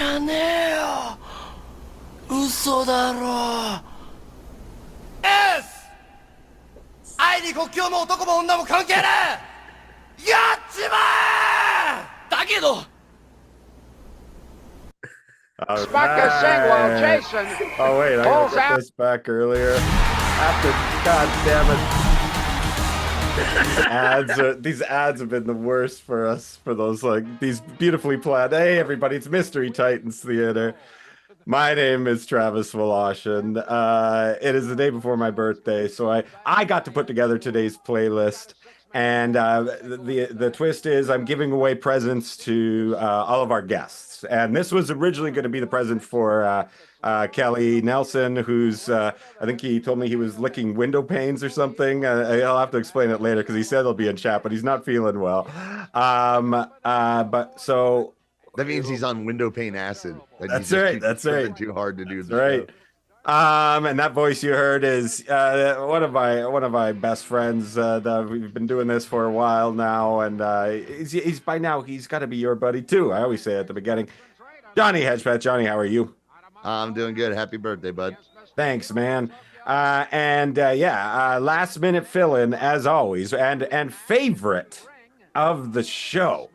ゃねえよ。嘘だろ。S! 愛に国境も男も女も関係ねえ。やっちまえ。だけど。Smucker sing while Jason Oh wait, I pulls gotta get out. this back earlier. After, god damn it. These ads have been the worst for us for those these beautifully planned. Hey everybody, it's Mystery Titans Theater. My name is Travis Voloshin. It is the day before my birthday, so I got to put together today's playlist. And the twist is I'm giving away presents to all of our guests. And this was originally going to be the present for Kelly Nelson, who's I think he told me he was licking window panes or something. I'll have to explain it later because he said he'll be in chat, but he's not feeling well. But so. That means he's on window pane acid. That's right. That's right. Too hard to do. That's right. And that voice you heard is one of my best friends. That we've been doing this for a while now, and he's by now he's got to be your buddy too. I always say at the beginning, Johnny Hedgepeth. Johnny, how are you? I'm doing good. Happy birthday, bud. Thanks, man. Last minute fill in as always, and favorite of the show.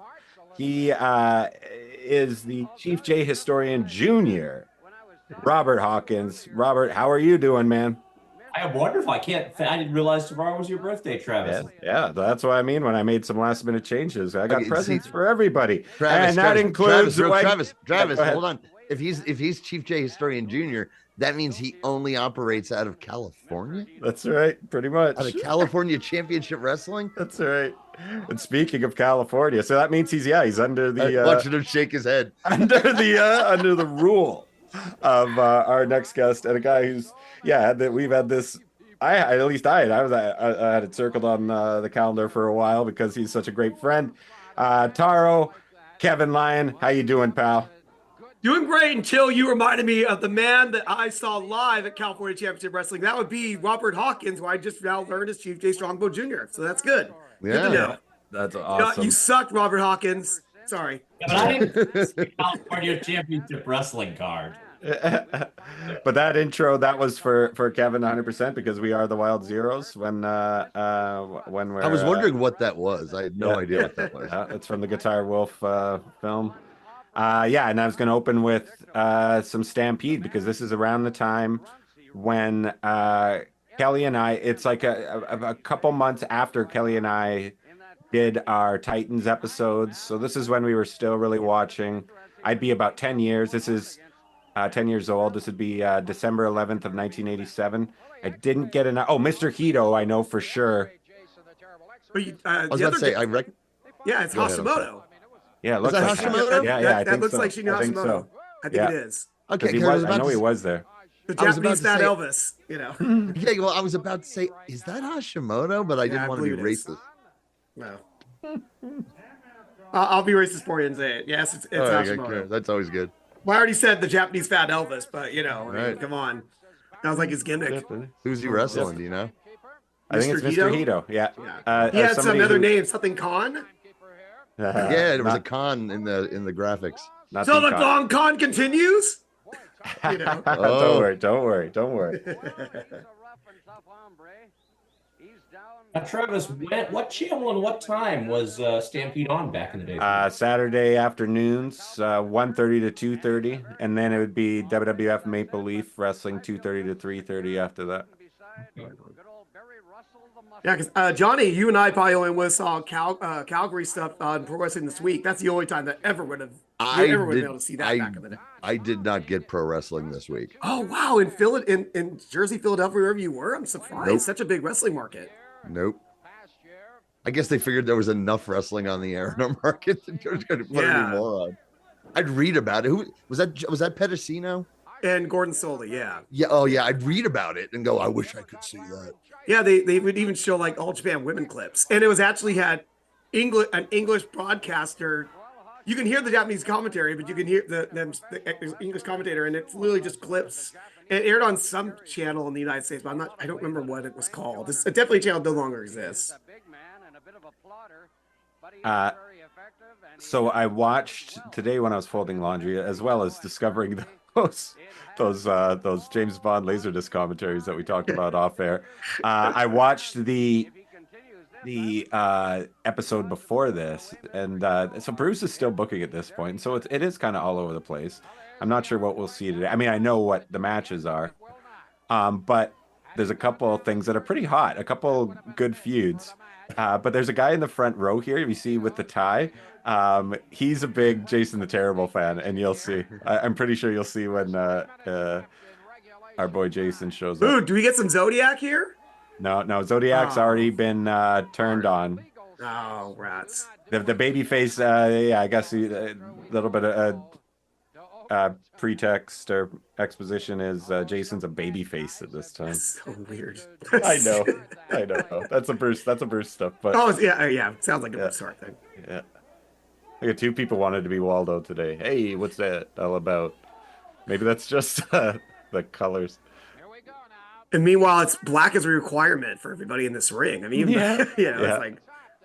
He is the Chief J Historian Jr., Robert Hawkins. Robert, how are you doing, man? I am wonderful. I didn't realize tomorrow was your birthday, Travis. Yeah, that's what I mean when I made some last minute changes. I got presents for everybody. Travis, and that includes Travis, hold on. If he's Chief J Historian Jr., that means he only operates out of California? That's right, pretty much. Out of California Championship Wrestling? That's right. And speaking of California, so that means he's under the watching him shake his head. Under the rule of our next guest, and a guy who's we've had this. I had it circled on the calendar for a while because he's such a great friend. TARO, Kevin Lyon, how you doing, pal? Doing great until you reminded me of the man that I saw live at California Championship Wrestling. That would be Robert Hawkins, who I just now learned is Chief J Strongbow Jr. So that's good. Yeah. Good to know. That's awesome. You sucked, Robert Hawkins. Sorry. Yeah, but I didn't see California Championship Wrestling card. But that intro, that was for Kevin 100% because we are the Wild Zeros when we're. I was wondering what that was. I had no idea what that was. It's from the Guitar Wolf film. And I was going to open with some Stampede because this is around the time when Kelly and I, it's like a couple months after Kelly and I did our Titans episodes. So this is when we were still really watching. I'd be about 10 years. This is 10 years old. This would be December 11th of 1987. I didn't get enough. Oh, Mr. Hito, I know for sure. I was about to say, yeah, it's Hashimoto. Yeah, it looks like Hashimoto. Yeah, that looks like Shinya Hashimoto. So. I think it is. Okay, I know he was there. The Japanese Fat Elvis, you know. Yeah, well, I was about to say, is that Hashimoto? But I didn't want to be racist. No. I'll be racist for you and say it. Yes, it's Hashimoto. Okay. That's always good. Well, I already said the Japanese Fat Elvis, but right. Come on. That was like his gimmick. Who's he wrestling? Do you know? I think it's Mr. Hito. Yeah. He had some other name, something Khan. Yeah, there was a con in the graphics. So the long con continues. You know. Don't worry. Travis, what channel and what time was Stampede on back in the day? Saturday afternoons, 1:30 to 2:30, and then it would be WWF Maple Leaf Wrestling 2:30 to 3:30 after that. Yeah, because Johnny, you and I probably only would have saw Calgary stuff on Pro Wrestling This Week. That's the only time that ever would have been able to see that back in the day. I did not get Pro Wrestling This Week. Oh wow! In Jersey, Philadelphia, wherever you were, I'm surprised. Nope. Such a big wrestling market. Nope. I guess they figured there was enough wrestling on the air in our market that they were going to put any more on. I'd read about it. Who was that? Was that Pedicino? And Gordon Soley, yeah. Yeah. Oh yeah. I'd read about it and go, I wish I could see that. Yeah, they would even show like All Japan women clips, and it was actually had an English broadcaster. You can hear the Japanese commentary, but you can hear the English commentator, and it's literally just clips. It aired on some channel in the United States, but I don't remember what it was called. It's definitely a channel no longer exists. So I watched today when I was folding laundry, as well as discovering those James Bond Laserdisc commentaries that we talked about off air. I watched the episode before this, and so Bruce is still booking at this point, so it is kind of all over the place. I'm not sure what we'll see today. I mean, I know what the matches are, but there's a couple of things that are pretty hot, a couple good feuds. But there's a guy in the front row here you see with the tie. He's a big Jason the Terrible fan, and you'll see. I'm pretty sure you'll see when our boy Jason shows up. Ooh, do we get some Zodiac here? No, Zodiac's already been turned on. Oh, rats. The baby face, yeah, I guess a little bit of pretext or exposition is Jason's a baby face at this time. That's so weird. I know. That's a Bruce stuff, but Oh, yeah. Sounds like a Bruce Hart thing. yeah. Look at two people wanted to be Waldo today. Hey, what's that all about? Maybe that's just the colors. And meanwhile, it's black as a requirement for everybody in this ring. I mean, Yeah. it's like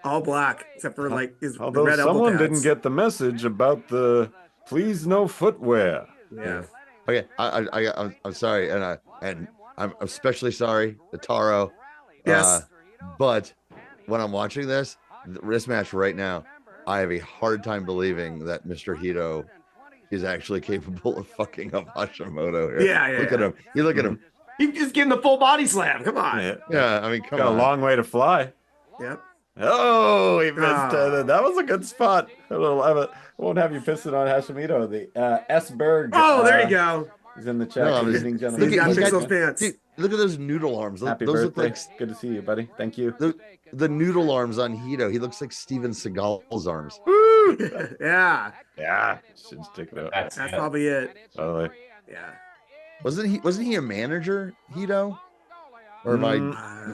all black except for like the Although red elbow someone pads. didn't get the message about the please no footwear. Yeah. Okay, I'm sorry, and I'm especially sorry, the TARO. Yes. But when I'm watching this match right now, I have a hard time believing that Mr. Hito is actually capable of fucking up Hashimoto here. Yeah. Look at him. You look at him. You just give him the full body slam. Come on. Yeah, I mean, come Got on. a long way to fly. Yep. Oh, he missed. Ah. That was a good spot. I won't have you pissing on Hashimoto. The S. Berg. Oh, there you go. He's in the chat. No, Good he's- evening, He's gentlemen. got he's fix got- those pants. Dude, look at those noodle arms. Happy Those birthday. look like Good to see you, buddy. Thank you. the noodle arms on Hito. He looks like Steven Seagal's arms. Woo! Yeah. Yeah, should stick it up. That's That's it. probably it. Totally. Yeah. Wasn't he a manager, Hito? Or am I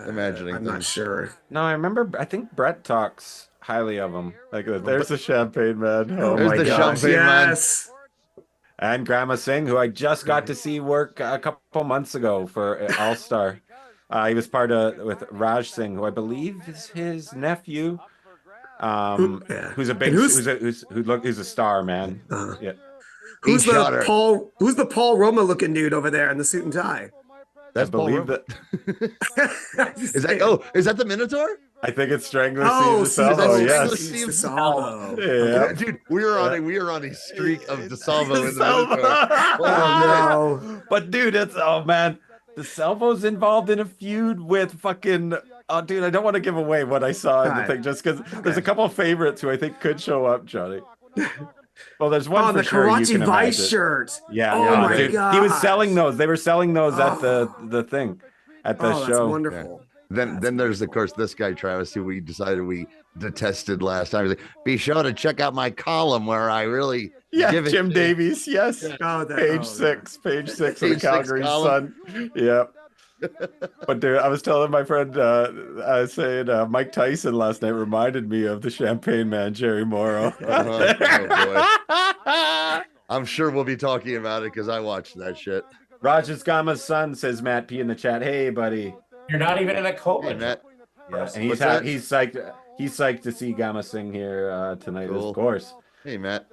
imagining I'm not things? sure. No, I remember. I think Brett talks highly of him. Like, there's the champagne man. Oh There's my the gosh. champagne man. Yes. And Grandma Singh, who I just got to see work a couple months ago for All Star. He was part of with Raj Singh, who I believe is his nephew. Yeah. Who's a big, And who's a star, man. Yeah. Who's He shot the her. Paul Roma looking dude over there in the suit and tie? That's I believe Paul that. Is that the Minotaur? I think it's Strangler Oh, Steve DeSalvo. Steve Yes. Steve DeSalvo. Yeah. Dude, we are on a streak of DeSalvo in the DeSalvo. Minotaur. Oh no. But dude, man. DeSalvo's involved in a feud with fucking. Oh, dude, I don't want to give away what I saw in the Alright. thing, just because there's a couple of favorites who I think could show up, Johnny. Well, there's one Oh, for the sure you Karachi can Vice imagine. shirt. Yeah, Oh yeah, my dude. He was gosh. selling those. They were selling those at Oh. the thing, at the Oh, that's show. wonderful. Then there's of course this guy Travis who we decided we detested last time. He's like, be sure to check out my column where I really Yeah, give it Jim to-" Davies. Yes, Oh, that, page oh, six of the Page six Calgary column. Sun. Yep. But dude, I was telling my friend, I was saying Mike Tyson last night reminded me of the Champagne Man, Jerry Morrow. Oh, boy. I'm sure we'll be talking about it because I watched that shit. Rogers Gama's son says Matt P in the chat. Hey, buddy. You're not even in a coma. Hey, Matt. Yeah, and What's that? he's psyched. He's psyched to see Gama sing here tonight, Cool. of course. Hey, Matt.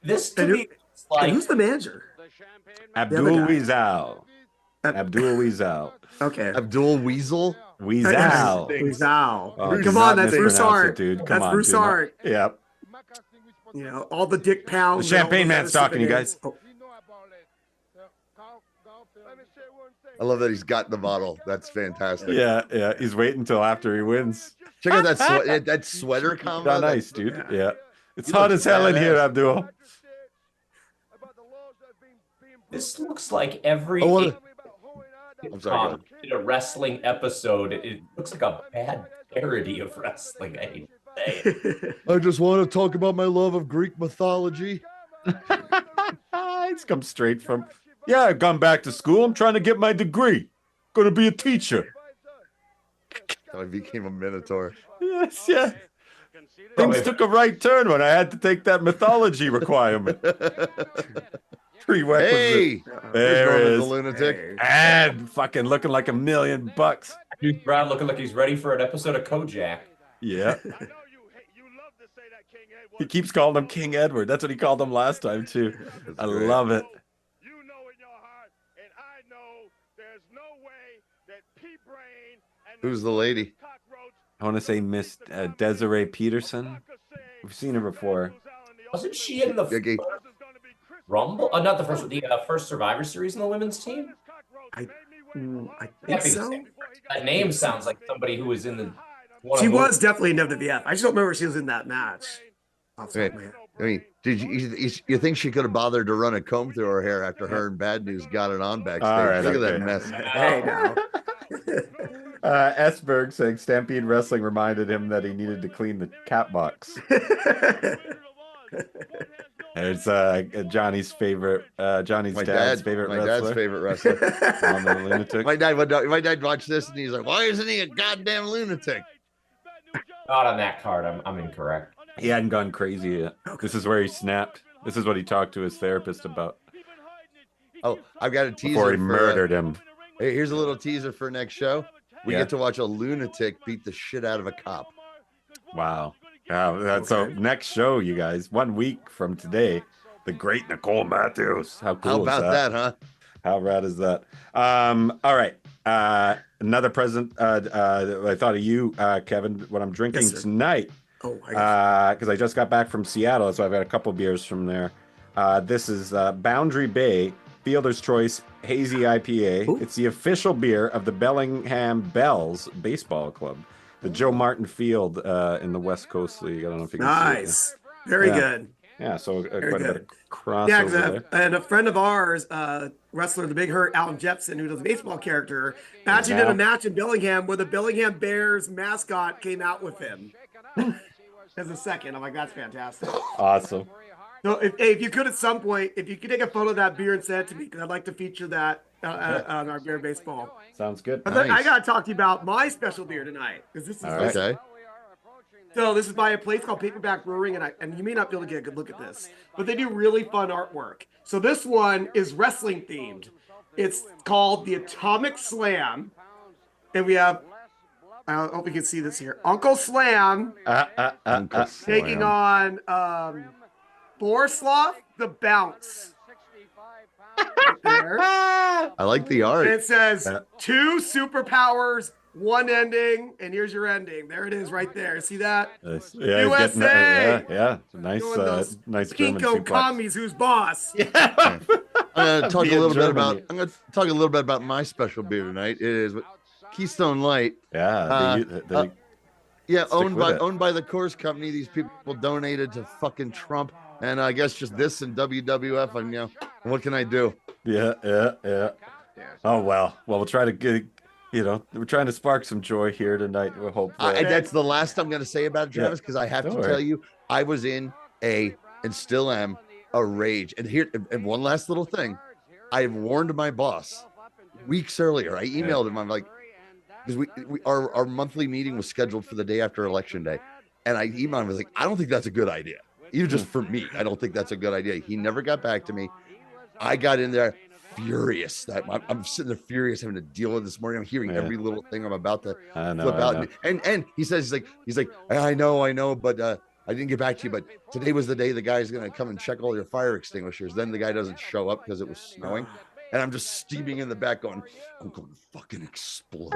This to And me is And like who's the manager? Abdul guy. Weezal. Abdul Weezal. Okay. Abdul Weasel. Weezal. Weezal. Oh, Come do on, not that's Bruce mispronounce it, Hart. dude. Come That's on, Bruce do not- Hart. Yep. You know, all the dick pounds. The and all Champagne those Man's other talking, you stupid guys. names. I love that he's got the bottle. That's fantastic. Yeah. He's waiting until after he wins. Check out that sweater combo. Not nice, dude. Yeah. It's He hot looks as hell in here, badass. Abdul. this looks like every Oh, what I'm sorry. Go ahead. in a wrestling episode. It looks like a bad parody of wrestling. I hate to say it. I just want to talk about my love of Greek mythology. It's come straight from. Yeah, I've gone back to school. I'm trying to get my degree. Gonna be a teacher. I became a Minotaur. Yes, yeah. Things took a right turn when I had to take that mythology requirement. Prerequisite. Hey, There there's it Norman is. the lunatic. And fucking looking like $1 million. Dude Brown looking like he's ready for an episode of Kojak. Yeah. He keeps calling him King Edward. That's what he called him last time too. I great. love it. You know in your heart, and I know there's no way that P-Brain and Who's the lady? I want to say Miss Desiree Peterson. We've seen her before. Wasn't she in the Okay. Rumble? Not the first, the first Survivor Series in the women's team. I Yeah, think because so. that name sounds like somebody who was in the. one She of those- was definitely in WWF. I just don't remember if she was in that match. Off the top of my head. I mean, did you think she could have bothered to run a comb through her hair after her and Bad News got it on backstage? All right, Look at that okay. mess. Hey, now. Esberg saying Stampede Wrestling reminded him that he needed to clean the cat box. It's Johnny's favorite, Johnny's dad's favorite my wrestler. dad's favorite wrestler. On the lunatic. my dad watched this and he's like, "Why isn't he a goddamn lunatic?" Not on that card. I'm incorrect. He hadn't gone crazy yet. This is where he snapped. This is what he talked to his therapist about Oh, I've got a teaser before he for, murdered him. Hey, here's a little teaser for next show. We Yeah. get to watch a lunatic beat the shit out of a cop. Wow. So next show, you guys, 1 week from today, the great Nicole Matthews. How cool How is about that, huh? How rad is that? All right. Another present. I thought of you, Kevin, what I'm drinking Yes, sir. tonight. Oh, I got Because I just got back from Seattle, so I've got a couple beers from there. This is Boundary Bay Fielder's Choice Hazy IPA. Ooh. It's the official beer of the Bellingham Bells Baseball Club, the Joe Martin Field in the West Coast League. I don't know if you can see it. nice. Very Yeah. good. Yeah, so quite a good. bit of crossover Yeah, there. and a friend of ours, wrestler, the Big Hurt, Alan Jepson, who does a baseball character, actually did a match in Bellingham where the Bellingham Bears mascot came out with him as a second. I'm like, that's fantastic. Awesome. So if you could at some point, if you could take a photo of that beer and send it to me, because I'd like to feature that on our beer baseball. Sounds good. But then I Nice. got to talk to you about my special beer tonight, because this is All right. Okay. So this is by a place called Paperback Brewing, and you may not be able to get a good look at this, but they do really fun artwork. So this one is wrestling themed. It's called the Atomic Slam, and we have, I hope you can see this here, Uncle Slam Uncle taking Slam. on Borislav the Bounce. Right there. I like the And art. it says 2 superpowers, 1 ending, and here's your ending. There it is, right there. See that? Nice. Yeah, he's getting USA! yeah. Nice, Doing those nice German Pinko suplex. commies, who's boss? I'm gonna talk Be a in little bit Germany. about. I'm gonna talk a little bit about my special beer tonight. It is Keystone Light. Yeah, Yeah, Stick owned with it. by the Coors Company. These people donated to fucking Trump, and I guess just this and WWF. And what can I do? yeah. Oh well, we'll try to get. We're trying to spark some joy here tonight. We hope. That's the last I'm gonna say about it, Yeah. Travis, because I have Don't to worry. tell you, I was in and still am a rage. And one last little thing, I've warned my boss weeks earlier. I emailed him. I'm like, because our monthly meeting was scheduled for the day after Election Day, and I emailed him. I was like, I don't think that's a good idea. Even just for me, I don't think that's a good idea. He never got back to me. I got in there furious. I'm sitting there furious, having to deal with this morning. I'm hearing Yeah. every little thing I'm about to I know. flip I out. know. And he says, he's like, I know, but I didn't get back to you. But today was the day the guy's gonna come and check all your fire extinguishers. Then the guy doesn't show up because it was snowing, and I'm just steaming in the back, going, I'm going to fucking explode.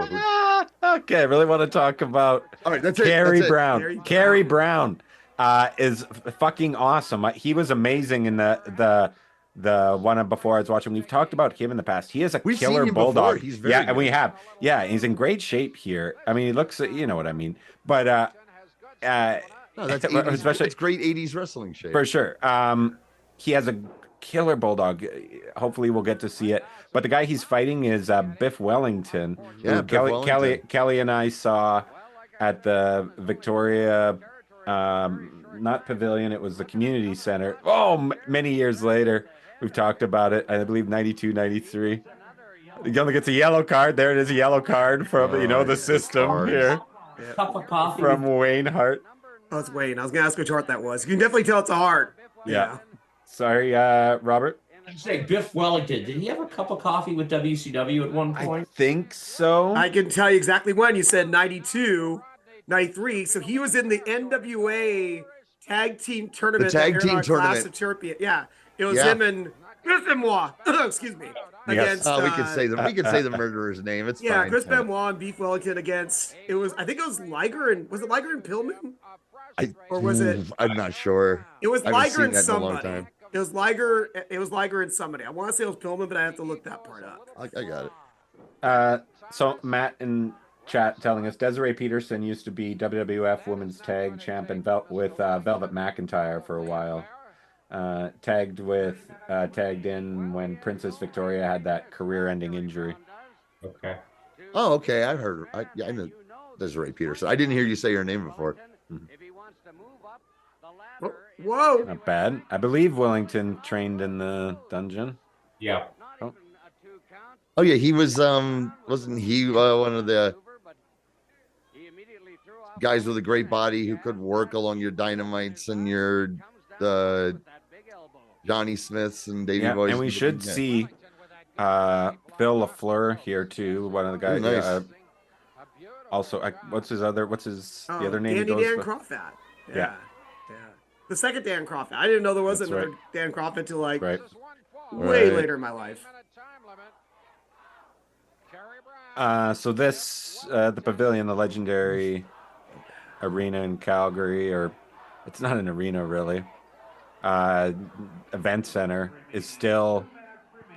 Okay, I really want to talk about All right, that's it. Carrie That's it. Brown. Carrie Brown is fucking awesome. He was amazing in the one before I was watching. We've talked about him in the past. He is a We've seen killer him before. bulldog. He's very and we good. have. Yeah, he's in great shape here. I mean, he looks. You know what I mean. But No, that's 80s, especially it's great 80s wrestling shape. for sure. He has a killer bulldog. Hopefully, we'll get to see it. But the guy he's fighting is Biff Wellington. Yeah, who Biff Wellington. Kelly and I saw at the Victoria, not Pavilion. It was the Community Center. Oh, many years later, we've talked about it. I believe 92, 93. He only gets a yellow card. There it is, a yellow card from the system cards. here Cup of coffee. from Wayne Hart. Oh, it's Wayne. I was gonna ask which heart that was. You can definitely tell it's a heart. Yeah. Sorry, Robert. I'd say Biff Wellington. Did he have a cup of coffee with WCW at one I point? think so. I can tell you exactly when. You said 92, 93. So he was in the NWA tag team tournament. The tag that aired team on Clash tournament. of Champions. Yeah, it was Yeah. him and Chris Benoit. Excuse me. Yes. Against We can say we can say the murderer's name. It's yeah, fine. Chris Benoit and Beef Wellington against I think it was Liger and was it Liger and Pillman? Or was it? I'm not sure. It was I haven't Liger seen and that in a long somebody. time. It was Liger and somebody. I want to say it was Pillman, but I have to look that part up. I got it. So Matt in chat telling us Desiree Peterson used to be WWF Women's Tag Champ and with Velvet McIntyre for a while. Tagged in when Princess Victoria had that career-ending injury. Okay. Oh, okay. I've heard. I know Desiree Peterson. I didn't hear you say her name before. Whoa! Not bad. I believe Wellington trained in the dungeon. Yeah. Oh yeah, he was. Wasn't he one of the guys with a great body who could work along your Dynamites and your Johnny Smiths and Davey Yeah, Boys? and we should see Phil LaFleur here too. One of the guys. Nice. Also, what's the other name? Danny he goes Dan by? Crawford. Yeah. Yeah. The second Dan Crawford. I didn't know there was That's another right. Dan Crawford till like Right. way Right. later in my life. So this, the Pavilion, the legendary arena in Calgary, or it's not an arena really, event center, is still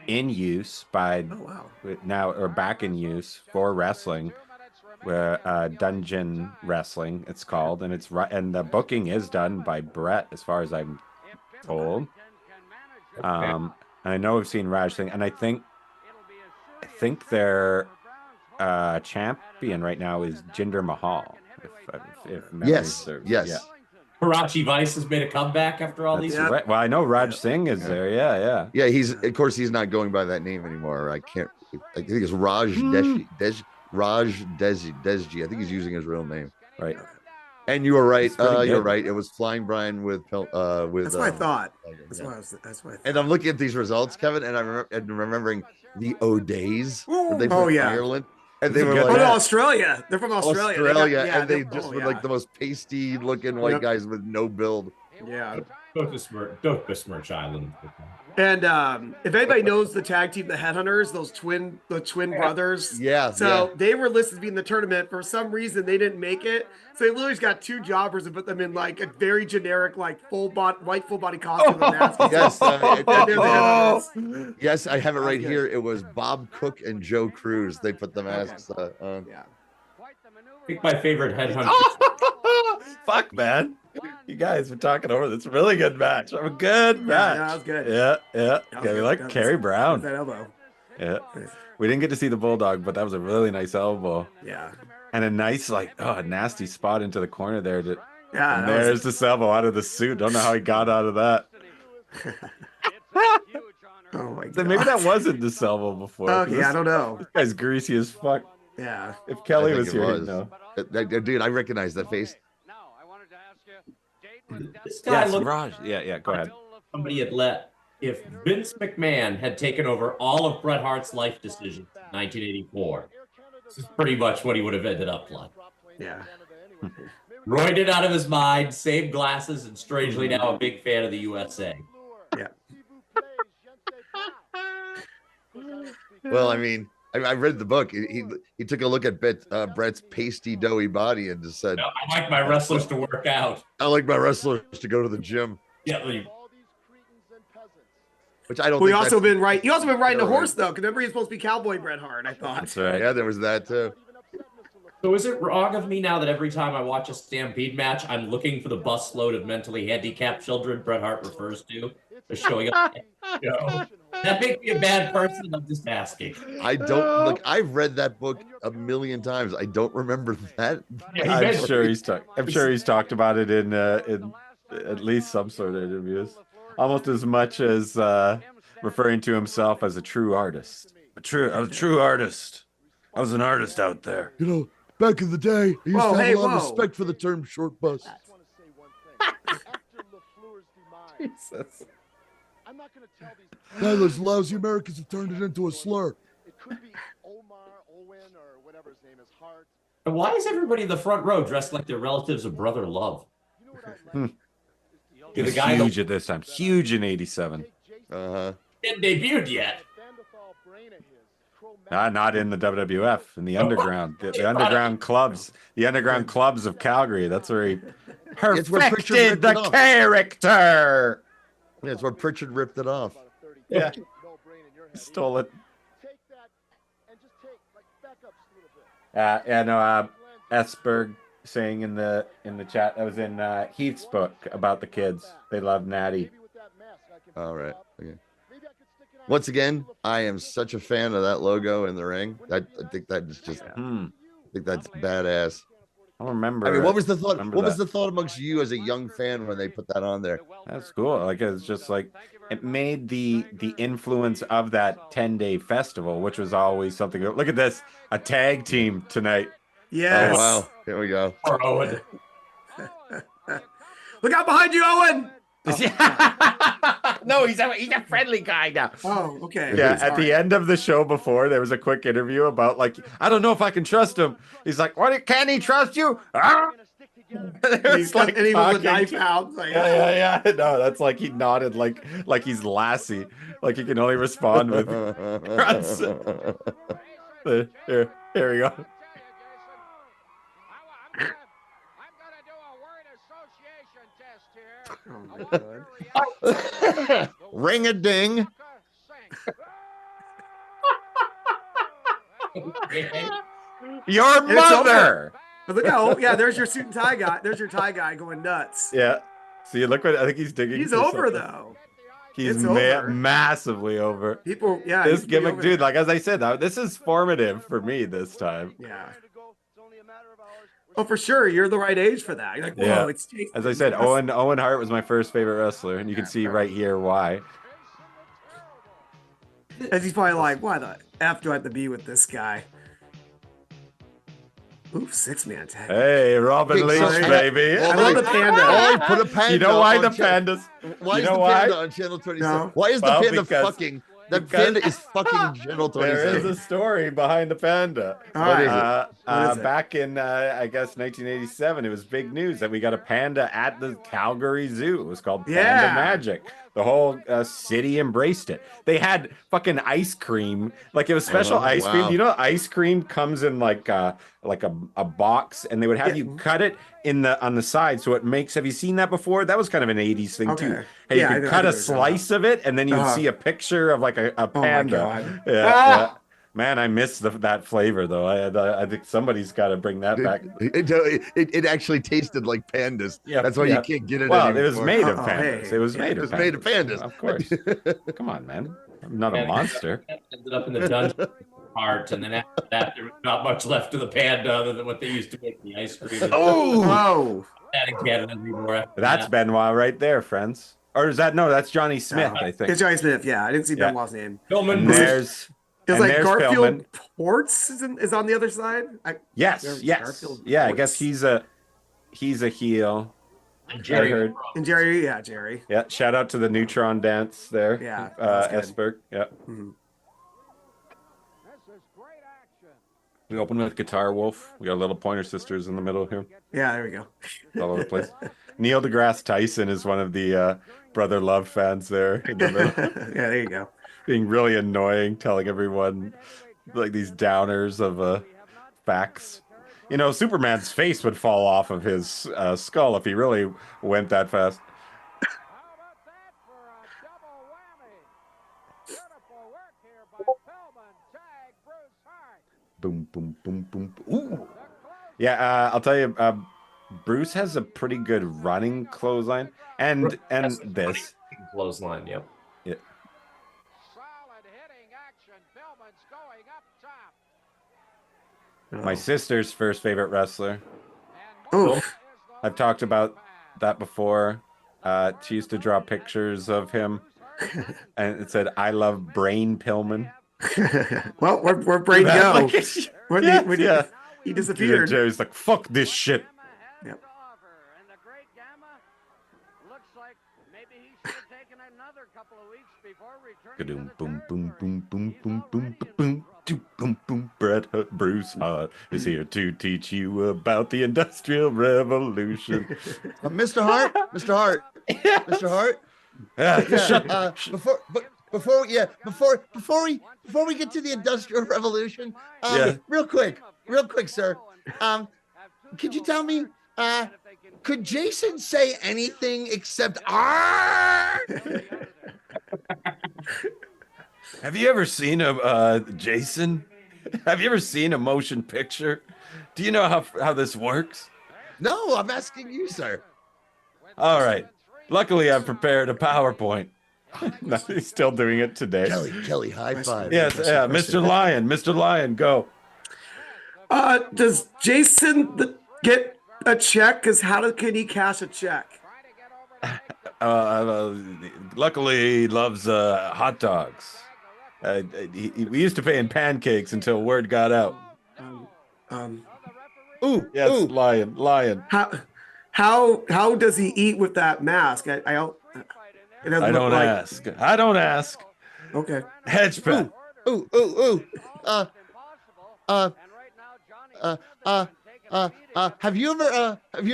in use by Oh wow. now, or back in use for wrestling, where dungeon wrestling it's called, and and the booking is done by Brett, as far as I'm told. And I know I've seen Raj Singh, and I think their champion right now is Jinder Mahal. If memory Yes. serves. Yes. Yeah. Karachi Vice has made a comeback after all That's these. Yeah. right. Well, I know Raj Singh is there. Yeah. Yeah, of course he's not going by that name anymore. I think it's Raj Desji. I think he's using his real name. Right. And you were right. It's pretty You're good. right. It was Flying Brian with That's what I thought. That's yeah. what I was. That's what I thought. And I'm looking at these results, Kevin, and I'm remembering the O'Days. Where they Oh, put yeah. Ireland, and It's they a were good Oh like no, match. Australia. They're from Australia. and they just were like the most pasty looking white Yep. guys with no build. Yeah. Don't besmirch Island. And if anybody knows the tag team, the Headhunters, the twin brothers. Yeah. So they were listed to be in the tournament. For some reason, they didn't make it. So they literally just got two jobbers and put them in like a very generic, like white full body costume. with masks. Yes, And they're the Headhunters. yes, I have it right Okay. here. It was Bob Cook and Joe Cruz. They put the masks on. Yeah. I think my favorite headhunter. Fuck, man. You guys were talking over this really good match. A good match. that was good. Yeah. That was Yeah, we good. like That was- Kerry Brown. That elbow. Yeah. We didn't get to see the Bulldog, but that was a really nice elbow. Yeah. And a nice, a nasty spot into the corner there. Yeah. And that there's the elbow out of the suit. Don't know how he got out of that. Oh my god. Then maybe that wasn't the elbow before. 'cause Okay, I don't know. This guy's greasy as fuck. Yeah. If Kelly I think was it here, was. he'd know. Dude, I recognize that face. This guy Yes, looks Raj. Yeah, go ahead. somebody had let. If Vince McMahon had taken over all of Bret Hart's life decisions in 1984, this is pretty much what he would have ended up like. Yeah. Roided out of his mind, saved glasses, and strangely now a big fan of the USA. Yeah. Well, I mean, I read the book. He took a look at Brett's pasty, doughy body and just said, No, I like my wrestlers to work out. I like my wrestlers to go to the gym. Yeah, Which I don't Well, think you also been riding a Steroids. horse though, because remember he's supposed to be Cowboy Bret Hart. I thought. That's right. Yeah, there was that too. So is it wrong of me now that every time I watch a Stampede match, I'm looking for the busload of mentally handicapped children Bret Hart refers to for showing up? That makes me a bad person. I'm just asking. I don't look. I've read that book a million times. I don't remember that. Yeah, I'm sure he's talked about it in at least some sort of interviews. Almost as much as referring to himself as a true artist. I was a true artist. I was an artist out there. You know, back in the day, I used Whoa, to have hey, a lot of whoa. respect for the term short bus. Jesus. I'm not going to tell these. Now those lousy Americans have turned it into a slur. It could be Omar, Owen, or whatever his name is, Hart. And why is everybody in the front row dressed like their relatives of Brother Love? You know what I'd like? He was The guy huge at this time. Huge in '87. Uh-huh. Didn't debuted yet. Not in the WWF, in the underground, the underground clubs, the underground clubs of Calgary. That's where he It's where Pritchard perfected ripped the it off. character. Yeah, it's where Pritchard ripped it off. Yeah, stole it. Esberg saying in the chat, that was in Heath's book about the kids. They love Natty. All right. Okay. Once again, I am such a fan of that logo in the ring. I think that is just. I think that's badass. I don't remember. I mean, what was the thought? remember What was that. the thought amongst you as a young fan when they put that on there? That's cool. Like, it's just like it made the influence of that 10-day festival, which was always something. Look at this, a tag team tonight. Yes. Oh wow! Here we go. Or Owen. Look out behind you, Owen. No, he's a friendly guy now. Oh, okay. Yeah, at Sorry. the end of the show before, there was a quick interview about, like, I don't know if I can trust him. He's like, what, can he trust you? He's like, and he was a knife out. Like, Yeah. No, that's like he nodded like he's Lassie. Like he can only respond with grunts. Here we go. Oh my God. Ring a ding. Your And it's mother. But look how, yeah, there's your suit and tie guy. There's your tie guy going nuts. Yeah. See, look what I think he's digging. He's for over, something. though. He's It's over. massively over. People, yeah. This he's gimmick, over dude, there. like as I said, this is formative for me this time. Yeah. Oh, for sure. You're the right age for that. You're like, whoa, Yeah. it's Jason. As I said, Owen Hart was my first favorite wrestler, and you can see right here why. As he's probably like, why the F do I have to be with this guy? Ooh, 6-man tag. Hey, Robin Big Leach, sorry. baby. I love the panda. Oh, put a panda. You know why on the channel- pandas? Why you is know the why? panda on channel 27? No. Why is the Well, panda because- fucking? That because- panda is fucking channel There 27. is a story behind the panda. All right. Uh, What is it? back in, I guess, 1987, it was big news that we got a panda at the Calgary Zoo. It was called Panda Yeah. Magic. The whole city embraced it. They had fucking ice cream, like it was special Oh, ice wow. cream. You know, ice cream comes in like a box, and they would have you cut it on the side, so it makes. Have you seen that before? That was kind of an '80s thing too. Okay. Hey, Yeah, I you could know- cut I know a what you're talking slice of it, and then you would Uh-huh. see a picture of like a Oh my panda. God. Yeah, Ah! yeah. Man, I miss that flavor though. I think somebody's got to bring that back. It actually tasted like pandas. Yeah, That's why yeah. you can't get it Well, anymore. it was made of Oh, pandas. hey. It was Yeah, made it of was pandas. made of pandas. Of course. Come on, man. I'm not a And- monster. Ended up in the dungeon part, and then after that, there was not much left of the panda other than what they used to make the ice cream. Oh, Whoa. That in Canada anymore. after that's that. Benoit right there, friends. Or is that no? That's Johnny Smith, No. I think. It's Johnny Smith. Yeah, I didn't see Yeah. Benoit's name. Pillman And Bruce. there's It's and like there's Garfield Pillman. Ports is on the other side. Yes, There's yes, Garfield yeah. I Ports. guess he's a heel. Jerry I heard. And Jerry, yeah, Jerry. Yeah. Shout out to the Neutron dance there. Yeah, that was Esberg. Yeah. Mhm. We open with Guitar Wolf. We got little Pointer Sisters in the middle here. Yeah, there we go. All over the place. Neil deGrasse Tyson is one of the Brother Love fans there in the middle, Yeah, there you go. being really annoying, telling everyone like these downers of facts. You know, Superman's face would fall off of his skull if he really went that fast. Boom, boom, boom, boom. Ooh. Yeah, I'll tell you, Bruce has a pretty good running clothesline, and That's this. Clothesline, yep. Yeah. My sister's first favorite wrestler. Oof. I've talked about that before. She used to draw pictures of him, and it said, "I love Brain Pillman." Well, where Brain go? Like, Where yeah, did yeah. he disappeared? Jerry's like, "Fuck this shit." Yep. Boom, boom, boom, boom, boom, boom, boom, boom, boom, boom. Bruce Hart is here to teach you about the Industrial Revolution. Mr. Hart, Mr. Hart, Mr. Hart. Shut Before we get to the Industrial Revolution, Yeah. real quick, sir. Could you tell me, could Jason say anything except "R"? Have you ever seen a Jason? Have you ever seen a motion picture? Do you know how this works? No, I'm asking you, sir. All right. Luckily, I've prepared a PowerPoint. No, he's still doing it today. Kelly, high five. Yes, yeah, Mr. Lyon, go. Does Jason get a check? Because can he cash a check? Luckily, he loves hot dogs. We used to pay in pancakes until word got out. Ooh, Yes, ooh. Lyon. How does he eat with that mask? I don't. It doesn't I look don't like- ask. I don't ask. Okay. Hedge pet. Ooh. Have you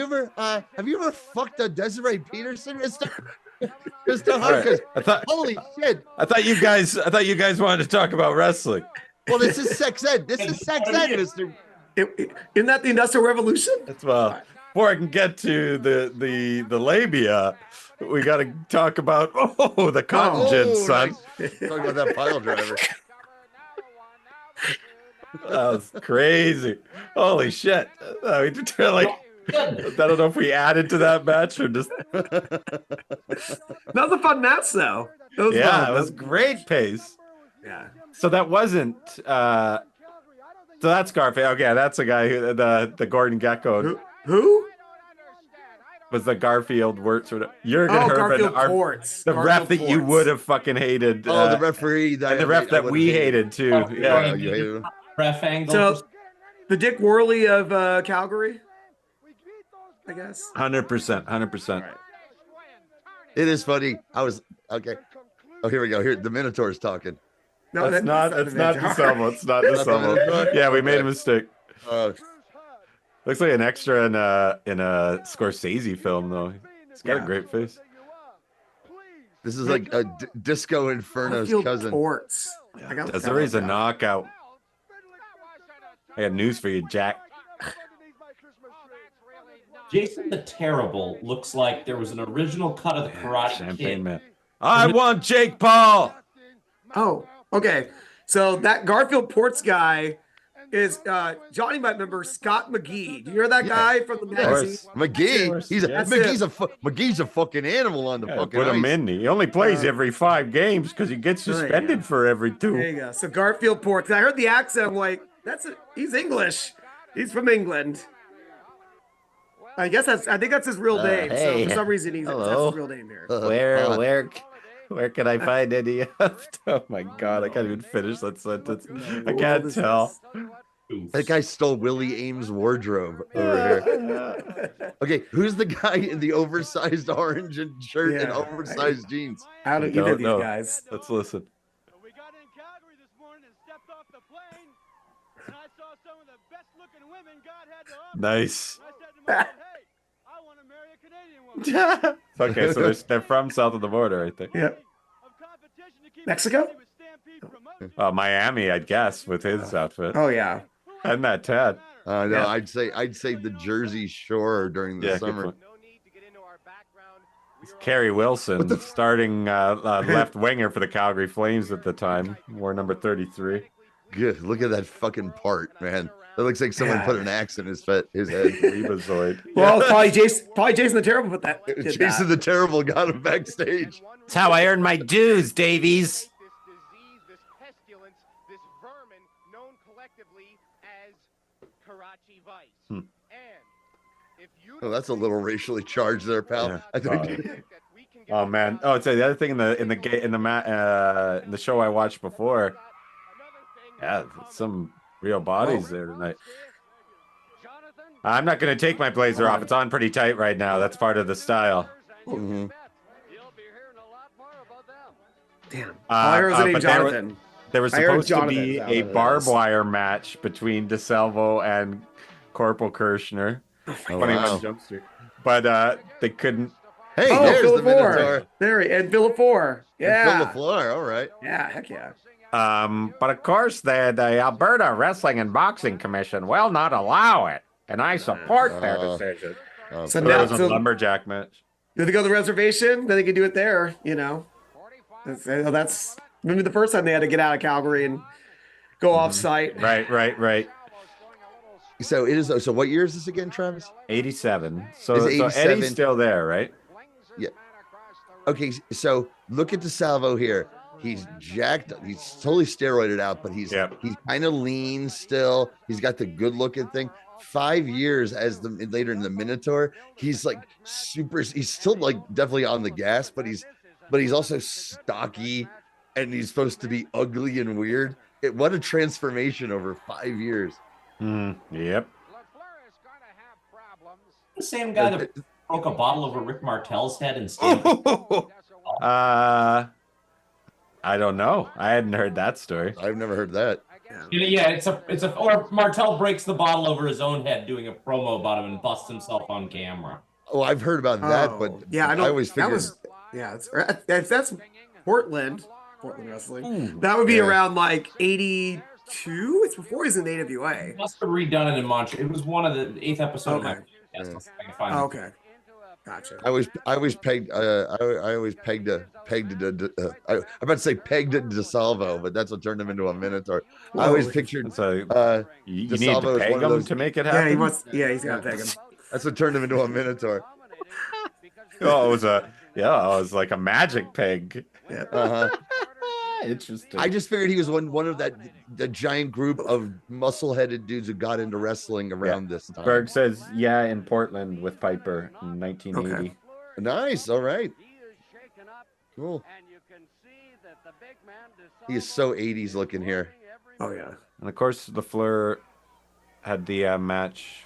ever fucked a Desiree Peterson, Mr. Hart? Right. I thought Holy shit! I thought you guys wanted to talk about wrestling. Well, this is sex ed. This is sex ed, Mister. Isn't that the Industrial Revolution? That's before I can get to the labia, we got to talk about the cotton gin, son. Nice. Talk about that pile driver. That was crazy. Holy shit. We did like, I don't know if we added to that match or just. That was a fun match, though. Yeah, fun. it was great pace. Yeah. So that wasn't. So that's Garfield. Okay, that's a guy who the Gordon Gekko Who? was the Garfield Wirtz. Jurgen Herbin, Garfield Ports. the ref that you Ports. would have fucking hated. Oh, the referee. and the ref that we hated too. Yeah, Yeah. you hated him. Ref angle. So, the Dick Worley of Calgary, I guess. 100%. It is funny. I was okay. Oh, here we go. Here, the Minotaur's talking. No, It's not DeSelmo. It's not That's not DeSelmo. Minotaur? Yeah, we made a mistake. Uh, Looks like an extra in a Scorsese film though. He's got a great face. this is like a Disco Inferno's Garfield cousin. Ports. I gotta look that Desiree's a up. knockout. I got news for you, Jack. Jason the Terrible looks like there was an original cut of the Karate Champagne Kid. Man. I want Jake Paul. Oh, okay. So that Garfield Ports guy is Johnny might remember Scott McGee. Do you hear that guy from the Of magazine? course. McGee. He's a Yes. McGee's a fucking animal on the Yeah, fucking put him ice. in. He only plays every 5 games because he gets There you suspended go. for every 2. There you go. So Garfield Ports. I heard the accent. I'm like, he's English. He's from England. I think that's his real name. So hey. for some reason, that's Hello. his real name here. Where can I find any? Oh my god, I can't even finish that sentence. I can't tell. That guy stole Willie Ames' wardrobe over here. Okay, who's the guy in the oversized orange and shirt and Yeah, oversized jeans? I don't Don't either of these know. guys. Let's listen. We got in Calgary this morning and stepped off the plane, and I saw some of the best looking women God had to offer. Nice. I said to myself, hey, I want to marry a Canadian woman. Okay, so they're from south of the border, I think. Yeah. Mexico? Miami, I guess, with his outfit. Oh yeah. And that Ted. No, Yeah. I'd say the Jersey Shore during the Yeah, good summer. point. Kerry Wilson, starting left winger for the Calgary Flames at the time, wore number 33. Good. Look at that fucking part, man. That looks like someone Yeah. put an axe in his head. Rebazoid. Well, probably Jason the Terrible put that. did Jason that. the Terrible got him backstage. That's how I earned my dues, Davies. This disease, this pestilence, this vermin known collectively as Karachi Vice. And if you Oh, that's a little racially charged there, pal. Yeah. I think. Oh man! Oh, it's the other thing in the show I watched before. Yeah, some real bodies there tonight. I'm not gonna take my blazer off. It's on pretty tight right now. That's part of the style. Mhm. Damn. All I heard was the name but Jonathan. there was I heard supposed to Jonathan be is out a of this. barbed wire match between DeSalvo and Corporal Kirshner. Oh, 21 wow. Jump Street. But they couldn't. Hey, Oh, there's Phil the Minotaur. There, and Bill LaFleur. And Phil Yeah. LaFleur. All right. Yeah, heck yeah. But of course, the Alberta Wrestling and Boxing Commission will not allow it, and I support their decision. Oh, So So now- there was a so- lumberjack match. If they go to the reservation, then they can do it there, you know. That's maybe the first time they had to get out of Calgary and go off site. Right. So it is. So what year is this again, Travis? 87. So, Is so 87. Eddie's still there, right? Okay, so look at DeSalvo here. He's jacked. He's totally steroided out, but he's Yep. he's kind of lean still. He's got the good looking thing. 5 years as the later in the Minotaur, he's like super. He's still like definitely on the gas, but he's also stocky, and he's supposed to be ugly and weird. What a transformation over 5 years. Yep. The same guy that broke a bottle over Rick Martel's head and Stampede. I don't know. I hadn't heard that story. I've never heard that. Yeah, it's a or Martel breaks the bottle over his own head doing a promo about him and busts himself on camera. Oh, I've heard about that, but yeah, I I don't. always that figured was if that's Portland wrestling. That would be Yeah. around like 82. It's before he's in AWA. Must have redone it in Montreal. It was one of the 8th episode of my Okay. podcast. I can find Oh, it. okay, gotcha. I always pegged. I always pegged I'm about to say pegged at DeSalvo, but that's what turned him into a Minotaur. I always Whoa. pictured. So you need DeSalvo to is peg one of him those- to make it Yeah, happen. he must. Yeah, he's got to peg him. That's what turned him into a Minotaur. Oh, it was like a magic peg. Yeah. Uh-huh. Interesting. I just figured he was one of the giant group of muscle-headed dudes who got into wrestling around this time. Berg says, yeah, in Portland with Piper in 1980. Okay. Nice. All right. Cool. He is so 80s looking here. Oh yeah. And of course, LaFleur had the match,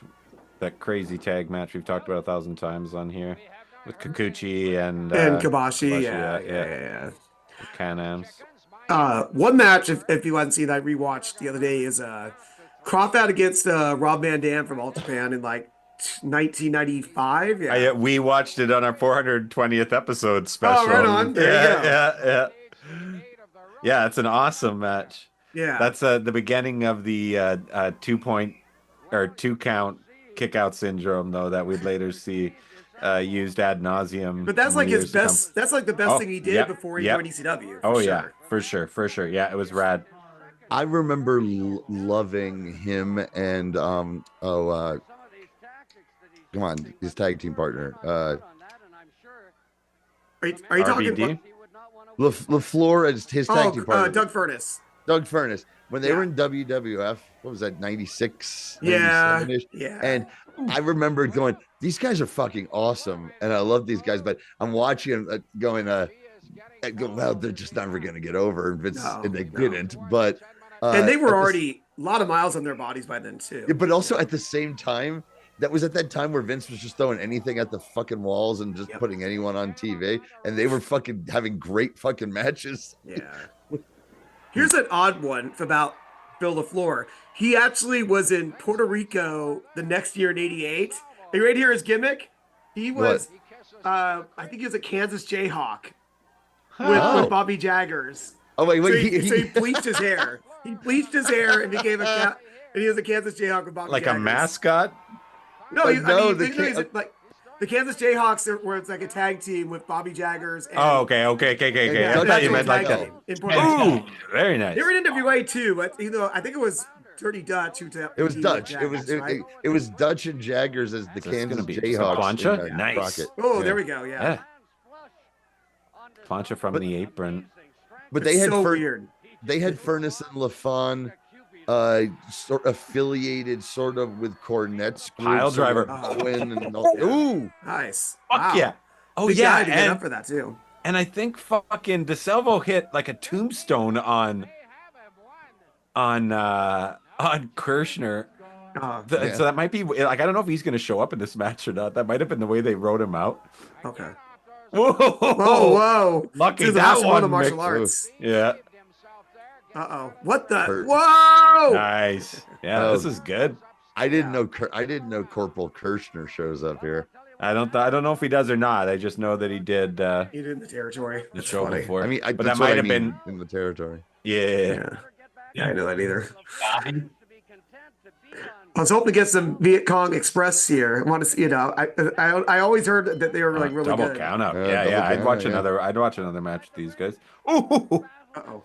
that crazy tag match we've talked about 1,000 times on here with Kikuchi and Kabashi. yeah. Yeah. Can-Ams. One match, if you hadn't seen, I rewatched the other day is Crawford against Rob Van Dam from All Japan in like 1995. Yeah. We watched it on our 420th episode special. Oh, right on. There you go. Yeah. Yeah, it's an awesome match. Yeah. That's the beginning of the 2-point or 2-count kick-out syndrome, though, that we'd later see used ad nauseum. But that's in like the his years to come. best. That's like the best Oh, thing he did yep, before he yep. joined ECW. Oh, for yeah, sure. for sure. Yeah, it was rad. I remember loving him and come on, his tag team partner. Are you talking RVD? about LaFleur as his tag team partner. Doug Furness? Doug Furness. When they Yeah. were in WWF, what was that, 96? Yeah. 97-ish? Yeah. And I remember going, these guys are fucking awesome. And I love these guys, but I'm watching them going, well, they're just never going to get over. And Vince, No, and they no. didn't. But And they at were the- already a lot of miles on their bodies by then too. Yeah, but also at the same time, that was at that time where Vince was just throwing anything at the fucking walls and just Yep. putting anyone on TV, and they were fucking having great fucking matches. Yeah. Here's an odd one about Bill LaFleur. He actually was in Puerto Rico the next year in '88. Are you ready to hear his gimmick? He was, I think he was a Kansas Jayhawk Oh. with Bobby Jaggers. Oh wait, So wait, he bleached his hair. He bleached his hair and became and he was a Kansas Jayhawk with Bobby Like Jaggers. a mascot? No, Like, no, the he's like the Kansas Jayhawks, where it's like a tag team with Bobby Jaggers. And, Oh, okay. Yeah, I thought that's you a meant like tag a. team in Puerto Rico. Ooh, very nice. They were in NWA too, but I think it was Dirty Dutch who It was he Dutch. Jaggers, right? It was Dutch and Jaggers as the So it's Kansas gonna be Jayhawks. plancha? in, Nice. Crockett. Oh, Yeah. there we go. Yeah, Yeah. Plancha from But- the apron. But It's they had so weird. they had Furnace and LaFon sort of affiliated sort of with Cornette's group, Pile so they're driver. Owen and all, ooh, Nice. Fuck Wow. yeah. Oh, Big yeah. guy to get up And, for that too. and I think fucking DeSalvo hit like a tombstone on Kirshner. Yeah. So that might be like, I don't know if he's going to show up in this match or not. That might have been the way they wrote him out. Okay. Whoa! Whoa! Lucky To the that master one of one, martial Mick. arts. Yeah. What the? Hurt. Whoa! Nice. Yeah, this is good. I didn't know Corporal Kirshner shows up here. I don't know if he does or not. I just know that he did He did in the territory. the That's show funny. before. I mean, but that that's might what I have mean been in the territory. yeah. I know that either. Bobby. I was hoping to get some Viet Cong Express here. I want to see, I always heard that they were like really double good. count out. Yeah, Yeah, double I'd count watch out, yeah. another. I'd watch another match with these guys. Ooh. Uh-oh.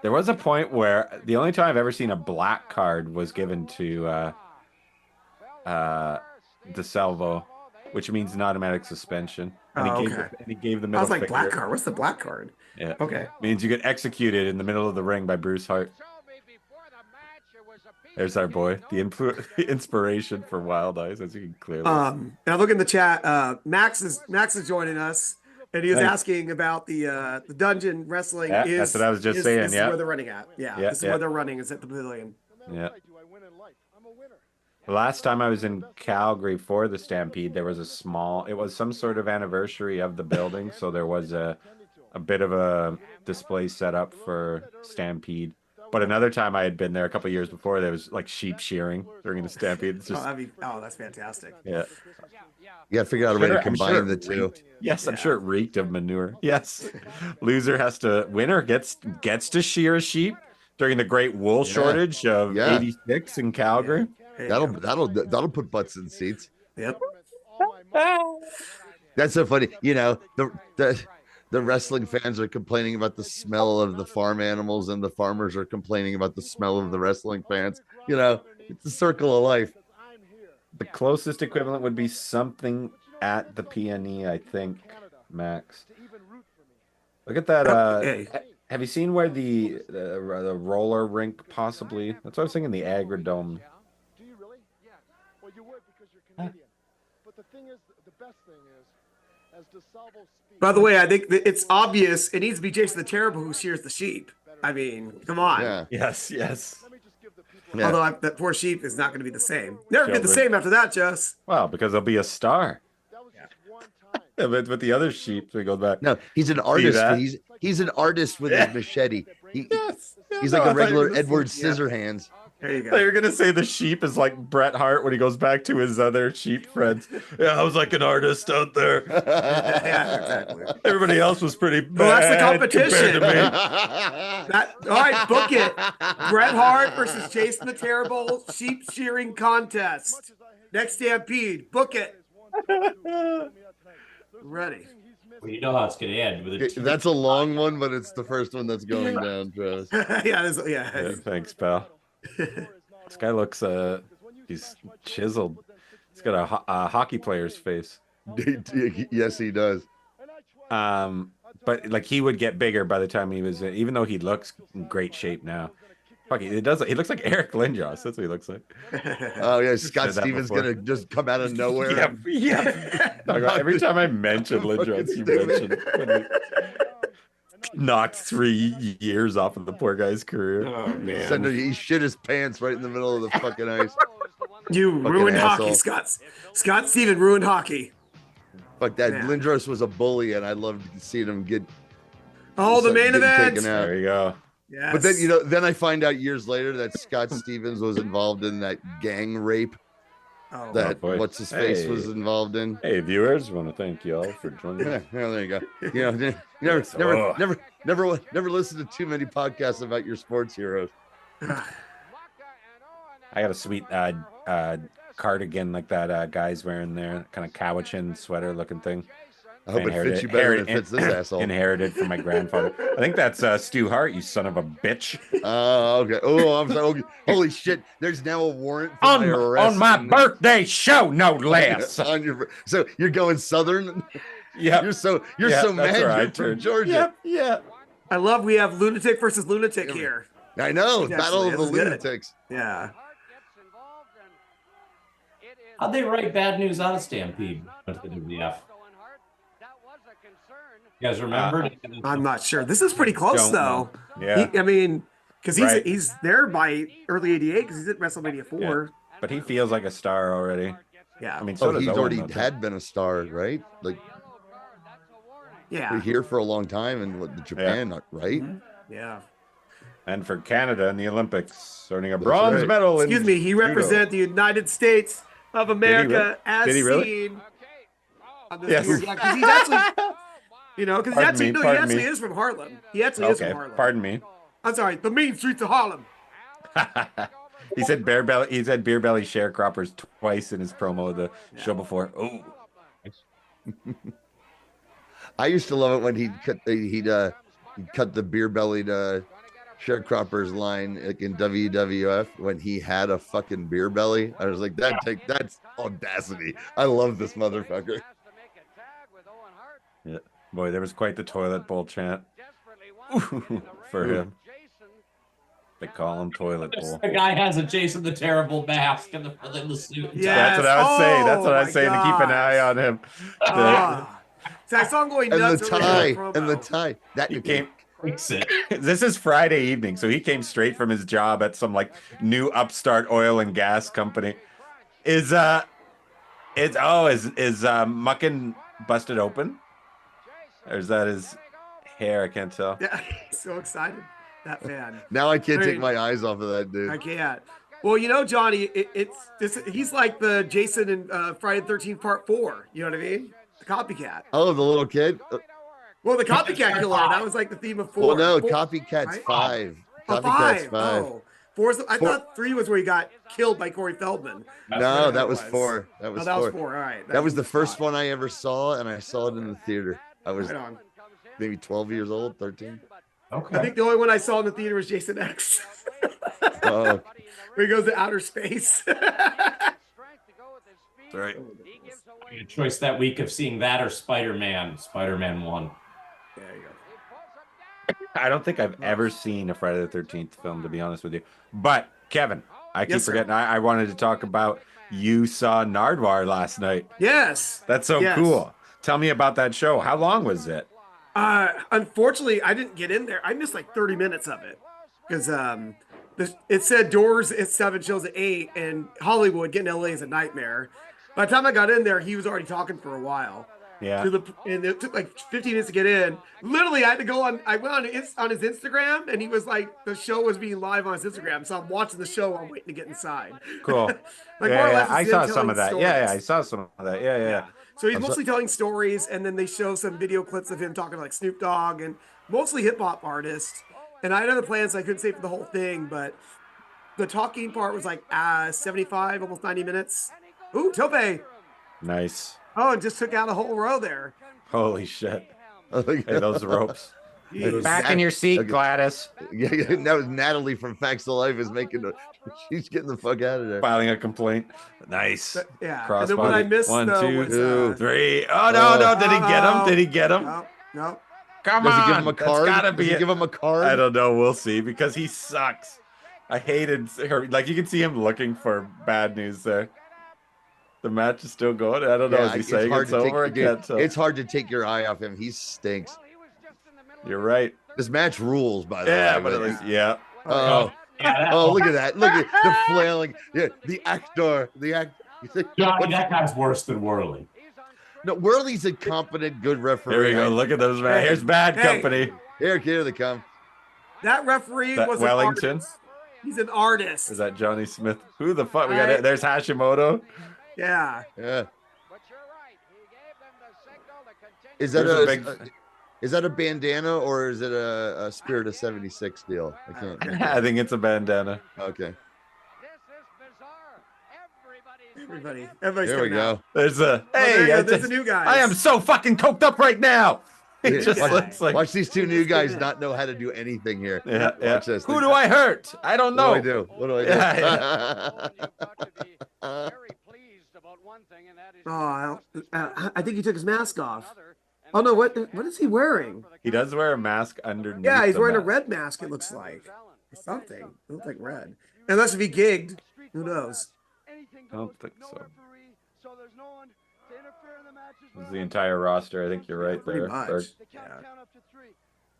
There was a point where the only time I've ever seen a black card was given to DeSalvo, which means an automatic suspension. And he gave the I middle was like, finger. black card? What's the black card? Yeah. Okay. Means you get executed in the middle of the ring by Bruce Hart. There's our boy, the inspiration for Wild Eyes, as you can clearly. Now look in the chat. Max is joining us, and he was Nice. asking about the dungeon wrestling. Yeah, that's what I was just saying, This is yeah. where they're running at. Yeah, this is where they're running. Is at the pavilion. Yeah. The last time I was in Calgary for the Stampede, there was it was some sort of anniversary of the building, so there was a bit of a display set up for Stampede. But another time I had been there a couple of years before, there was like sheep shearing during the Stampede. It's just, That's fantastic. yeah. You got to figure out a way to I'm combine sure the it two. reeked. Yes, I'm sure it reeked of manure. Yes. Winner gets to shear a sheep during the great wool shortage of 86 in Calgary. That'll put butts in seats. Yep. That's so funny. You know, the wrestling fans are complaining about the smell of the farm animals, and the farmers are complaining about the smell of the wrestling fans. You know, it's a circle of life. The closest equivalent would be something at the PNE, I think, Max. Look at that. Have you seen where the roller rink possibly? That's what I was thinking. The Agrodome. Do you really? Yeah. Well, you would because you're Canadian. But the thing is, the best thing is, as DeSalvo speaks. By the way, I think that it's obvious. It needs to be Jason the Terrible who shears the sheep. I mean, come on. Yeah. Yes. Let me just give the people. Yeah. Although that poor sheep is not going to be the same. Never be the Children. same after that, Jess. Well, because he'll be a star. That was just one time. Yeah, but with the other sheep, we go back. No, he's an artist. that? He's an artist with his machete. He's No, like I a thought regular you were Edward yeah. Scissorhands. There you They go. were gonna say the sheep is like Bret Hart when he goes back to his other sheep friends. Yeah, I was like an artist out there. Yeah, exactly. Everybody else was pretty bad. Well, that's the competition. compared to me. All right, book it. Bret Hart versus Jason the Terrible sheep shearing contest. Next Stampede. Book it. Ready. Well, you know how it's going to end with a That's a long one, but it's the first one that's going down, Travis. Yeah. Yeah, thanks, pal. This guy looks he's chiseled. He's got a hockey player's face. Yes, he does. But like he would get bigger by the time he was, even though he looks in great shape now. Fuck, he looks like Eric Lindros. That's what he looks like. Oh yeah, Scott said that Stevens before. gonna just come out of nowhere. Yeah. Every time I mention Lindros, you mention when he knocked 3 years off of the poor guy's career. Oh man. He shit his pants right in the middle of the fucking ice. You Fucking ruined asshole. hockey, Scott. Scott Steven ruined hockey. Fuck that. Man. Lindros was a bully, and I loved seeing him get. Oh, the main getting event. taken out. There you go. Yes. But then I find out years later that Scott Stevens was involved in that gang rape Oh, that boy. what's his face Hey. was involved in. Hey, viewers, want to thank you all for joining Yeah, us. there you go. You know, never listen to too many podcasts about your sports heroes. I got a sweet cardigan like that guy's wearing there, kind of cowichin sweater looking thing. I hope it fits you better than it fits this asshole. Inherited from my grandfather. I think that's Stu Hart, you son of a bitch. Oh, okay. Oh, I'm sorry. Okay. Holy shit! There's now a warrant for my arrest on my in- birthday show, no less. on your, so you're going southern. Yeah, You're so that's mad. where I You're from turned. Georgia. Yeah. I love we have lunatic versus lunatic here. I know. Yes, Battle of this the is good. lunatics. Yeah. How'd they write bad news out of Stampede? With the WWF? You guys remember? I'm not sure. This is pretty close Don't though. know. Yeah. I mean, because Right. he's there by early '88 because he's at WrestleMania 4. But he feels like a star already. Yeah. I mean, Oh, so does he's Owen, already though, too. had been a star, right? Like Yeah. here for a long time in Japan, right? Yeah. And for Canada in the Olympics, earning a That's bronze right. medal. Excuse me, he judo. represents the United States of America as Did he really? seen on this Yes. here. Yeah, because he's actually, because he Pardon actually me. is from Harlem. He actually is from Okay, Harlem. pardon me. I'm sorry, the mean streets of Harlem. He said beer belly. He said beer belly sharecroppers twice in his promo of the show before. Oh, I used to love it when he'd cut the beer bellied sharecroppers line like in WWF when he had a fucking beer belly. I was like, that's audacity. I love this motherfucker. yeah, boy, there was quite the toilet bowl chant for him. They call him toilet bowl. The guy has a Jason the Terrible mask in the suit. Yeah. That's what I was saying. That's what I was my saying to keep an eye gosh. on him. So I saw him going And the nuts. tie. That He came. Fix it. This is Friday evening, so he came straight from his job at some like new upstart oil and gas company. Is Muckin busted open? Or is that his hair? I can't tell. Yeah, he's so excited. That fan. Now I can't take my eyes off of that dude. I can't. Well, Johnny, he's like the Jason in Friday the 13th Part 4. You know what I mean? The copycat. Oh, the little kid. Well, the copycat killer. That was like the theme of 4. Well, no, Four, Copycat's right? 5. Oh, Copycat's 5. Oh, I thought 3 was where he got killed by Corey Feldman. No, that was 4. That was 4. 4. All right. That was the first one I ever saw, and I saw it in the theater. I was Right on. maybe 12 years old, 13. Okay. I think the only one I saw in the theater was Jason X. Oh, Where he goes to outer space. That's right. Your choice that week of seeing that or Spider-Man 1. There you go. I don't think I've ever seen a Friday the 13th film, to be honest with you. But Kevin, I keep Yes, sir. forgetting. I wanted to talk about you saw Nardwar last night. Yes. That's so Yes. cool. Tell me about that show. How long was it? Unfortunately, I didn't get in there. I missed like 30 minutes of it because it said doors at 7, shows at 8, and Hollywood getting LA is a nightmare. By the time I got in there, he was already talking for a while. Yeah. And it took like 15 minutes to get in. Literally, I had to go on. I went on his Instagram, and he was like, the show was being live on his Instagram. So I'm watching the show. I'm waiting to get inside. Cool. Like, yeah, more or yeah. less, I it's saw him some of that. telling Yeah, stories. I saw some of that. Yeah. So he's mostly telling stories, and then they show some video clips of him talking to like Snoop Dogg and mostly hip hop artists. And I had other plans, so I couldn't stay for the whole thing, but the talking part was like 75, almost 90 minutes. Ooh, Tope. Nice. Oh, and just took out a whole row there. Holy shit. hey, Hey, those ropes. Jeez. Back in your seat, Okay. Gladys. yeah. That was Natalie from Facts of Life is she's getting the fuck out of there. Filing a complaint. Nice. But, yeah. Crossbody. And then what I missed, 1, though, 2, was, 3. Oh, no. Did he get him? Did he get him? No. Come Does on. he give him a card? That's gotta Does be he it. give him a card? I don't know. We'll see, because he sucks. I hated her. Like, you can see him looking for bad news there. The match is still going. I don't know. Is he saying it's over? I can't tell. It's hard to take your eye off him. He stinks. You're right. This match rules, by the way. Yeah, but at least, yeah. Oh, Yeah, oh, look at that. Look at the flailing. Yeah, the actor. Johnny, that guy's worse than Worley. No, Worley's a competent, good referee. Here we go. Look at those. Hey, Here's bad hey. company. Here they come. That referee That was Wellington? an artist. He's an artist. Is that Johnny Smith? Who the fuck? We got Right. it. There's Hashimoto. Yeah. Yeah. Is that There's a a, big- is that a bandana or is it a Spirit of 76 deal? I can't. I think it's a bandana. Okay. Everybody's There we coming out. go. There's a there you hey. go. There's the new guys. I am so fucking coked up right now. It Yeah, just watch, looks like. watch these two new guys not know how to do anything here. Yeah, yeah. Watch this. Who do I hurt? I don't know. What do I do? What do I do? Yeah, Oh, I think he took his mask off. Oh no, what is he wearing? He does wear a mask underneath. Yeah, he's the wearing a mask. red mask. It looks like or something. It looks like red. Unless if he gigged, who knows? I don't think so. So there's no one to interfere in the matches. This is the entire roster. I think you're right Pretty there. much. Or- They can't Yeah. count up to 3.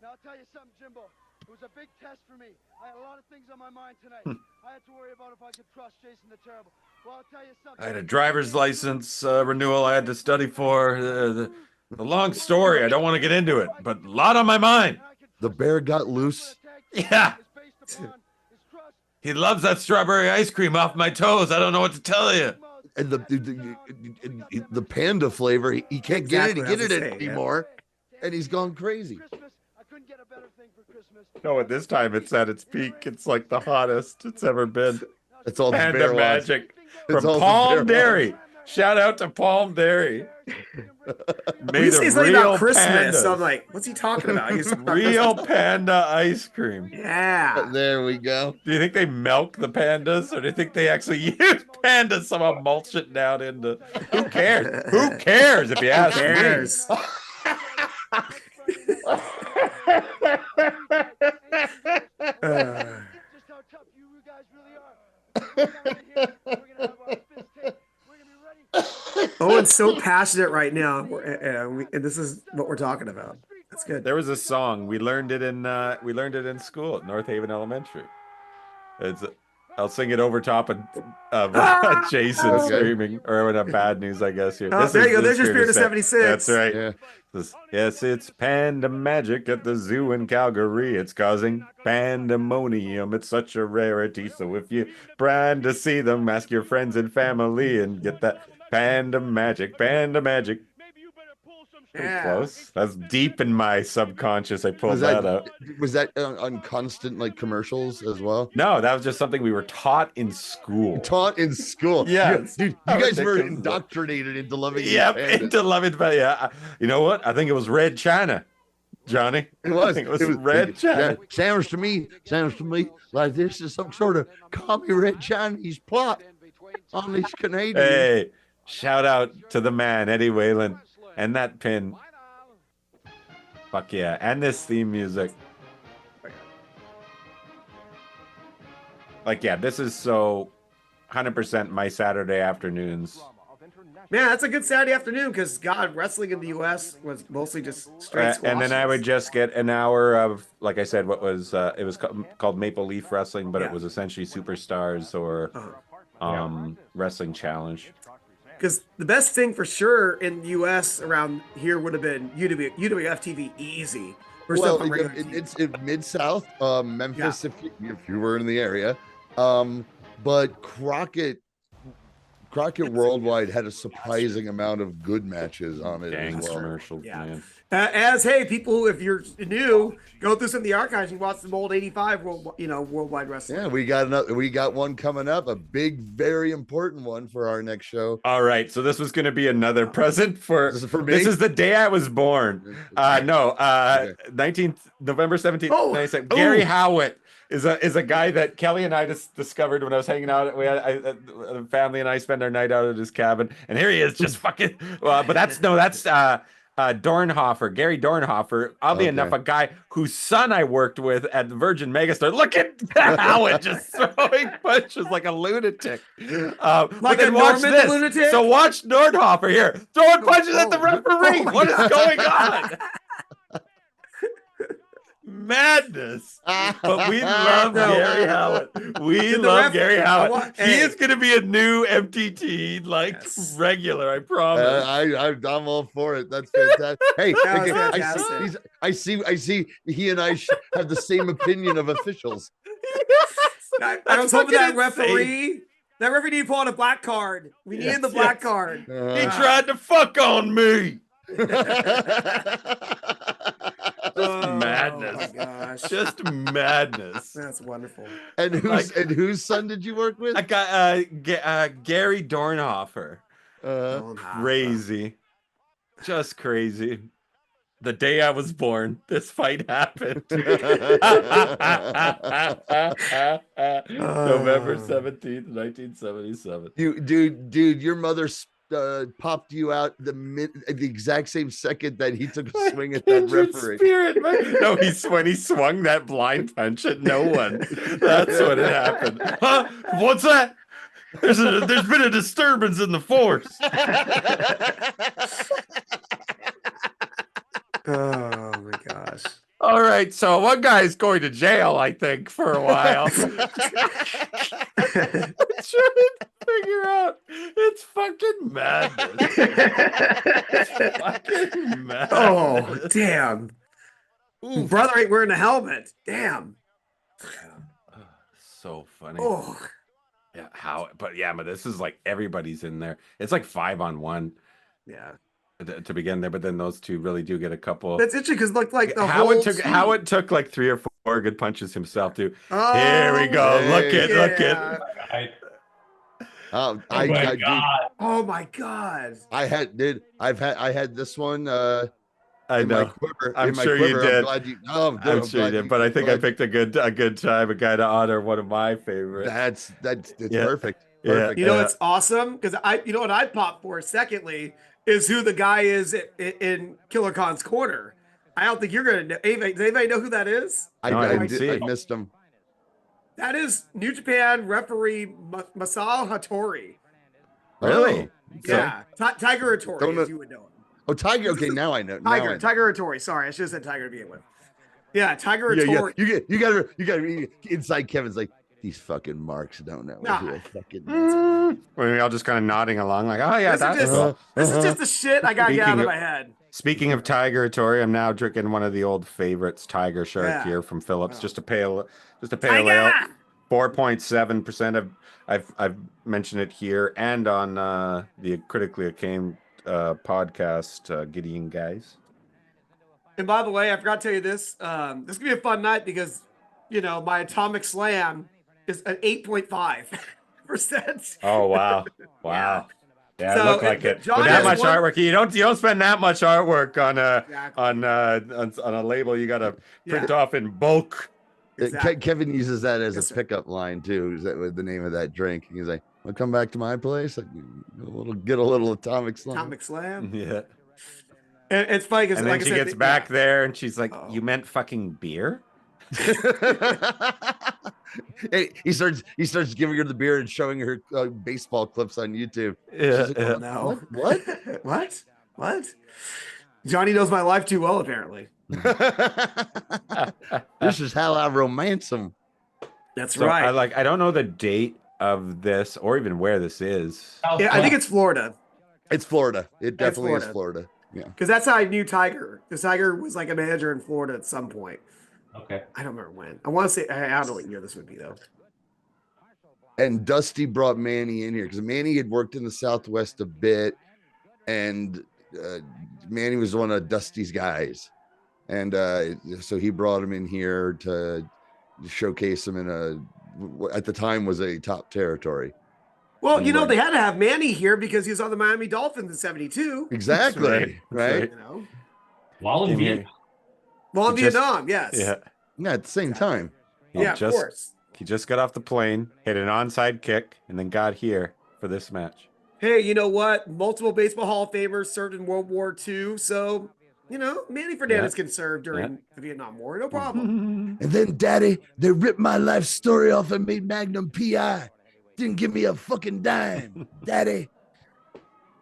Now I'll tell you something, Jimbo. It was a big test for me. I had a lot of things on my mind tonight. I had to worry about if I could trust Jason the Terrible. Well, I'll tell you something. I had a driver's license renewal I had to study for. The long story. I don't want to get into it, but a lot on my mind. The bear got loose. Yeah. He loves that strawberry ice cream off my toes. I don't know what to tell you. And the panda flavor, he can't Exactly what I get was it saying, yeah. anymore. And he's gone crazy. No, at this time it's at its peak. It's like the hottest it's ever been. That's all the Panda bear wants. magic That's from all the Palm bear Dairy. Shout out to Palm Dairy. We Made say of something real about Christmas. So I'm pandas. like, what's he talking about? He's Real panda ice cream. Yeah. There we go. Do you think they milk the pandas, or do you think they actually use pandas somehow mulch it down into? Who cares? Who cares if you ask Who cares? Just how tough you guys really are. Owen's so passionate right now, and this is what we're talking about. That's good. There was a song we learned it in school at North Haven Elementary. I'll sing it over top of Jason Okay. screaming, or in bad news, I guess. Here, Oh, there you go. There's your Spirit of 76. That's right. Yeah. Yes, it's panda magic at the zoo in Calgary. It's causing pandemonium. It's such a rarity. So if you plan to see them, ask your friends and family and get that panda magic. Panda magic. Pretty Yeah. close. That's deep in my subconscious. I pulled that out. Was that on constant like commercials as well? No, that was just something we were taught in school. Taught in school. Yeah, dude, you how guys were ridiculous. indoctrinated into loving these Yep, pandas. into loving, but yeah. You know what? I think it was Red China, Johnny. It was. I think it was Red China. Yeah, sounds to me like this is some sort of commie Red Chinese plot on these Canadians. Hey, shout out to the man, Eddie Whalen, and that pin. Fuck yeah. And this theme music. Like, yeah, this is so 100% my Saturday afternoons. Man, that's a good Saturday afternoon because God, wrestling in the U.S. was mostly just straight squash. And then I would just get an hour of, like I said, what was it was called Maple Leaf Wrestling, but Yeah. it was essentially Superstars or Wrestling Challenge. Because the best thing for sure in the U.S. around here would have been UWF TV easy. For Well, stuff on regular TV. it's in Mid-South, Memphis, if you were in the area. But Crockett Worldwide had a surprising amount of good matches on it Dang as well. commercials, Yeah. man. As hey, people who, if you're new, go through some of the archives and watch some old '85 worldwide wrestling. Yeah, we got one coming up, a big, very important one for our next show. All right, so this was going to be another present for. This is for me? This is the day I was born. Okay. 19th November 17th. Oh, 97. Gary Howatt is a guy that Kelly and I just discovered when I was hanging out. The family and I spent our night out at his cabin, and here he is, just fucking. But that's Dornhofer, Gary Dornhofer. Oddly Okay. enough, a guy whose son I worked with at Virgin Megastore. Look at Howatt just throwing punches like a lunatic. But Like then a watch Norman this. lunatic? So watch Nordhofer here throwing punches at the referee. Oh, What is God. going on? Madness. But we love No. Gary Howatt. We Did the love ref- Gary I Howatt. want- He hey. is going to be a new MTT Yes. regular. I promise. I'm all for it. That's fantastic. Hey, That was okay, fantastic. I see. He and I have the same opinion of officials. I That's was hoping fucking that insane. referee needed to pull out a black card. We needed the black card. He tried to fuck on me. Just madness. Oh my gosh. Just madness. That's wonderful. And whose son did you work with? I got Gary Dornhofer. Uh, Crazy. Just crazy. The day I was born, this fight happened. November 17th, 1977. dude, your mother popped you out the exact same second that he took a swing at that Kindred referee. Spirit, man. No, when he swung that blind punch at no one. That's what had happened. Huh? What's that? There's been a disturbance in the force. Oh my gosh. All right, so one guy's going to jail, I think, for a while. Trying to figure out. It's fucking madness. Fucking madness. Oh, damn. Oof. Brother ain't wearing a helmet. Damn. So funny. Oh, Yeah, but this is like everybody's in there. It's like 5-on-1 yeah. to begin there, but then those two really do get a couple. That's interesting because like the Howatt whole took team- Howatt took like 3 or 4 good punches himself too. Oh, Here we go. hey. Look yeah. at. Oh, Oh my dude, God. Oh my god. I had this one I in my know. quiver. I'm in my sure you quiver. did. I'm glad you. Oh, good. I'm sure you did, but I think I picked a good time, a guy to honor one of my favorites. That's it's Yeah. perfect. Yeah. Perfect. You know what's awesome? Because you know what I'd pop for. Secondly, is who the guy is in Killer Khan's corner. I don't think you're gonna know. Does anybody know who that is? No, I didn't did- see. I missed him. That is New Japan referee Masao Hattori. Really? Oh, Yeah, Tiger Hattori, Don't know- as you would know him. Oh, Tiger. Okay, now I know. Now I know. Tiger Hattori. Sorry, I should have said Tiger to begin with. Yeah, Tiger Yeah, yeah. Hattori. You gotta inside Kevin's like these fucking marks don't know Nah. who a fucking Were we all just kind of nodding along, like, oh yeah, This is that's just cool. this is just the shit I gotta get out Speaking of of- my head. Speaking of Tiger Hattori, I'm now drinking one of the old favorites, Tiger Shark Yeah. here from Phillips. Wow. Just a pale ale. Tiger! 4.7% of I've mentioned it here and on the critically acclaimed podcast, Gideon Guys. And by the way, I forgot to tell you this. This is gonna be a fun night because my atomic slam is an 8.5%. Oh wow. Wow. Yeah, So, it looked like it. John With that has much artwork, you don't spend that much artwork on Exactly. on a label you gotta print Yeah. off in bulk. Exactly. Kevin uses that as Yes, a sir. pickup line too. Is that with the name of that drink? He's like, "I'll come back to my place. Get a little atomic slam." Atomic slam. Yeah. And it's funny because And then like I she said, gets back there and she's like, Oh. "You meant fucking beer?" Hey, he starts giving her the beer and showing her baseball clips on YouTube. Yeah. She's like, yeah. No. What? What? Johnny knows my life too well, apparently. This is how I romance him. That's So right. I don't know the date of this or even where this is. Yeah, I think it's Florida. It's Florida. It definitely is Florida. Florida. Yeah. Because that's how I knew Tiger. Because Tiger was like a manager in Florida at some point. Okay. I don't remember when. I want to say, I don't know what year this would be, though. And Dusty brought Manny in here because Manny had worked in the Southwest a bit, and Manny was one of Dusty's guys, and so he brought him in here to showcase him in at the time was a top territory. Well, And they had to have Manny here because he was on the Miami Dolphins in '72. Exactly. That's Right. While in In Vietnam. here. Well, in He just- Vietnam, yes. Yeah. Yeah. At the same time. He Yeah, of just course. he just got off the plane, hit an onside kick, and then got here for this match. Hey, you know what? Multiple baseball Hall of Famers served in World War II. So, Manny Fernandez can serve during the Vietnam War. No problem. And then, Daddy, they ripped my life story off and made Magnum PI. Didn't give me a fucking dime, Daddy.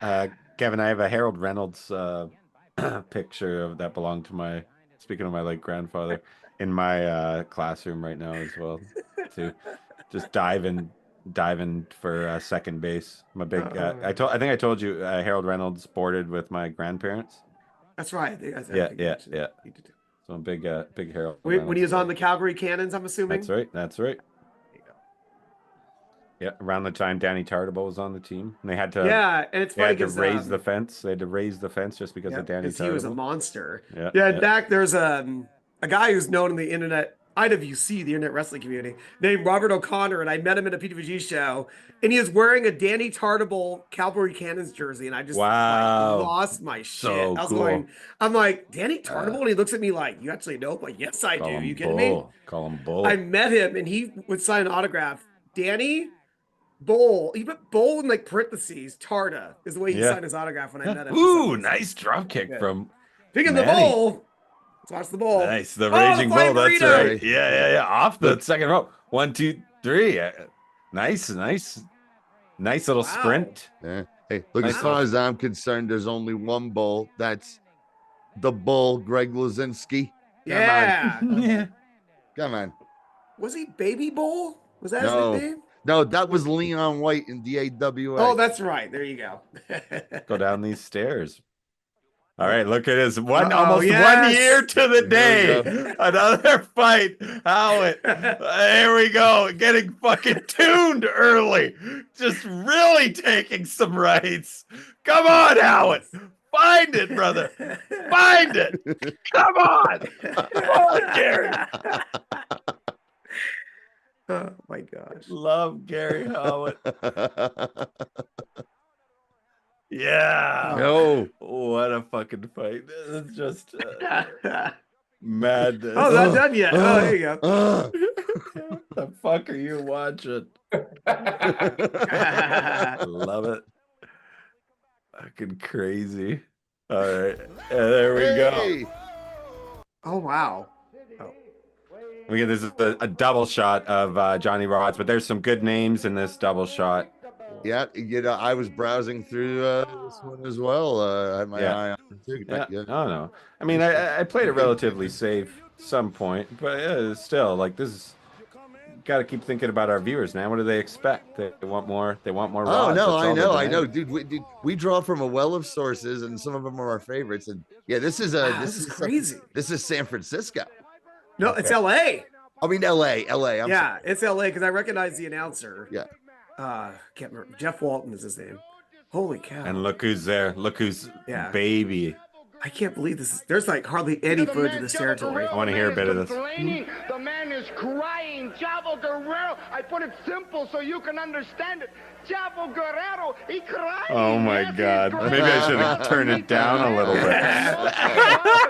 Kevin, I have a Harold Reynolds picture of that belonged to speaking of my late grandfather, in my classroom right now as well. Too, just diving for second base. I'm a big. I think I told you Harold Reynolds boarded with my grandparents. That's right. Yeah. So So I'm a big Harold. when he Reynolds was on fan. the Calgary Cannons, I'm assuming. That's right. That's right. Yeah, around the time Danny Tartable was on the team, and they had to. Yeah, and it's They funny had to because raise the fence. They had to raise the fence just because of Danny he was a Tartable. monster. Yeah, Yeah, in fact, there's a guy who's known in the internet, IWC, the internet wrestling community, named Robert O'Connor, and I met him at a PWG show, and he was wearing a Danny Tartable Calvary Cannons jersey, and I just Wow. lost my shit. So I was cool. I'm like, Danny Tartable? And he looks at me like, you actually know? I'm like, yes, I do. You kidding me? Call him Bull. I met him, and he would sign an autograph. Danny Bull. He put Bull in like parentheses. Tarda is the way he Yeah. signed his autograph when I met him. for some Ooh, reason. nice drop kick Yeah. from Speaking of the Manny. Bull, let's watch the Bull. Nice, the Oh, Raging the flying Bull. That's burrito. right. Yeah. Off the second rope. 1, 2, 3. Nice little Wow. sprint. Yeah. Hey, look, Nice as far one. as I'm concerned, there's only one bull. That's the bull, Greg Luzinski. Yeah. Yeah. Come on. Was he Baby Bull? Was that his No. nickname? No, that was Leon White in DAWA. Oh, that's right. There you go. Go down these stairs. All right, look at his yes. almost 1 year to the There we day. Another fight. Howatt. There we go. Getting fucking tuned early. Just really taking some rights. Come on, Howatt. Find it, brother. Find it. Come on. Come on, Gary. Oh my gosh. Love Gary Howatt. Yeah. No. What a fucking fight. It's just madness. Oh, not done yet. Oh, there you go. What the fuck are you watching? Love it. Fucking crazy. All right. There we go. Hey. Oh, wow. We get this is a double shot of Johnny Rodz, but there's some good names in this double shot. Yeah, you know, I was browsing through this one as well. I had my eye on it too. Yeah. No. I mean, I played it relatively safe some point, but still, like, this is got to keep thinking about our viewers, man. What do they expect? They want more. They want more. Oh Rodz. no, That's all I they know, demand. dude. We draw from a well of sources, and some of them are our favorites. And yeah, this is This is crazy. This is San Francisco. No, it's L.A. I mean, L.A. I'm Yeah, sorry. it's L.A. because I recognize the announcer. Yeah. Can't remember. Jeff Walton is his name. Holy cow. And look who's there. Look who's Yeah. baby. I can't believe this. There's like hardly any footage of this territory. I want to hear a bit of this. The man is crying. Chavo Guerrero. I put it simple so you can understand it. Chavo Guerrero, he crying. Oh my Yes, he's God. crying. Maybe I should have turned it down a little bit.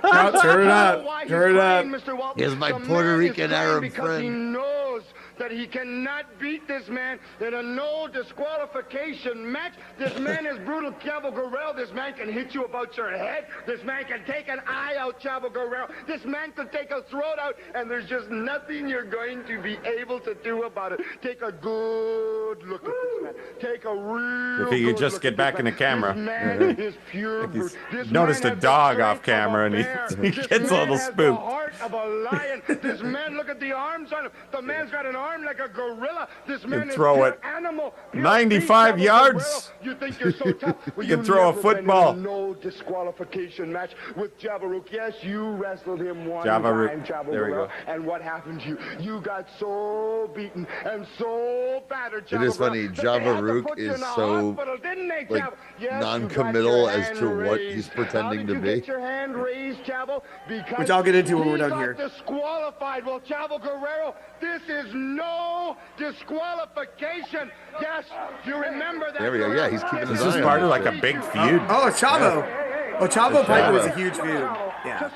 No, turn it up. Turn it up. Mr. Walton. Here's my The man Puerto is Rican crying Arab because he friend. knows that he cannot beat this man in a no disqualification match. This man is brutal, Chavo Guerrero. This man can hit you about your head. This man can take an eye out, Chavo Guerrero. This man could take a throat out, and there's just nothing you're going to be able to do about it. Take a good look at this man. Take a real If he could good just look get at back this in the man. camera. This man is pure brute. This Noticed man a has the dog strength off camera of and bear. he This gets a man little has spooked. the heart of a lion. This man, look at the arms on him. The man's got an arm like a gorilla. This man is throw pure it animal. Pure 95 beast, yards. Chavo Guerrero. You think you're so tough? Well, You can you've throw a never been in football. no disqualification match with Javaruk. Yes, you wrestled him one Javaruk. time, Chavo There we Guerrero. go. And what happened to you? You got so beaten and so battered. It is Chavo funny, Guerrero, that they had to Javaruk put you is in a so, hospital, didn't they, like, Chavo? Yes, you got non-committal your as hand to what raised. he's How pretending did to you be. get your hand raised, Chavo? Because Which I'll get into when we're he done got here. disqualified. Well, Chavo Guerrero, this is no disqualification. Yes, you remember that. There we go. Yeah, he's keeping his This is eye part on of it. like a big feud. Oh, Chavo. Oh, Chavo Piper was a Chavo. huge feud. Yeah.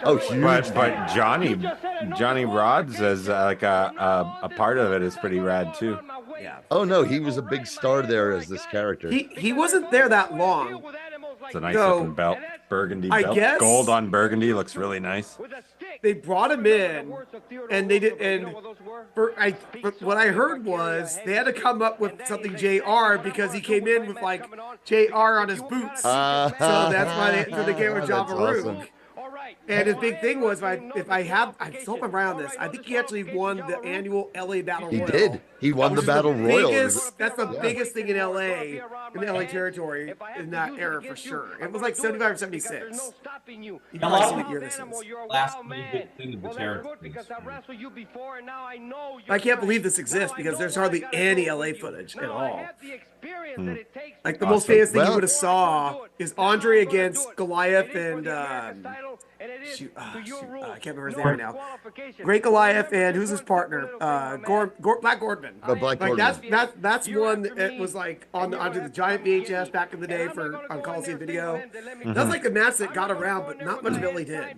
Oh, huge. But Johnny Rodz as like a part of it is pretty rad too. Yeah. Oh no, he was a big star there as this character. He wasn't there that long. It's a nice So, looking belt, burgundy I belt, guess- gold on burgundy, looks really nice. They brought him in, and they did. And for what I heard was they had to come up with something JR because he came in with like JR on his boots. So that's why they gave him That's Javaruk. awesome. And his big thing was, I hope I'm right on this. I think he actually won the annual LA Battle He Royal. did. He won which the is Battle Royal. That's the biggest thing in LA, in the LA territory, in that era for sure. It was like 75 or 76. You probably see what year this is. Last pretty big thing of the territory. I can't believe this exists because there's hardly any LA footage at all. Like the most famous thing you Well- would have saw is Andre against Goliath and I can't remember his name right now. Great Goliath and who's his partner? Black Gordman. Black Like Gordman. that's one that was like onto the giant VHS back in the day on Coliseum Video. That was like the match that got around, but not much really did.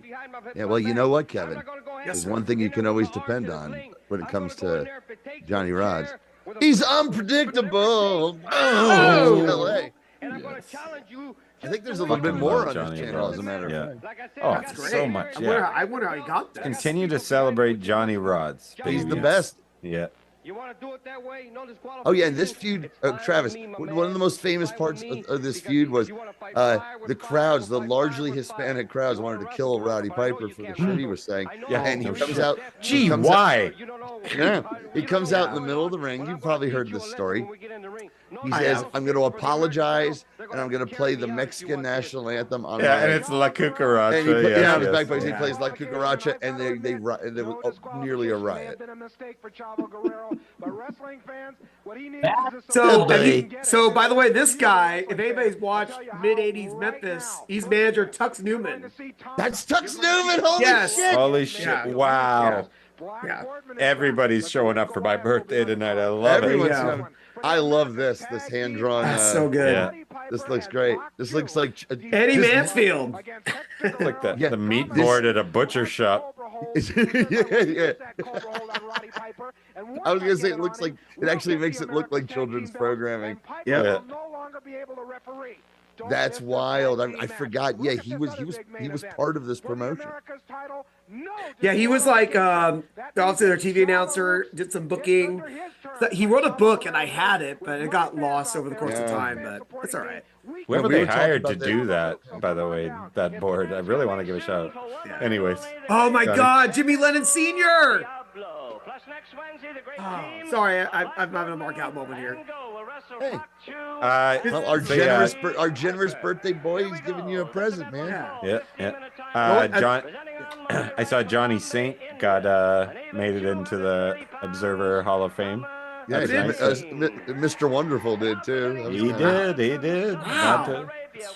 Yeah, well, you know what, Kevin? Yes, There's sir. one thing you can always depend on when it comes to Johnny Rodz. He's unpredictable. Oh, LA. I think there's a little bit more on Johnny this channel, Rodz. as a matter of Yeah. fact. Oh, That's great. so much. I wonder Yeah. how he got this. Continue to celebrate Johnny Rodz. He's the baby. best. Yeah. You want to do it that way? No disqualification. Oh yeah, and this feud, Travis, one of the most famous parts of this feud was the crowds, the largely Hispanic crowds, wanted to kill Roddy Piper for the shit he was saying. Yeah, and he no comes shit. out. Gee, he comes why? Yeah, he comes out in the middle of the ring. You've probably heard this story. He says, "I'm going to apologize, and I'm going to play the Mexican national anthem on Yeah, my." and it's La Cucaracha. And he on his yes. backpack, he plays La Cucaracha, and there was nearly a riot. So by the way, this guy, if anybody's watched mid '80s Memphis, he's manager Tux Newman. That's Tux Newman. Holy Yes. shit! Holy shit! Yeah. Wow. Yeah. Everybody's showing up for my birthday tonight. I love Everyone's it. Yeah. I love this hand drawn. That's so good. Yeah. This looks great. This looks like Eddie this- Mansfield. Like the, Yeah, the meat this- board at a butcher shop. yeah. I was gonna say it actually makes it look like children's programming. Yeah. That's wild. I forgot. Yeah, he was part of this promotion. Yeah, he was like obviously their TV announcer, did some booking. He wrote a book and I had it, but it got lost over the course of Yeah. time. But it's all right. Whoever we they were talking hired to about do that, by the way, that board, I really want to give a shout out. Anyways, Oh my Got it. God, Jimmy Lennon Sr. Oh, sorry, I'm having a mark out moment here. Hey, well, our generous birthday boy, he's giving you a present, man. Yeah. yeah. John, I saw Johnny Saint got made it into the Observer Hall of Fame. Yeah, That's nice. Mr. Wonderful did too. That was He kinda- did. Wow.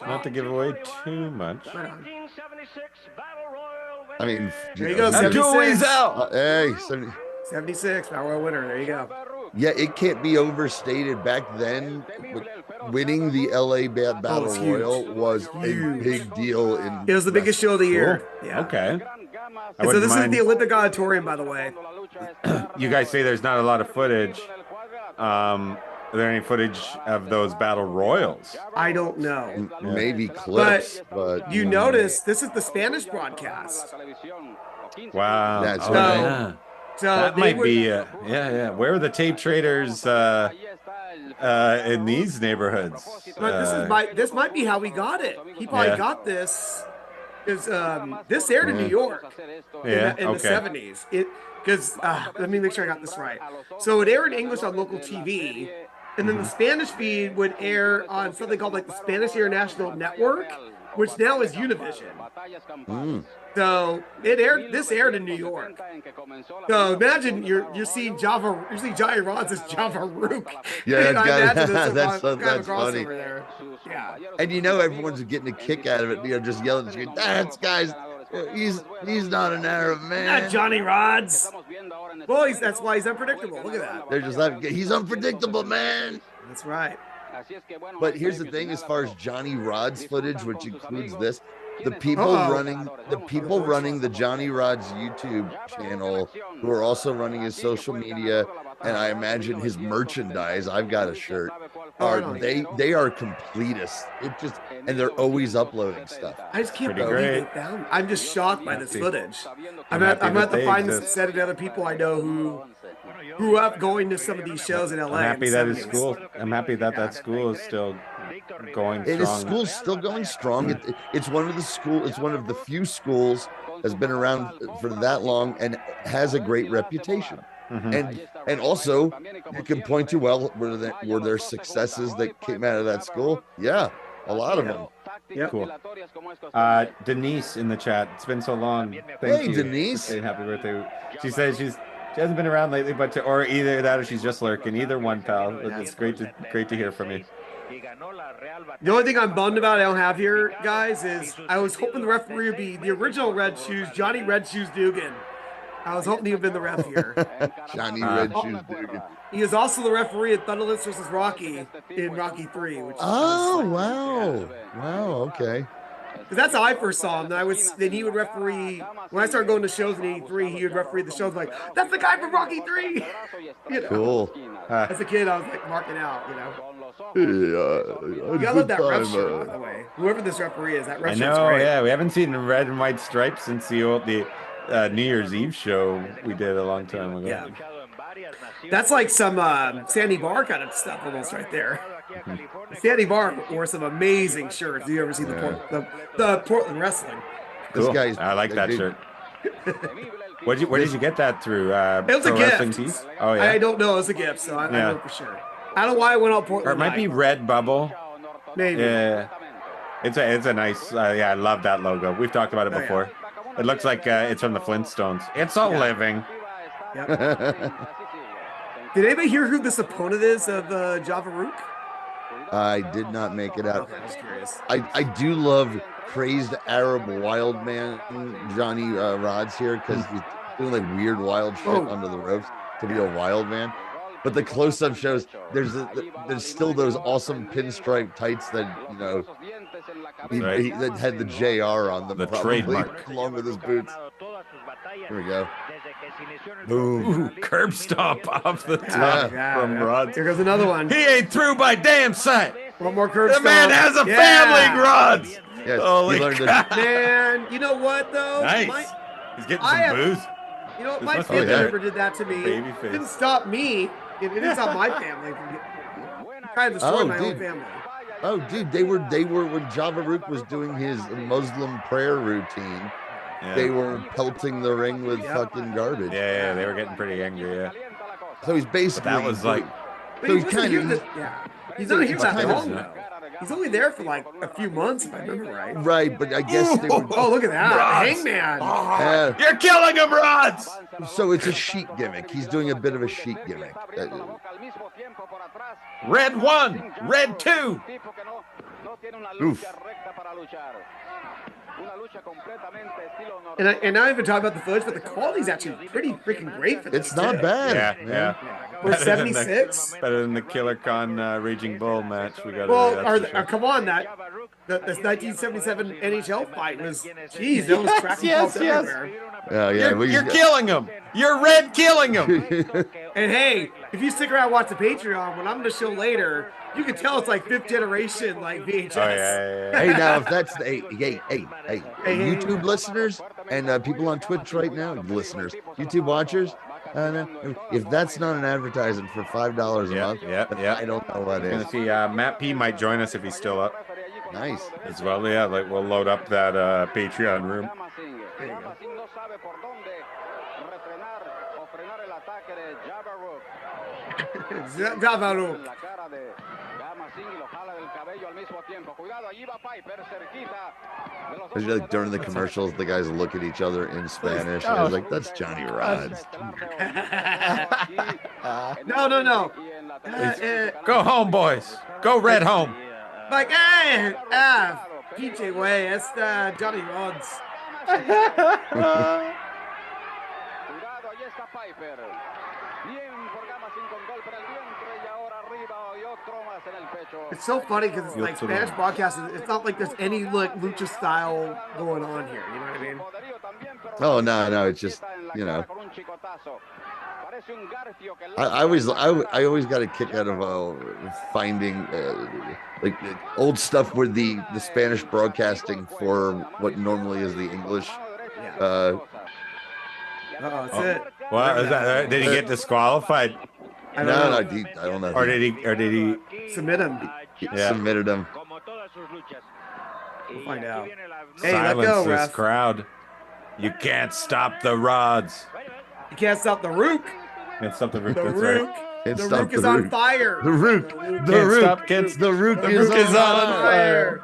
Not to give away too much. I mean, There you go, That Joey's 76. out. Hey, 76, Battle Royal winner. There you go. yeah, it can't be overstated. Back then, winning the LA Battle it's huge. Royal was a big deal. It was the biggest show of the year. Yeah. Okay. I And so wouldn't this is mind. the Olympic Auditorium, by the way. You guys say there's not a lot of footage. Are there any footage of those battle royals? I don't know. Maybe clips, but You notice this is the Spanish broadcast. Wow. That's Oh, right. yeah. So That they might would- be. Yeah. Where are the tape traders in these neighborhoods? But this might be how we got it. He probably Yeah. got this because this aired in New York Yeah. in the 70s. Because let me make sure I got this right. So it aired in English on local TV, and then the Spanish feed would air on something called like the Spanish International Network, which now is Univision. So this aired in New York. So imagine you're seeing Johnny Rodz as Java Rook. Yeah, And I imagine there's that's kind of a funny. crossover there. Yeah. And everyone's getting a kick out of it. Just yelling, "That's guys, he's not an Arab man." Not Johnny Rodz. Well, that's why he's unpredictable. Look at that. They're just like, he's unpredictable, man. That's right. But here's the thing: as far as Johnny Rodz footage, which includes this, the people running the Johnny Rodz YouTube channel, who are also running his social media, and I imagine his merchandise. I've got a shirt. They are completists. And they're always uploading stuff. I just can't Pretty believe great. it found. I'm just shocked by this footage. I'm happy at that to they find this and exist. send it to other people I know who grew up going to some of these shows in LA. I'm happy in the that his 70s. school. I'm happy that school is still going And his strong. school's still going strong. It's one of the few schools that's been around for that long and has a great reputation. And also you can point to, well, were there successes that came out of that school? Yeah, a lot of them. Yep. Cool. Denise in the chat. It's been so long. Thank Hey, you. Denise. Say happy birthday. She says she hasn't been around lately, or either that or she's just lurking. Either one, pal. It's great to hear from you. The only thing I'm bummed about I don't have here, guys, is I was hoping the referee would be the original Red Shoes, Johnny Red Shoes Dugan. I was hoping he would have been the ref here. Johnny Red Shoes Dugan. He is also the referee at Thunderlips versus Rocky in Rocky 3. Which Oh, wow, okay. Because that's how I first saw him. Then he would referee. When I started going to shows in '83, he would referee the shows. Like, that's the guy from Rocky 3. You know? Cool. As a kid, I was like marking out. Yeah, I love that ref shirt, by the way. Whoever this referee is, that I ref shirt's know. great. Yeah, we haven't seen the red and white stripes since the New Year's Eve show we did a long time ago. Yeah. That's like some Sandy Bar kind of stuff almost right there. Sandy Bar wore some amazing shirts. You ever see the Portland Wrestling? This Cool. guy's I like that dude. shirt. Where did you get that through? It was a Pro Wrestling gift. Tees? Oh yeah. I don't know. It was a gift, so I Yeah. know for sure. I don't know why I went out Portland. Or it might be Red Bubble. Maybe. Yeah. It's a nice. Yeah, I love that logo. We've talked about it Oh, before. It looks like it's from the Flintstones. It's a living. Yep. Did anybody hear who this opponent is of Java Rook? I did not make it out. Okay, I'm just curious. I do love crazed Arab wild man Johnny Rodz here because he's doing like weird wild shit under the ropes to be a wild man. But the close-up shows there's still those awesome pinstripe tights that that had the JR on them. The probably, trademark. along with his boots. Here we go. Ooh, curb stomp off the top from Rodz. Here goes another one. He ain't through by damn sight. One more curve The man stomp. has a Yeah. family, Rodz. Yes, Holy he learned crap. Man, you know what though? Nice. He's getting I some have- booze. You know, This my must be family their member did that to me. baby It face. didn't stop me. It didn't stop my family from getting. Kind of destroyed my own family. Oh, dude, they were when Java Rook was doing his Muslim prayer routine. Yeah. They were pelting the ring with fucking garbage. Yeah, they were getting pretty angry. Yeah. So he's basically That was like. But So he he's wasn't kind here of that- yeah. He's not here that kind of- long though. He's only there for like a few months, if I remember right. right, but I guess they were. Oh, look at that. Rodz. Hangman. Yeah. You're killing him, Rodz. So it's a sheet gimmick. He's doing a bit of a sheet gimmick. Red 1, Red 2. Oof. And I not even talking about the footage, but the quality's actually pretty freaking great for this. It's not too. bad. Yeah, man. yeah. We're Better than the- 76. Better than the Killer Khan Raging Bull match we got. Well, come on, this 1977 NHL fight was, geez, there was tracking yes, balls yes. everywhere. Oh, yeah. You're killing him. You're Red killing him. And hey, if you stick around and watch the Patreon, when I'm going to show later, you can tell it's like fifth generation, like VHS. Oh yeah. Hey, now if that's the hey, YouTube listeners and people on Twitch right now, listeners, YouTube watchers, if that's not an advertisement for $5 a month, Yeah. I don't know what We're is. gonna see. Matt P might join us if he's still up Nice. as well. Yeah, like we'll load up that Patreon room. Java Rook. Like during the commercials, the guys look at each other in Spanish. And I was like, "That's Johnny Rodz." No. Go home, boys. Go Red home. Like, PJ Way, it's Johnny Rodz. It's so funny because it's like Spanish broadcasting. It's not like there's any like lucha style going on here. You know what I mean? Oh no, it's just I always got a kick out of finding like old stuff where the Spanish broadcasting for what normally is the English. That's it. Well, is that, did he get disqualified, I don't know. I don't know. or did he? Submit him. He Yeah. submitted him. We'll find out. Hey, let Silence go, this ref. crowd. You can't stop the Rodz. You can't stop the Rook. Can't stop the Rook. The That's Rook. right. Can't The stop Rook the is on Rook. fire. The Rook. The Can't Rook. stop, kids. The Rook The is Rook is on on fire.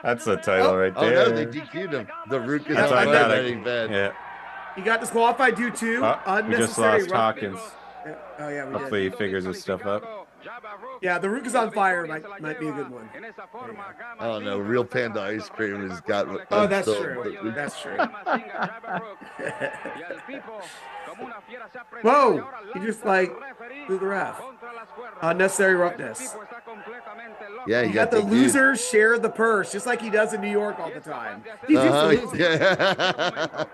That's the title right Oh there. no, they DQ'd him. The Rook is That's on like fire. that. That ain't bad. Yeah. He got disqualified due to We just unnecessary lost roughness. Hawkins. Oh yeah, we Hopefully he did. figures his stuff out. Yeah, the Rook is on fire might be a good one. I don't know. Real Panda ice cream has got. Oh, that's so- true. That's true. Whoa! He just like threw the ref. Unnecessary roughness. Yeah, You got the DQ'd. losers share the purse, just like he does in New York all the time. He's used to losing. Yeah.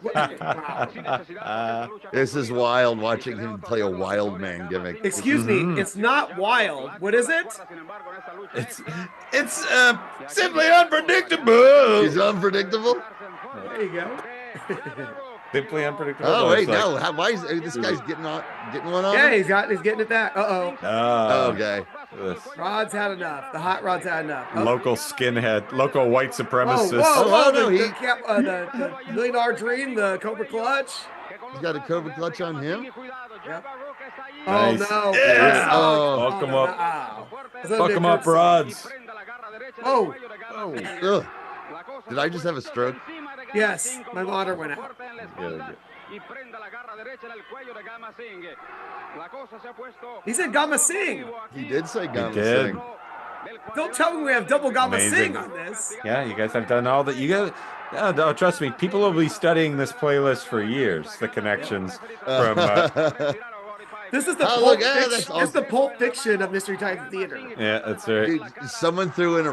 Wow. This is wild watching him play a wild man gimmick. Excuse me, it's not wild. What is it? It's simply unpredictable. He's unpredictable. There you go. Simply unpredictable. Oh wait, It's like- no. Why is this guy's getting one on? Yeah, him? he's getting it back. Oh, okay. This Rod's had enough. The hot Rod's had enough. local skinhead, local white supremacist. Oh, no, the, he- the $1 million dream, the Cobra Clutch. He's got a Cobra clutch on him. Yep. Nice. Oh no! Yeah. Oh. Fuck him no, up. no. Fuck him up, Rodz. Oh, Ugh. Did I just have a stroke? yes, my monitor went out. He said Gamma Singh. He did say Gamma did. Singh. Don't tell me we have double Gamma Amazing. Singh on this. Yeah, you guys have done all that. You guys, no, trust me, people will be studying this playlist for years. The connections from. This is the Oh, Pulp look, yeah, Fiction. that's This is the Pulp Fiction of Mystery Titan Theater. Yeah, that's right. Dude, someone threw in a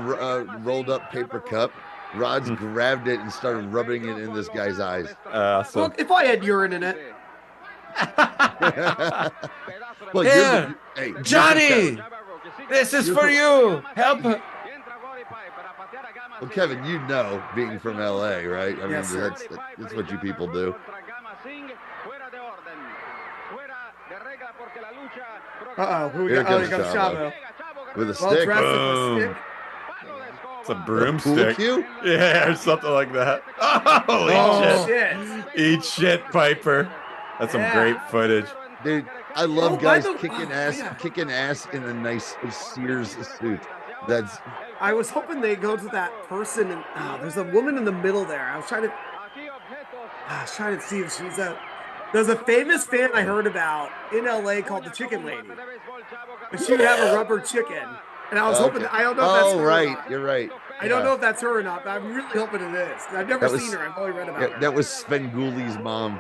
rolled up paper cup. Rodz grabbed it and started rubbing it in this guy's eyes. So, Look, if I had urine in it, Well, Yeah. hey, Johnny, this is for you. Help. Well, Kevin, you know, being from LA, right? I mean, Yes, sir. that's what you people do. who we Here got? Oh, here comes comes Chavo. Chavo. With a Well stick. dressed with Boom. a stick. It's a Pool broomstick. cue? Yeah, or something like that. Holy Oh shit. shit! Eat shit, Piper. That's some Yeah. great footage. Dude, I love Oh, by guys the- kicking oh, ass, yeah. kicking ass in a nice Sears suit. That's I was hoping they go to that person. And, there's a woman in the middle there. I was trying to see if she's a. There's a famous fan I heard about in LA called the Chicken Lady. And she would have a rubber chicken. And I was hoping. I don't know if that's her or right. not. You're right. I don't know if that's her or not, but I'm really hoping it is. I've never That was- seen her. I've only read about Yeah, her. that was Svenguli's mom.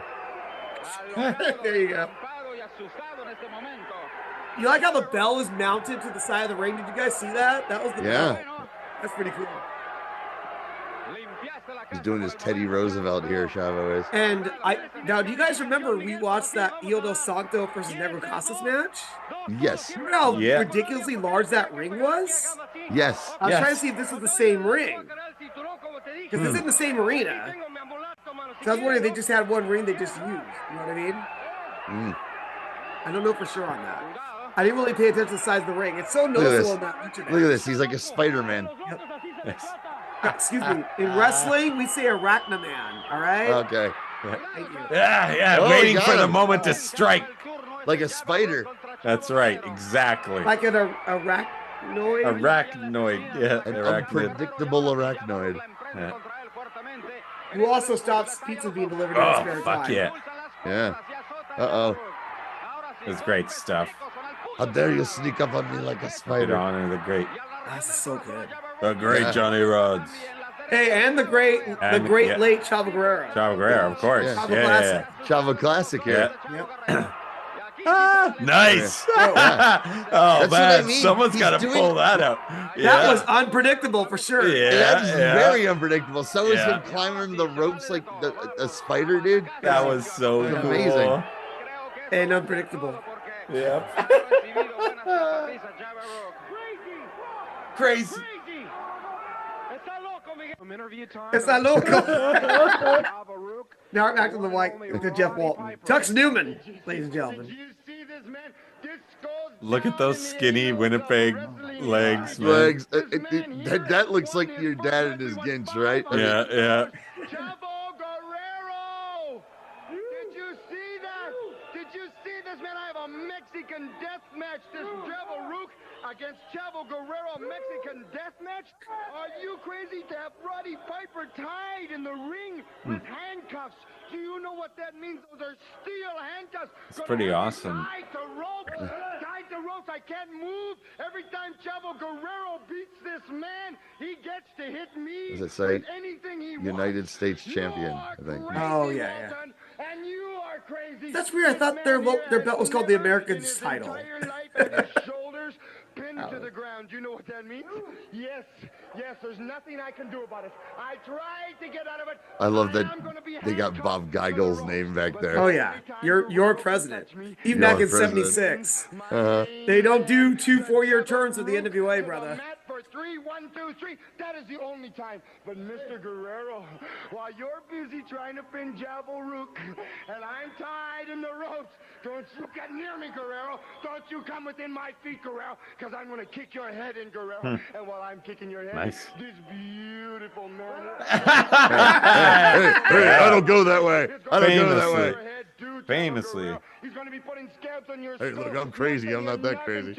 There you go. You like how the bell is mounted to the side of the ring? Did you guys see that? That was the Yeah. bell. That's pretty cool. He's doing his Teddy Roosevelt here, Chavo is. And now, do you guys remember we watched that Io Del Santo versus Negro Casas match? Yes. Remember how Yeah. ridiculously large that ring was? Yes. I was Yes. trying to see if this was the same ring. Because this is in the same arena. So I was wondering if they just had one ring they just used. You know what I mean? Mm. I don't know for sure on that. I didn't really pay attention to the size of the ring. It's so Look at noticeable this. in that lucha match. Look at this. He's like a Spider-Man. Excuse me. In wrestling, we say arachnaman. All right? Okay. Thank you. Yeah, Oh, waiting got for the him. moment to strike. Like a spider. That's right, exactly. Like an arachnoid? Arachnoid. Yeah, An arachnid. unpredictable arachnoid. Yeah. Who also stops pizza being delivered in his Oh, spare fuck time. yeah. Yeah. Uh-oh. It's great stuff. How dare you sneak up on me like a Right spider? on and the great, This is so good. the great Yeah. Johnny Rodz. Hey, and the great And- yeah. late Chavo Guerrero. Chavo Guerrero, of course. Yeah. Chavo Yeah, Classic. Chavo Classic yeah, here. Yep. Ah, nice. Yeah. Oh, That's what man, I mean. someone's He's got to doing- pull that out. Yeah. That was unpredictable for sure. Yeah, That is yeah. very unpredictable. So is Yeah. him climbing the ropes like a spider, dude. That was so It's cool. amazing. And unpredictable. Yep. Crazy. It's not local. Now I'm back to the to Jeff Walton. Tux Newman, ladies and gentlemen. Look at those skinny Winnipeg legs, man. Legs. That looks like your dad and his ginch, right? I mean, Yeah, yeah. Chavo Guerrero! Did you see that? Did you see this, man? I have a Mexican death match. This Devil Rook against Chavo Guerrero, Mexican death match? Are you crazy to have Roddy Piper tied in the ring with handcuffs? Do you know what that means? Those are steel handcuffs. It's pretty awesome. Tied to ropes. Tied to ropes. I can't move. Every time Chavo Guerrero beats this man, he gets to hit me Does it say with anything he United wants. States You champion, are I think. crazy, Oh, yeah, yeah. Walton, and you are crazy. That's weird. I thought their belt was called the Americans title. Shoulders pinned to the ground. Do you know what that means? Yes, yes. There's nothing I can do about it. I tried to get out of it. I love that I'm gonna be they got Bob handcuffed Geigel's for the name rope. back there. Oh yeah, your president. Even Your back in president. '76, Uh-huh. they don't do 2 4-year terms with the NWA, brother. 3, 1, 2, 3. That is the only time. But Mr. Guerrero, while you're busy trying to pin Jabal Rook, and I'm tied in the ropes, don't you get near me, Guerrero. Don't you come within my feet, Guerrero, because I'm going to kick your head in, Guerrero. And while I'm kicking your head, Nice. this beautiful man. Hey, I don't go that way. I don't go that way. Famously. He's going to be putting scabs on your Hey, look, skull. I'm crazy. I'm not that crazy.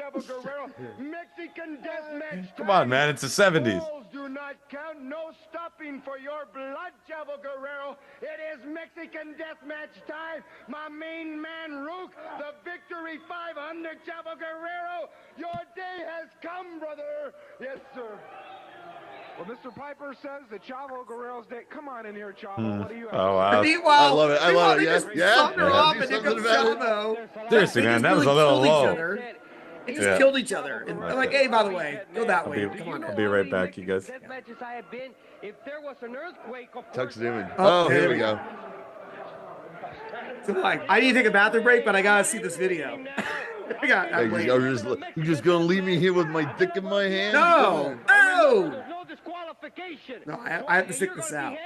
Mexican deathmatch. Come on, man. It's the 70s. Balls do not count. No stopping for your blood, Chavo Guerrero. It is Mexican deathmatch time. My main man, Rook, the victory 500, Chavo Guerrero. Your day has come, brother. Yes, sir. Well, Mr. Piper says that Chavo Guerrero's day. Come on in here, Chavo. What do you have? Oh, wow. Meanwhile, I love it. I love it. they Yeah. just Yeah. thunder Yeah. off, Do and here something comes about it. Chavo. Seriously, They man, just that was really a little killed each low. other. They just Yeah. killed each other. And they're like, hey, by the way, go that I'll way. be, Come on. I'll be right back, you guys. If there was an earthquake, Tux Newman. Oh, Oh, here we go. So like, I need to take a bathroom break, but I gotta see this video. I got. Hey, you're just gonna leave me here with my dick in my hand? No, no. no disqualification. No, I have to stick this out.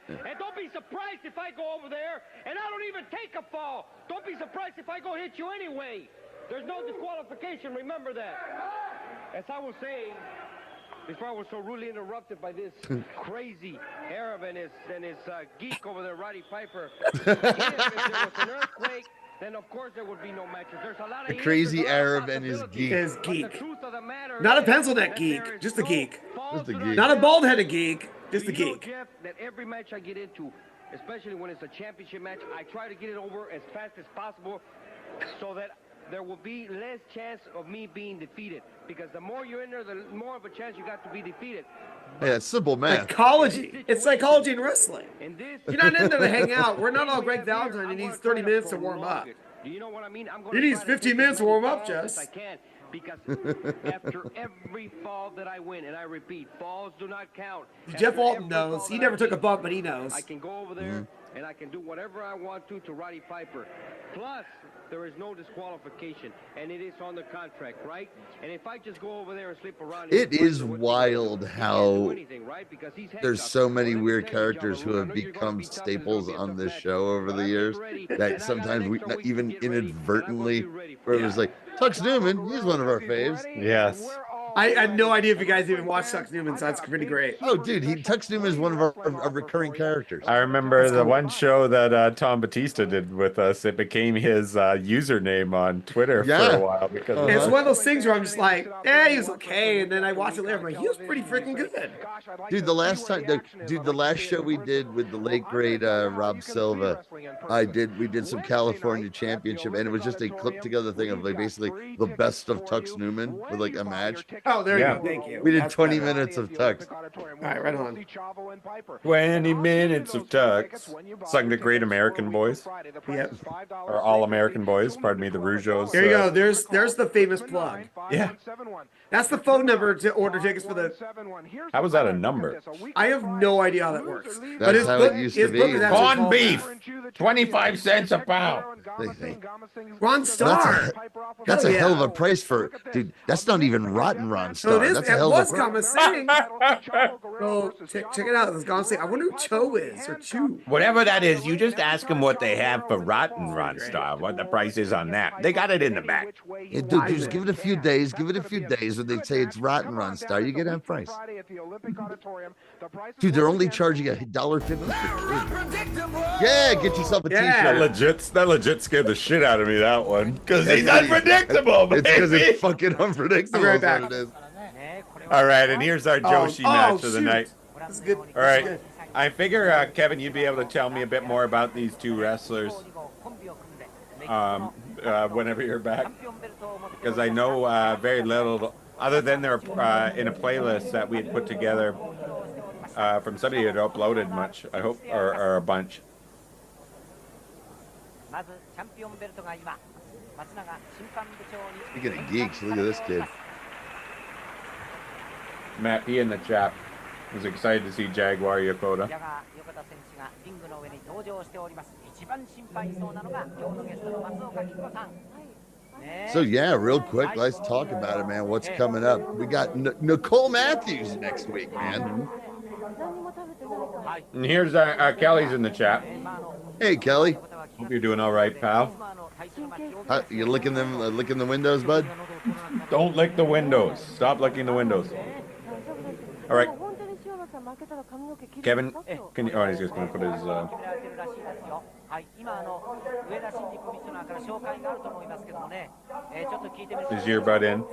And don't be surprised if I go over there and I don't even take a fall. Don't be surprised if I go hit you anyway. There's no disqualification. Remember that. As I was saying, before I was so rudely interrupted by this crazy Arab and his geek over there, Roddy Piper. If there was an earthquake, then of course there would be no matches. There's a lot of The crazy Arab and his geek. His But the geek. truth of the matter Not a is pencil neck that geek, there is just a no geek. false Just a to geek. Not a the- bald-headed geek, just a Do you know, geek. Jeff, that every match I get into, especially when it's a championship match, I try to get it over as fast as possible so that there will be less chance of me being defeated. Because the more you're in there, the more of a chance you got to be defeated. Yeah, it's simple math. Psychology. It's psychology in wrestling. In this, You're not in there to hang out. We're not all Greg we have here, Valentine. He I'm needs gonna 30 try minutes to warm prolong up. it. Do you know what I mean? I'm He gonna needs try to 15 take minutes as to warm many up, falls as Jess. I can, because after every fall that I win, and I repeat, falls do not count. Jeff After Walton every knows. fall He that never I took a win, bump, but he knows. I can go over there and I can do whatever I want to Roddy Piper. Plus, there is no disqualification, and it is on the contract, right? And if I just go over there and slip around, It his is partner would wild he can't do how anything, right? Because he's there's handcuffed. so many Well, let me weird tell you, characters who Jabba, I have know you're gonna become be tough, and it's staples gonna be a on tough this match, show over but the I'm years getting ready, that and I got sometimes an we extra not week to even get ready, and I'm gonna inadvertently, be ready for where it it. was like, Tux Newman, he's one of our faves. Yes. I had no idea if you guys even watched Tux Newman, so that's pretty great. Oh, dude, Tux Newman is one of our recurring characters. I remember the one show that Tom Batista did with us. It became his username on Twitter for Yeah. a while because of It's that. one of those things where I'm just like, eh, he was okay, and then I watch it later, I'm like, he was pretty freaking good. Dude, the last time, the last show we did with the late great Rob Silva, we did some California Championship, and it was just a clip together thing of like basically the best of Tux Newman with like a match. Oh, there Yeah. you go. Thank you. We did That's 20 better. minutes of Tux. All right, right on. 20 minutes of Tux. Sung the Great American Boys. Yep. Or All American Boys, pardon me, the Rougeos. There you go. There's the famous plug. Yeah. That's the phone number to order tickets for the. How was that a number? I have no idea how that works. That's how it used to his be. book is actually Corned called- beef, 25 cents a pound. Ron Starr. That's a Hell hell of yeah. a price for, dude. That's not even Rotten Ron So Star. it is. That's a It hell was of a Gama Singh. So check it out. It's Gama Singh. I wonder who Cho is or Chu. Whatever that is, you just ask them what they have for Rotten Ron Star, what the price is on that. They got it in the back. Yeah, dude, just give it a few days. Give it a few days. When they say it's Rotten Ron Star, you get that price. Dude, they're only charging $1.50. Yeah, get yourself a Yeah. T-shirt. That legit scared the shit out of me, that one. Because he's unpredictable, It's because baby. it's fucking unpredictable. I'll be right is what back. it is. All right, and here's our Joshi match of the shoot. night. This is good. All This is right. good. I figure, Kevin, you'd be able to tell me a bit more about these two wrestlers whenever you're back. Because I know very little, other than they're in a playlist that we had put together from somebody who had uploaded much, I hope, or a bunch. Speaking of geeks, look at this kid. Matt P in the chat was excited to see Jaguar Yokota. So yeah, real quick, let's talk about it, man. What's coming up? We got Nicole Matthews next week, man. And here's Kelly's in the chat. Hey, Kelly. Hope you're doing all right, pal. You licking the windows, bud? Don't lick the windows. Stop licking the windows. All right. Kevin, can you? Oh, he's just going to put his. His earbud in.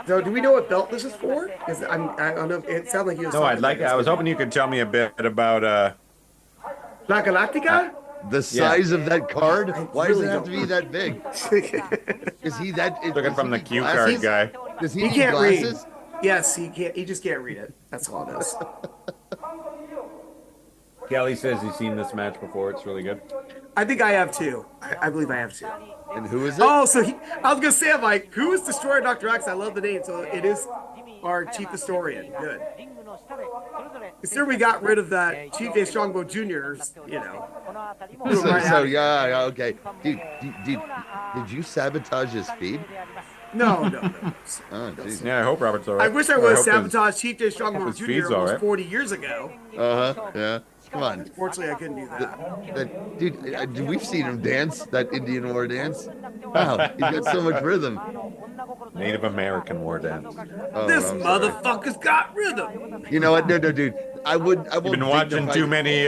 So, do we know what belt this is for? Because I don't know. It sounded like you. No, I was hoping you could tell me a bit about La Galactica. The size of that card? Why really does it have to be that big? Is he that? Looking from the cue glasses? card guy. Does he He need can't glasses? read. Yes, he can't. He just can't read it. That's all it is. Kelly says he's seen this match before. It's really good. I think I have too. I believe I have too. And who is it? Oh, so I was gonna say, I'm like, who is Destroyer Dr. X? I love the name. So it is our chief historian. Good. Consider we got rid of that Chief Day Strongbow Jr.'s, you know. So yeah, okay. Dude, did you sabotage his feed? No. Oh, geez. Yeah, I hope Robert's all right. I wish I would have hope sabotaged Chief Day Strongbow his Jr. feed's all almost right. 40 years ago. Yeah. Come on. Unfortunately, I couldn't do that. Dude, we've seen him dance, that Indian war dance. Wow, he's got so much rhythm. Native American war dance. Oh, This I'm sorry. motherfucker's got rhythm. You know what? No, dude. I won't. You've been watching too many.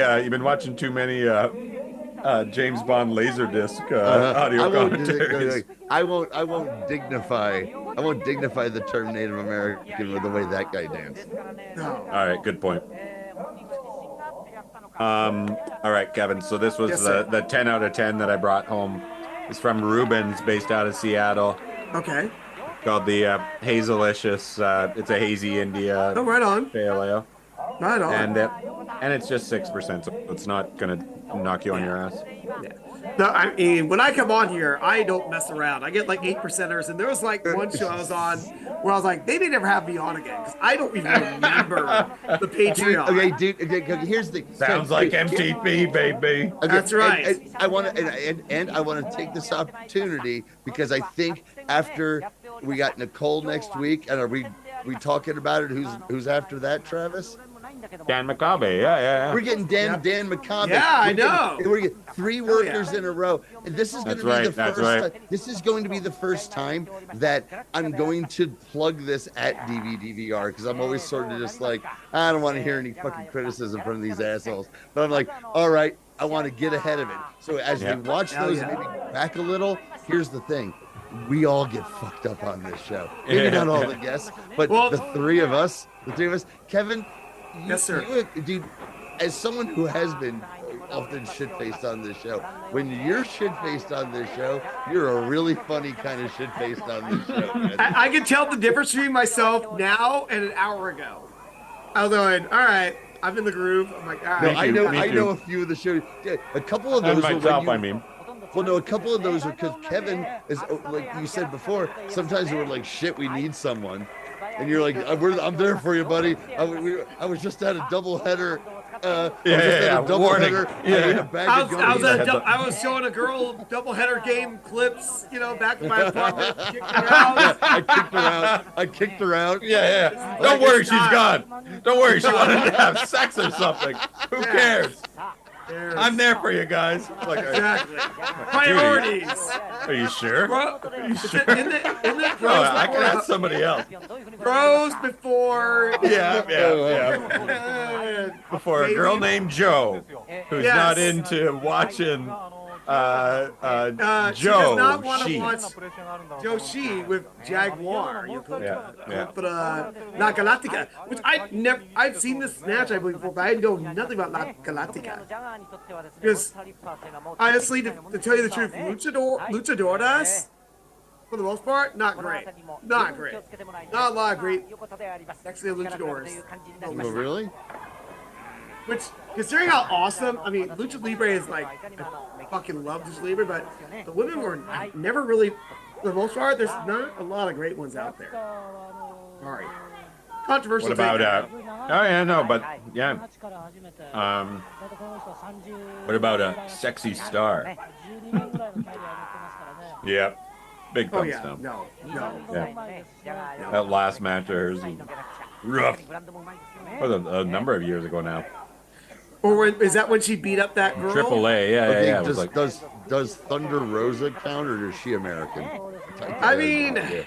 James Bond Laserdisc audio commentaries. I won't dignify the term Native American with the way that guy danced. All right, good point. All right, Kevin. So this was the 10 out of 10 that I brought home. It's from Rubens, based out of Seattle. Okay. Called the Hazelicious. It's a hazy India Oh, right on. pale ale, Right on. and it's just 6%, so it's not gonna knock you on your ass. No, I mean, when I come on here, I don't mess around. I get like 8%ers, and there was like one show I was on where I was like, they may never have me on again because I don't even remember the Patreon. Okay, dude. Okay, here's the Sounds like MTP, baby. Okay, That's right. And I want to take this opportunity because I think after we got Nicole next week, and are we talking about it? Who's after that, Travis? Dan McCabe, yeah. We're getting Dan McCabe. Yeah, I know. We're getting 3 workers in a row, and this is going to be the first. right. This is going to be the first time that I'm going to plug this at DVR because I'm always sort of just like, I don't want to hear any fucking criticism from these assholes. But I'm like, all right, I want to get ahead of it. So as we watch those, maybe back a little. Here's the thing. We all get fucked up on this show. Maybe not all the guests, but the three of us, Kevin. Yes, sir. Dude, as someone who has been often shit-faced on this show, when you're shit-faced on this show, you're a really funny kind of shit-faced on this show, man. I can tell the difference between myself now and an hour ago. I was going, all right, I'm in the groove. I'm like, all right. No, I know a few of the shows. A couple of those myself, were Well, no, a couple of those are because Kevin is, like you said before, sometimes we're like, shit, we need someone. And you're like, I'm there for you, buddy. I was just at a doubleheader. Warning. I was showing a girl doubleheader game clips, back in my apartment. I kicked her out. Yeah. Don't worry, she's gone. Don't worry, she wanted to have sex or something. Who cares? I'm there for you guys. Like, exactly. Priorities. Are you sure? Isn't it pros I can ask somebody else. Pros before. Yeah. Before a girl named Joe, who's not into watching she does not want to watch Joe Shi with Jaguar. But La Galactica, which I've seen this match I believe before, but I know nothing about La Galactica. Because honestly, to tell you the truth, luchadoras, for the most part, not great. Not a lot of great. Actually, luchadors. Oh, really? Which, considering how awesome, I mean, Lucha Libre is like, I fucking love Lucha Libre, but the women were never really, for the most part, there's not a lot of great ones out there. Sorry. Controversial. What about Oh yeah, no, but yeah. What about a sexy star? Yeah, big Oh thumbs yeah, down. no. Yeah. That last match of hers was rough. Was a number of years ago now. Or is that when she beat up that girl? Triple A, yeah, Okay, yeah. It was like, does Thunder Rosa count, or is she American? I mean, And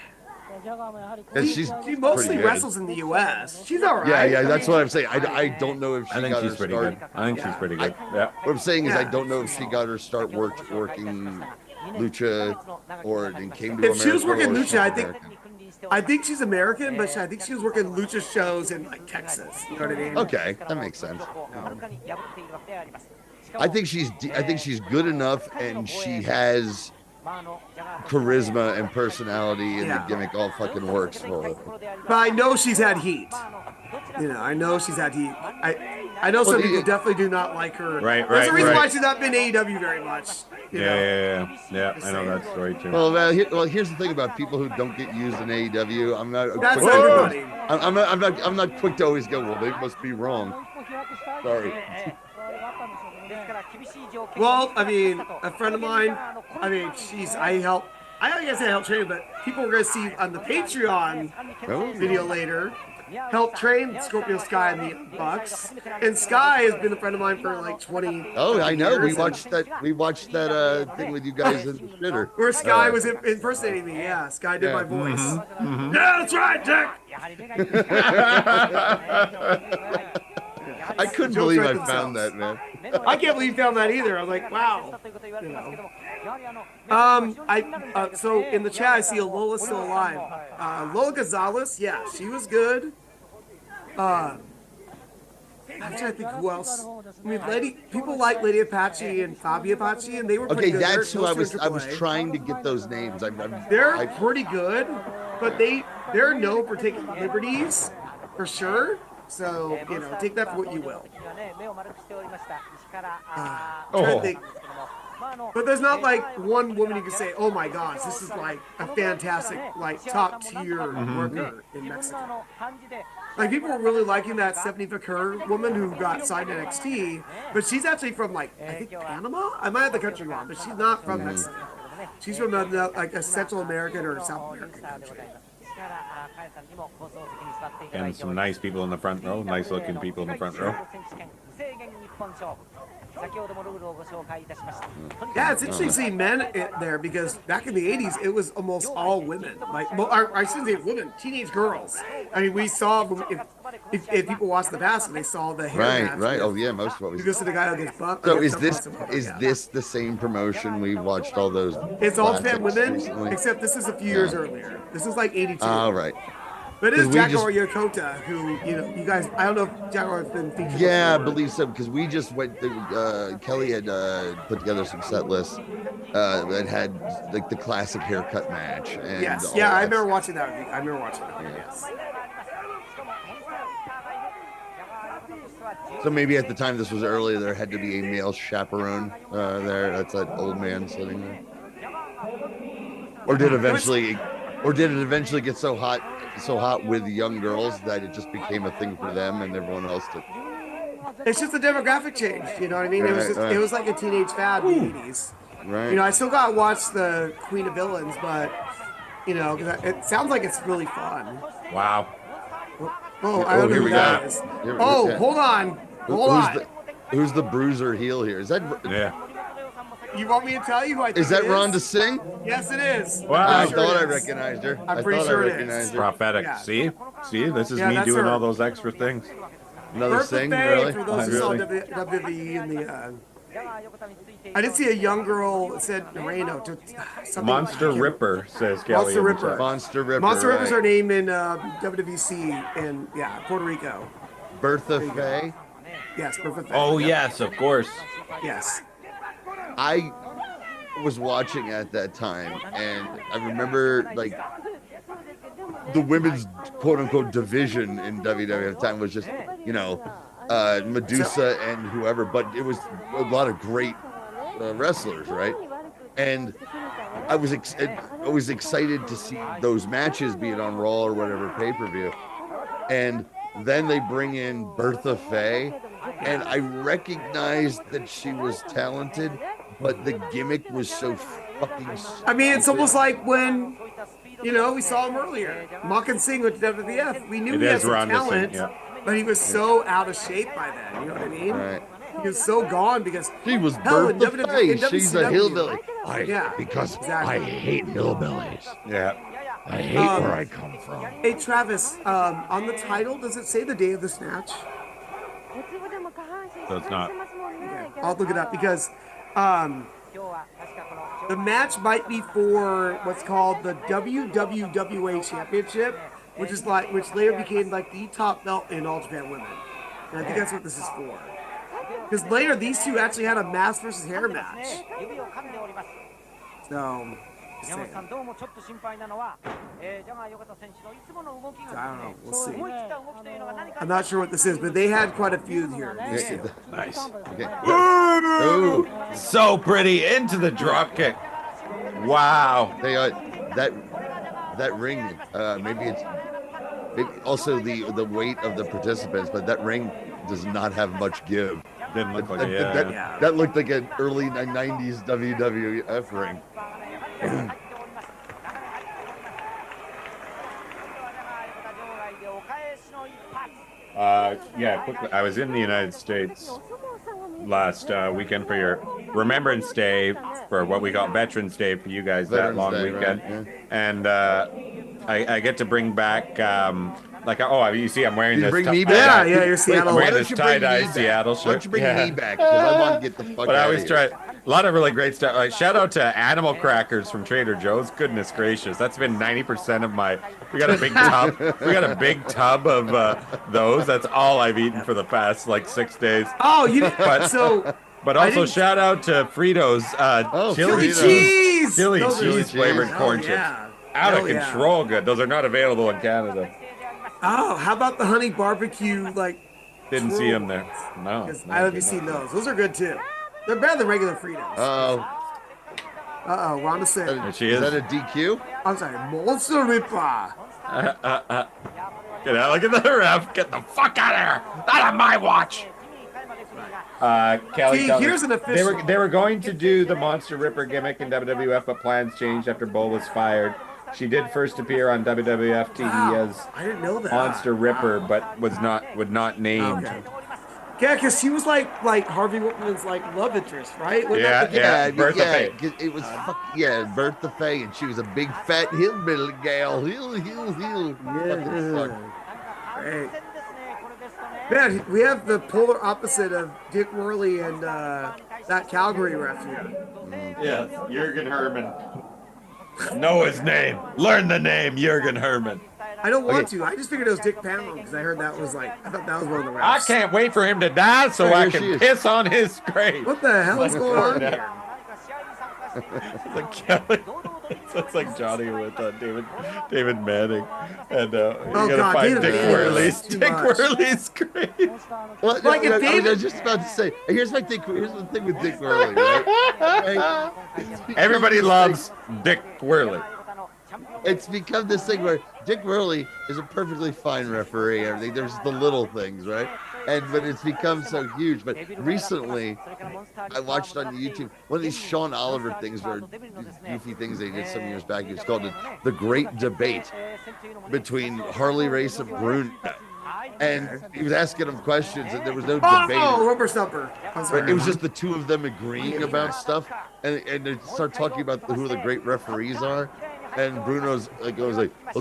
she's she mostly pretty good. wrestles in the U.S. She's all right. Yeah, that's what I'm saying. I don't know if she I think got she's her pretty start. good. I think she's pretty good. Yeah. What I'm saying is, I Yeah. don't know if she got her start working lucha, or then came to If she was America, working or lucha, she's I think American. I think she's American, but I think she was working lucha shows in like Texas. You know what I mean? Okay, that makes sense. I think she's good enough, and she has charisma and personality, and Yeah. the gimmick all fucking works for her. But I know she's had heat. You know, I know she's had heat. I know some people definitely do not like her. Right, There's a right, reason why right. she's not been AEW very much. You know? Yeah. I know that story too. Well, here's the thing about people who don't get used in AEW. I'm not. That's quick to- everybody. I'm not quick to always go, well, they must be wrong. Sorry. Well, I mean, a friend of mine, I mean, I don't guess I helped train, but people were going to see on the Patreon video later, help train Scorpio Sky and the Bucks. And Sky has been a friend of mine for like 20 Oh, I know. We years. watched that. We watched that thing with you guys in the shitter. Where Sky was impersonating me. Yeah, Sky did Yeah. my voice. Mm-hmm. Yeah, that's right, Dick. I couldn't Jokes believe write I found that, themselves. man. I can't believe you found that either. I was like, wow. You know. So in the chat, I see Lola's still alive. Lola Gonzalez, yeah, she was good. I'm trying to think who else. I mean, people like Lady Apache and Fabi Apache, and they were pretty Okay, good. that's They're who I closer was. to I was AAA. trying to get those names. They're pretty good, but they're known for taking liberties, for sure. So, you know, take that for what you will. Trying to think. But there's not like one woman you can say, oh my gosh, this is like a fantastic, like top tier worker in Mexico. Like people were really liking that Stephanie Vaquer woman who got signed to NXT, but she's actually from like, I think Panama? I might have the country wrong, but she's not from Mexico. She's from like a Central American or South American country. And some nice people in the front row. Nice looking people in the front row. Yeah, it's interesting to see men there because back in the 80s, it was almost all women. Like, I shouldn't say women, teenage girls. I mean, we saw, if people watched the past, they saw the hair match. Right. Oh yeah, most of what we. Because of the guy who gets bumped. So is this the same promotion we watched all those? It's all Japan classics women, recently? except this is a few years earlier. This is like 82. All right. But it is 'Cause we Jaguar Yokota, who, you know, you guys, I don't know if Jaguar has been featured Yeah, I before. believe so, because we just went. Kelly had put together some set lists that had like the classic haircut match. And Yes, all yeah, I that. remember watching that. I remember watching that. Yes. So maybe at the time this was earlier, there had to be a male chaperone there. That's that old man sitting there. Or did it eventually get so hot with young girls that it just became a thing for them and everyone else to. It's just a demographic change, you know what I mean? Right. It was like a teenage fad in the 80s. Right. You know, I still got to watch the Queen of Villains, but, you know, 'cause it sounds like it's really fun. Wow. Oh, I don't know here who we that go. is. Here- Oh, yeah. hold on. Hold on. Who's the bruiser heel here? Is that Yeah. You want me to tell you who I think is that it Rhonda Singh? Yes, it is. Wow. I I'm sure thought it I is. recognized her. I'm I pretty thought sure I it is. recognized her. Prophetic. Yeah. See, this is Yeah, me that's doing her. all those extra things. Another Bertha Singh, Faye, really? for those who saw Really? WWE in the. I did see a young girl that said Moreno. Something Monster Ripper, says Kelly. Monster in the Ripper. chat. Monster Ripper. Monster Ripper's her right. name in WWC in Puerto Rico. Bertha Faye. Yes, Bertha Faye. Oh yes, of course. Yes. I was watching at that time, and I remember like the women's quote unquote division in WWE at the time was just, you know, Medusa and whoever, but it was a lot of great wrestlers, right? And I was excited to see those matches, be it on Raw or whatever pay-per-view. And Then they bring in Bertha Faye, and I recognized that she was talented, but the gimmick was so fucking I mean, it's stupid. almost like when, we saw him earlier. Makan Singh with WWF. We knew It he had is some Ronda Singh, talent, yeah. but he was so out of shape by then. You know what I mean? Right. He was so gone because She was hell, in Bertha Faye. in She's a WCW. hillbilly. Because I hate hillbillies. Yeah. I hate where I come from. Hey Travis, on the title, does it say the day of the snatch? So it's not. I'll look it up because the match might be for what's called the WWWA Championship, which later became like the top belt in All Japan Women. And I think that's what this is for. Because later these two actually had a mask versus hair match. So, just saying. I don't know. We'll see. I'm not sure what this is, but they had quite a few here. These two. Nice. Okay. Ooh, so pretty into the drop kick. Wow. They that ring. Maybe also the weight of the participants, but that ring does not have much give. Didn't look like it. That looked like an early '90s WWF ring. Yeah, quickly. I was in the United States last weekend for your Remembrance Day, for what we call Veterans Day for you guys, Veterans that long Day, weekend. right, yeah. And I get to bring back, you see I'm wearing this. Bring me back? Yeah, you're Seattle. I'm wearing Why this don't you bring tie-dye me back? Seattle Why shirt. don't you bring me back? Because I want to get the fuck But I out always of here. try. A lot of really great stuff. Like, shout out to Animal Crackers from Trader Joe's. Goodness gracious, that's been 90% of my. We got a big tub. We got a big tub of those. That's all I've eaten for the past 6 days. Oh, you didn't. But also shout out to Fritos chili Fritos. cheese. chili Those are cheese flavored cheese. corn Oh, chips. yeah. Out of Hell yeah. control good. Those are not available in Canada. Oh, how about the honey barbecue? Didn't see them there. No. I haven't seen those. Those are good too. They're better than regular Fritos. Ronda said. There she Is is. that a DQ? I'm sorry, Monster Ripper. Get out! Look at the ref. Get the fuck out of here! Not on my watch. Kelly, See, tell me- here's an official. They were going to do the Monster Ripper gimmick in WWF, but plans changed after Bull was fired. She did first appear on WWF TV Wow, as I didn't know that. Monster Ripper, but would not named. Okay. Yeah, because she was like Harvey Whitman's love interest, right? Wasn't that the- Yeah, Bertha Faye. 'Cause it was Bertha Faye, and she was a big fat hillbilly gal. Hill. Yeah. Great. Man, we have the polar opposite of Dick Worley and that Calgary ref here. Yes, Jurgen Herman. Know his name. Learn the name, Jurgen Herman. I don't want to. I just figured it was Dick Panlon because I heard that was I thought that was one of the refs. I can't wait for him to die so Here I she can is. piss on his grave. What the hell is going on here? It's like Kelly. It's like Johnny with David Manning, and you gotta God, find David Dick Manning Worley's is too much. grave. Well, Like if I David- was just about to say. Here's the thing with Dick Worley, right? Everybody loves Dick Worley. It's become this thing where Dick Worley is a perfectly fine referee. Everything. There's the little things, right? But it's become so huge. But recently, I watched on YouTube one of these Sean Oliver things, where these goofy things they did some years back. It's called the Great Debate between Harley Race and Bruno. And he was asking him questions, and there was no debate. Oh, rubber stumper. I'm sorry. It was just the two of them agreeing about stuff, and they start talking about who the great referees are. And Bruno's goes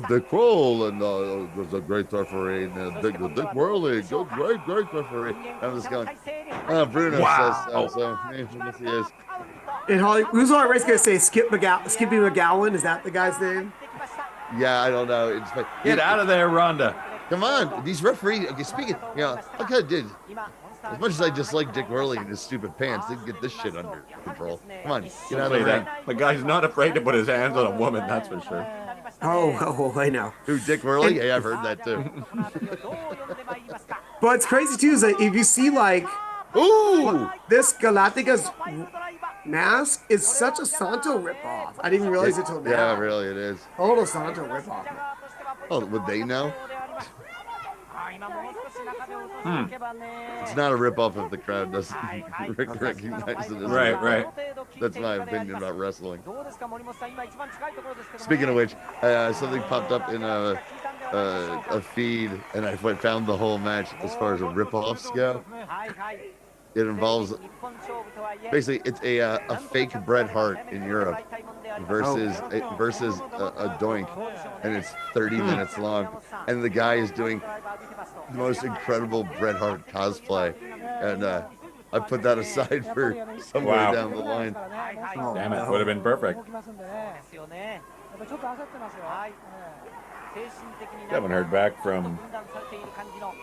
Dick Kroll and was a great referee, and Dick Worley, great referee. And I'm just going, Bruno says so. Yes, he is. In Hollywood, who's on race gonna say Skippy McGowan? Is that the guy's name? Yeah, I don't know. It's like, Get out of there, Rhonda. Come on, these referees. Okay, speaking, okay, dude. As much as I dislike Dick Worley and his stupid pants, they can get this shit under control. Come on, get out of Say the ring. that. The guy's not afraid to put his hands on a woman, that's for sure. Oh, I know. Who, Dick Worley? Yeah, I've heard that too. But it's crazy too is that if you see Ooh! this Galactica's mask is such a Santo ripoff. I didn't even realize it till now. Yeah, really, it is. Total Santo ripoff. Oh, would they know? It's not a ripoff if the crowd doesn't recognize it as a Right, ripoff. right. That's my opinion about wrestling. Speaking of which, something popped up in a feed, and I found the whole match as far as a ripoffs go. It involves basically it's a fake Bret Hart in Europe versus a Doink, and it's 30 minutes long, and the guy is doing the most incredible Bret Hart cosplay, and I put that aside for somewhere down the line. Damn it, would have been perfect. Haven't heard back from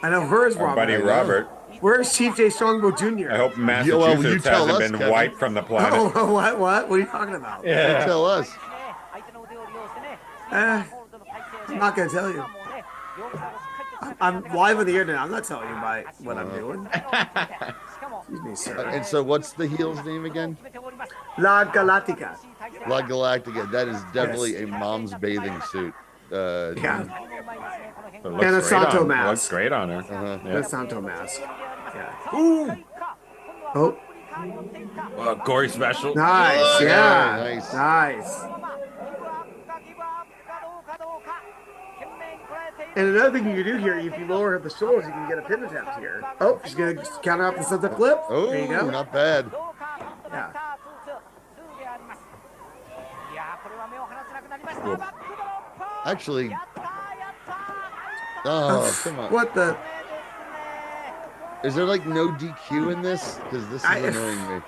I know. Where's our Robert? buddy Robert. Where's Chief J Strongbow Jr.? I hope you Massachusetts tell hasn't us, been Kevin. wiped from the planet. Oh, what? What are you talking about? Yeah. Tell us. I'm not gonna tell you. I'm live on the air now. I'm not telling you what I'm doing. Excuse me, sir. And so, what's the heel's name again? La Galactica. La Galactica. That is definitely a mom's bathing suit. Yeah. It looks And a great Santo on- mask. Looks great on her. The Yeah. Santo mask. Yeah. Ooh. Oh, Gory special. nice. Yeah. Nice. Nice. And another thing you can do here, if you lower the shoulders, you can get a pin attempt here. Oh, she's going to counter off the sunset flip. Oh, there you go. not bad. Yeah. Actually, oh, come on. What the? Is there like no DQ in this? Because this is annoying me.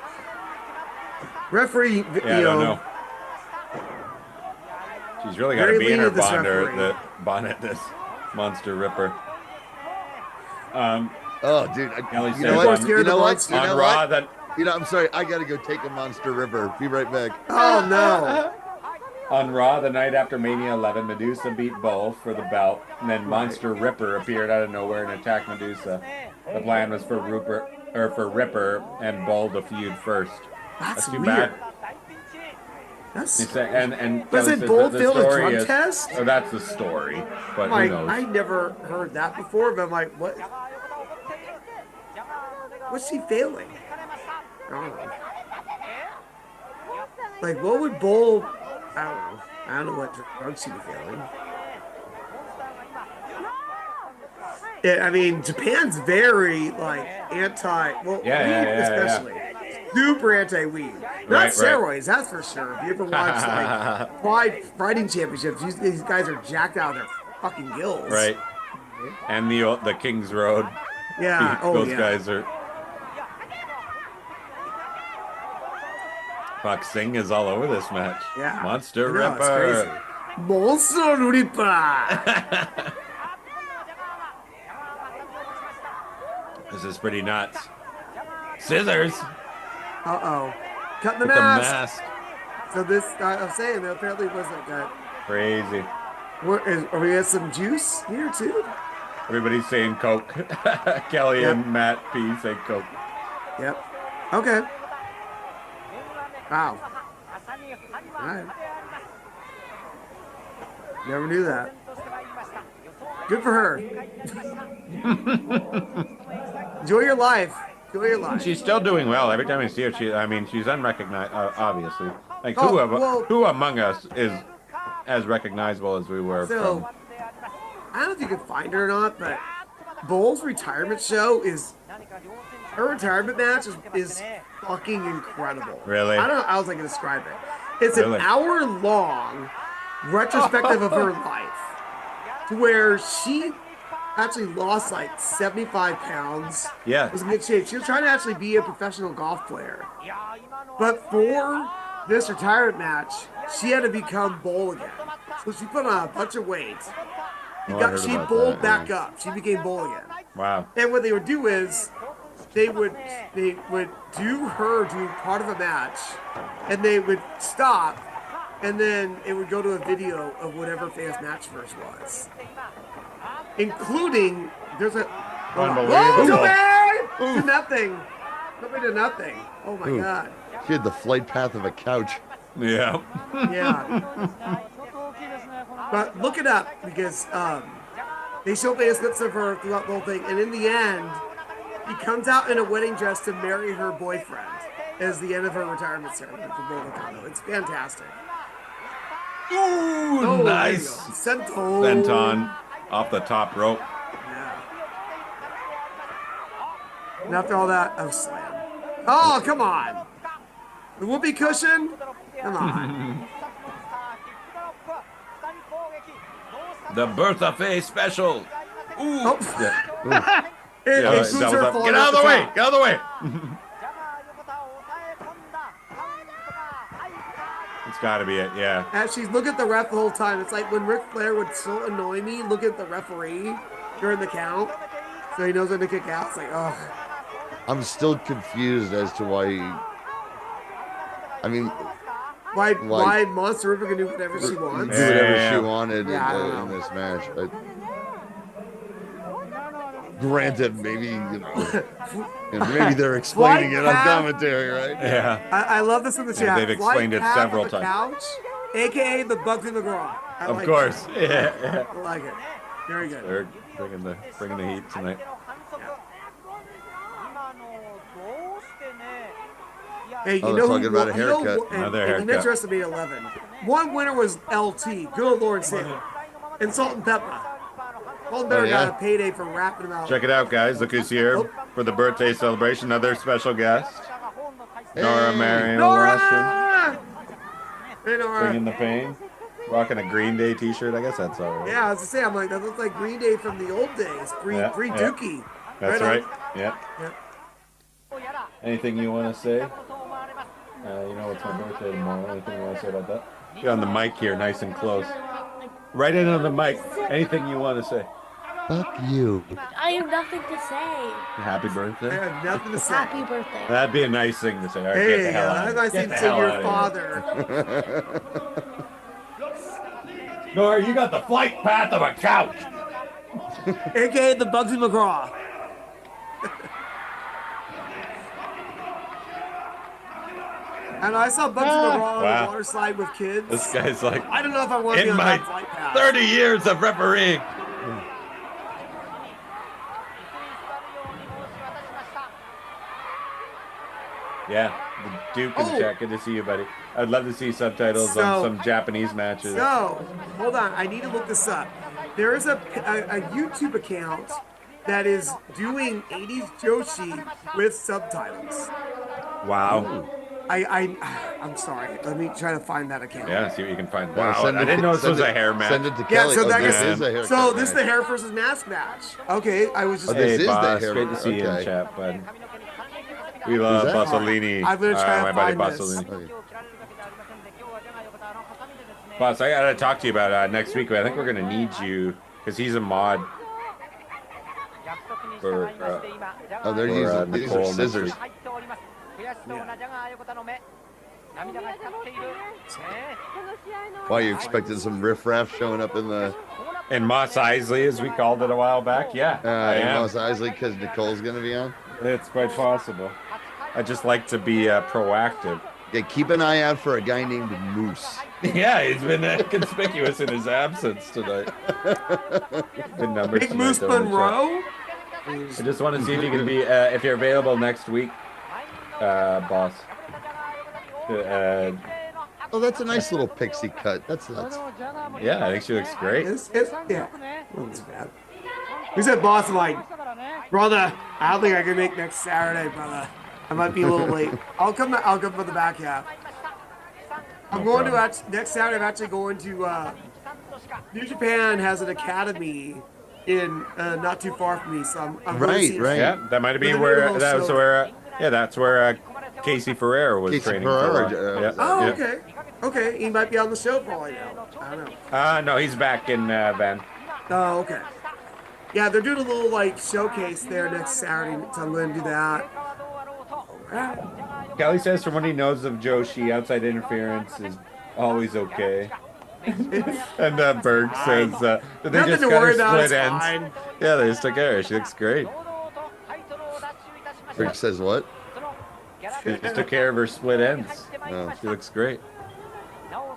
Referee, Yeah, I don't know. She's really got to Very be in her lenient, this referee. bonnet, this monster ripper. Oh, dude. Kelly You says know what? on- You know what? You on know Raw what? that You know, I'm sorry. I got to go take a Monster River. Be right back. Oh, no. on Raw the night after Mania 11, Medusa beat Bull for the belt, and then Monster Ripper appeared out of nowhere and attacked Medusa. The plan was for Ripper and Bull to feud first. That's too weird. bad. That's. And Was Kelly it says Bull that the failed a story drug is- test? Oh, that's the story, but Like, who knows? I never heard that before, but I'm like, what? What's she failing? I don't know. Like, what would Bull? I don't know. I don't know what drugs she was failing. Yeah, I mean, Japan's very like anti. Well, Yeah, weed especially. Super anti-weed. Not Right, steroids, that's for sure. If you ever watch like fighting championships, these guys are jacked out of their fucking gills. Right. And the King's Road. Yeah. Those yeah. guys are. Fuck, Singh is all over this match. Yeah. Monster I know, it's Ripper. crazy. Monster Ripper. This is pretty nuts. Scissors. Uh-oh. Cut the With the mask. mask. So this, I'm saying, there apparently wasn't that. Crazy. Are we at some juice here too? Everybody's saying Coke. Kelly Yep. and Matt P say Coke. Yep. Okay. Wow. All right. Never knew that. Good for her. Enjoy your life. Enjoy your life. She's still doing well. Every time I see her, she's unrecognized, obviously. Like, Oh, who among us is as recognizable as we were So, from... I don't know if you can find her or not, but Bull's retirement show her retirement match is fucking incredible. Really? I don't know how else I can describe it. It's Really? an hour-long retrospective of her life, to where she actually lost like 75 pounds. Yeah. Was in good shape. She was trying to actually be a professional golf player, but for this retirement match, she had to become Bull again. So she put on a bunch of weight. Oh, I heard She about bowled that, back yeah. up. She became Bull again. Wow. And what they would do is they would do her do part of a match, and they would stop, and then it would go to a video of whatever famous match first was, including there's a Unbelievable. to nothing. Nobody to nothing. Oh my god. She had the flight path of a couch. Yeah. Yeah. But look it up because They show famous clips of her throughout the whole thing, and in the end, he comes out in a wedding dress to marry her boyfriend as the end of her retirement ceremony for Boulder, Colorado. It's fantastic. Ooh, nice. Senton. Off the top rope. Yeah. And after all that, oh, slam. Oh, come on. The whoopee cushion? Come on. The Bertha Faye special. Ooh. Oh. Yeah. It includes her falling Get out of off the way. top. Get out of the way. It's got to be it. Yeah. And she's looking at the ref the whole time. It's like when Ric Flair would so annoy me, look at the referee during the count, so he knows when to kick out. It's like, oh. I'm still confused as to why. I mean, Why Monster River can do whatever she wants. do whatever Yeah. she wanted Yeah, in this match. But granted, maybe maybe they're explaining it on commentary, right? Yeah. I love this in the chat. Yeah, they've explained White it Cat several on the times. Couch, aka the Bugsy McGraw. I Of like course. It. Yeah. I like it. Very good. They're bringing the heat tonight. Hey, you Oh, know they're who talking about a you know haircut. who- Another and haircut. You mentioned WrestleMania 11. One winner was LT. Good old Lord Salem. And Salt and Pepper. Salt and Pepper yeah? got a payday for rapping about. Check it out, guys. Look who's here for the birthday celebration. Another special guest. Nora Marion Washington. Nora! Hey, Nora. Bringing the pain. Rocking a Green Day t-shirt. I guess that's all right. Yeah, I was to say, I'm like, that looks like Green Day from the old days. Pre Dookie. That's on. right. Yeah. Yeah. Anything you want to say? You know, it's my birthday tomorrow. Anything you want to say about that? Get on the mic here, nice and close. Right in on the mic. Anything you want to say? Fuck you. I have nothing to say. Happy I birthday. have nothing to say. Happy birthday. That'd be a nice thing to say. All right, There get you the go. hell out. That's nice Get thing the to say to hell your out of here. father. Nora, you got the flight path of a couch. AKA the Bugsy McGraw. And I saw Bugsy McGraw on Wow. a water slide with kids. This guy's like, I don't know if I want to be in on my that flight path. 30 years of refereeing. Yeah, the Duke in the chat. Good to see you, buddy. I'd love to see subtitles on some Japanese matches. So, hold on. I need to look this up. There is a YouTube account that is doing 80s Joshi with subtitles. Wow. I'm sorry. Let me try to find that account. Yeah, see what you can find. Well, Wow, send I it- didn't know this send was it- a hair match. Send it to Yeah, Kelly. so that this is, is a haircut so this is match. the hair versus mask match. Okay, I was just. Oh, this Hey, is the boss. hair Great to match. see you in Okay. chat, bud. We love that? Bassolini. I'm gonna try my to buddy find this. Bassolini. Okay. Boss, I gotta talk to you about next week. I think we're gonna need you because he's a mod. For, Oh, they're Or, using these Nicole are next scissors. week. Why you expecting some riffraff showing up in the And Moss Isley, as we called it a while back. Yeah, I am. Mos Eisley because Nicole's gonna be on? It's quite possible. I just like to be proactive. Okay, keep an eye out for a guy named Moose. Yeah, he's been conspicuous in his absence tonight. Good numbers Big tonight, Moose though, in the chat. Monroe. I just want to see if you can be, if you're available next week, boss. Oh, that's a nice little pixie cut. That's Yeah, I think she looks great. Yeah. Wasn't too bad. He said, boss, I'm like, brother, I don't think I can make next Saturday, brother. I might be a little late. I'll come for the back half. I'm going to next Saturday. I'm actually going to New Japan has an academy in not too far from me, so I'm going to see right. Yeah, that might be With a where little that was show. where that's where Casey Ferrer was Casey training Ferrer, for. a while. yeah. Oh, Yeah. okay. Okay, he might be on the show for all I know. I don't know. No, he's back in Van. Oh, okay. Yeah, they're doing a little like showcase there next Saturday, so I'm going to do that. Alright. Kelly says from what he knows of Joshi, outside interference is always okay. And Berg says did they Nothing just to cut her worry about. split It's ends? fine. Yeah, they just took care of her. She looks great. Rick says what? She just took care of her split ends. No. She looks great.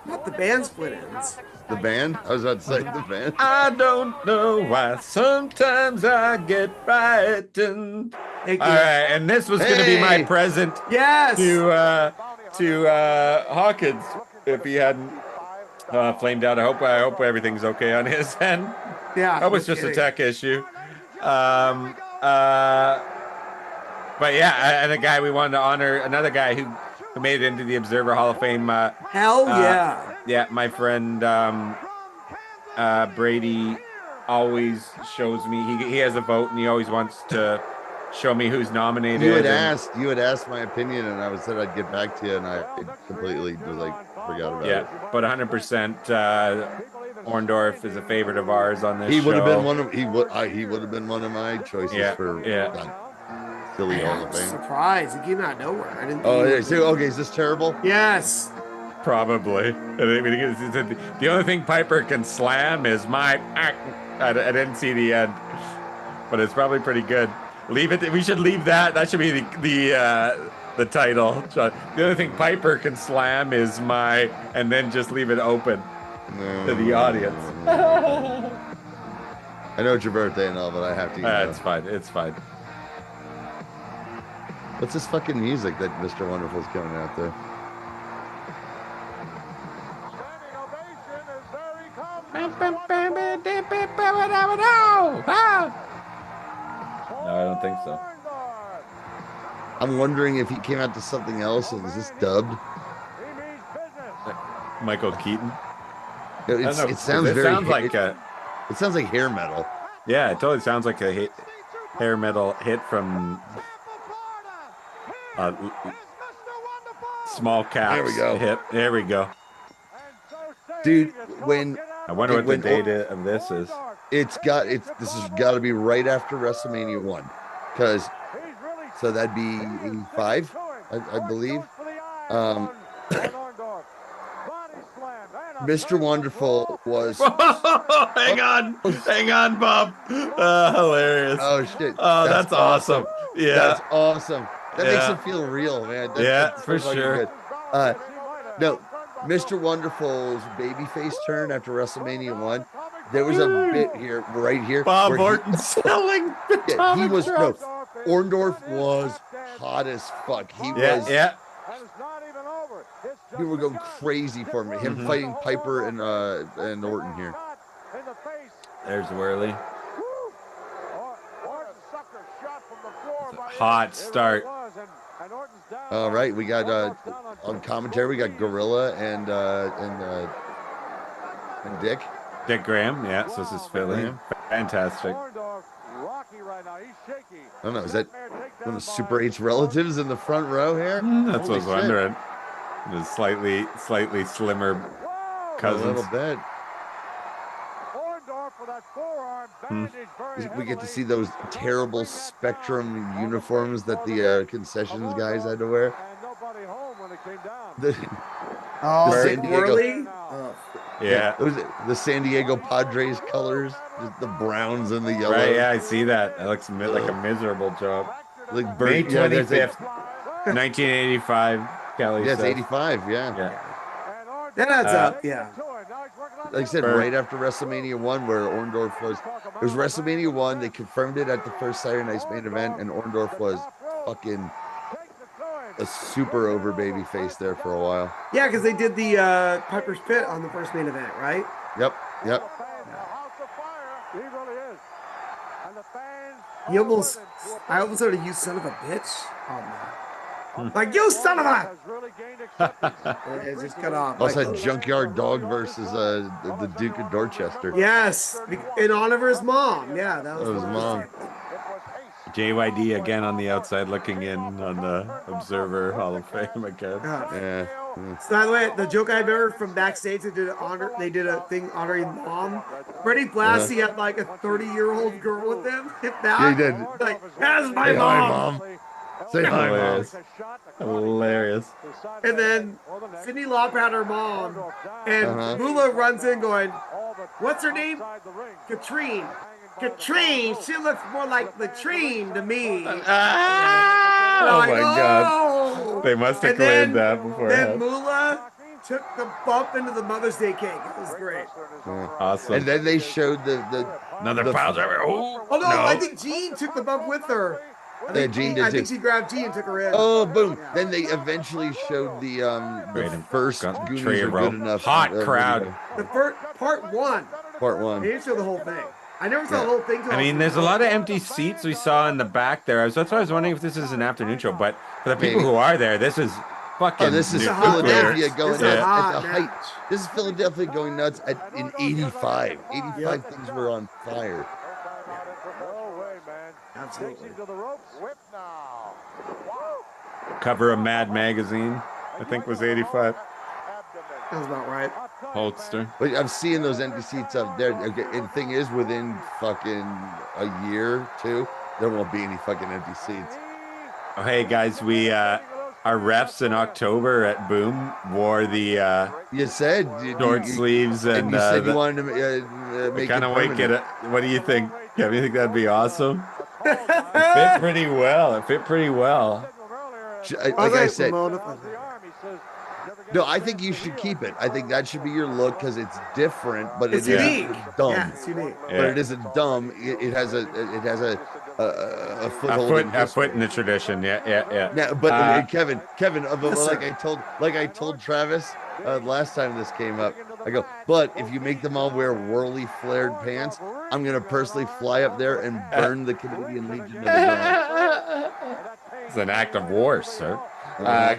Not the band split ends. The band? I was about to say the band. I don't know why sometimes I get frightened. Thank All you. right, and this was going to be my Hey. present Yes. to Hawkins if he hadn't flamed out. I hope everything's okay on his end. Yeah. I hope no it's just a kidding. tech issue. But yeah, and a guy we wanted to honor, another guy who made it into the Observer Hall of Fame. Hell yeah. Yeah, my friend Brady always shows me he has a vote and he always wants to show me who's nominated. You had asked my opinion, and I said I'd get back to you, and I completely was like forgot about it. Yeah, but 100% Orndorff is a favorite of ours on this He would show. have been one of he would have been one of my choices for silly Hall of Fame. Surprise! It came out of nowhere. I didn't. Oh, think yeah. So, okay, is this terrible? Yes. Probably. The only thing Piper can slam is my. I didn't see the end, but it's probably pretty good. Leave it. We should leave that. That should be the title. The only thing Piper can slam is my, and then just leave it open to the audience. I know it's your birthday and all, but I have to. It's fine. It's fine. What's this fucking music that Mr. Wonderful's coming out there? No, I don't think so. I'm wondering if he came out to something else, and is this dubbed? Michael Keaton. It sounds it sounds like hair metal. Yeah, it totally sounds like a hair metal hit from Small Caps. There we go. Hit. There we go. Dude, when I wonder what the date of this is. this has got to be right after WrestleMania 1, because so that'd be 85, I believe. Mr. Wonderful was. hang on, Bob. Hilarious. Oh shit! Oh, that's awesome. Yeah, that's awesome. That makes Yeah. it feel real, man. Yeah, for fucking sure. good. No, Mr. Wonderful's babyface turn after WrestleMania 1. There was a bit here, right here. Bob where Orton selling the he was trucks. Orndorff was hot as fuck. He was. Yeah. People were going crazy for him. Him fighting Piper and Orton here. There's Whirly. Hot start. All right, we got on commentary. We got Gorilla and Dick. Dick Graham. Yeah, so this is Philly. Graham. Fantastic. I don't know. Is that one of Super 8's relatives in the front row here? That's what I was Holy shit. wondering. The slightly slimmer A cousins. little bit. We get to see those terrible Spectrum uniforms that the concessions guys had to wear. The San Diego, Whirly. Yeah. it was the San Diego Padres colors, just the browns and the yellows. Right, yeah, I see that. It looks like a miserable job. Like May burnt, yeah, there's 25th, 1985. Kelly Yes, says. 85, yeah. That adds up. Yeah. Like I said, Burnt. right after WrestleMania 1, where Orndorff was. It was WrestleMania 1. They confirmed it at the first Saturday Night's main event, and Orndorff was fucking a super over baby face there for a while. Yeah, because they did the Piper's Pit on the first main event, right? Yep. I almost heard a "you son of a bitch" on that. Like, you son of a. It just cut off. Also Like, had Junkyard Dog versus the Duke of Dorchester. yes, in honor of his mom. Yeah, that was His mom. JYD again on the outside looking in on the Observer Hall of Fame again. Yeah. So, by the way, the joke I remember from backstage, they did a thing honoring mom. Freddie Blassie had like a 30-year-old girl with him. Yeah, he did. Like, that's my Say hi, mom. Mom. Say hi, Mom. Hilarious. And then Cindy Lauper had her mom, and Moolah runs in going, "What's her name? Katrine. Katrine. She looks more like Latrine to me." Oh Like, my God. "Oh." They must have And then- claimed that before. Then Moolah took the bump into the Mother's Day cake. It was great. Awesome. And then they showed Another pile driver. Oh no, I think Jean took the bump with her. I think she grabbed Jean and took her in. Oh, boom! Then they eventually showed the first Goonies are good enough. Hot crowd. The first part one. Part one. They didn't show the whole thing. I never saw the whole thing. I mean, there's a lot of empty seats we saw in the back there. That's why I was wondering if this is an afternoon show. But for the people who are there, this is fucking. Oh, this is nuclear. Philadelphia going nuts at the height. match. This is Philadelphia going nuts in 85. 85 things were on fire. Absolutely. Cover of Mad Magazine, I think was 85. That was about right. Holster. But I'm seeing those empty seats up there. Okay, and the thing is, within fucking a year, 2, there won't be any fucking empty seats. Oh, hey guys, we our refs in October at Boom wore the You said short sleeves, and you said you wanted to make kind it of wake it permanent. up. What do you think, Kevin? You think that'd be awesome? It fit pretty well. It fit pretty well. Like I said, no, I think you should keep it. I think that should be your look because it's different, but It's it unique. isn't dumb. Yeah, it's unique. But it isn't dumb. It has a foothold in A foot in the tradition. Yeah. Now, but Kevin, Yes, like I told Travis last time this came up, I go, but if you make them all wear whirly flared pants, I'm gonna personally fly up there and burn the Canadian Legion to the ground. It's an act of war, sir.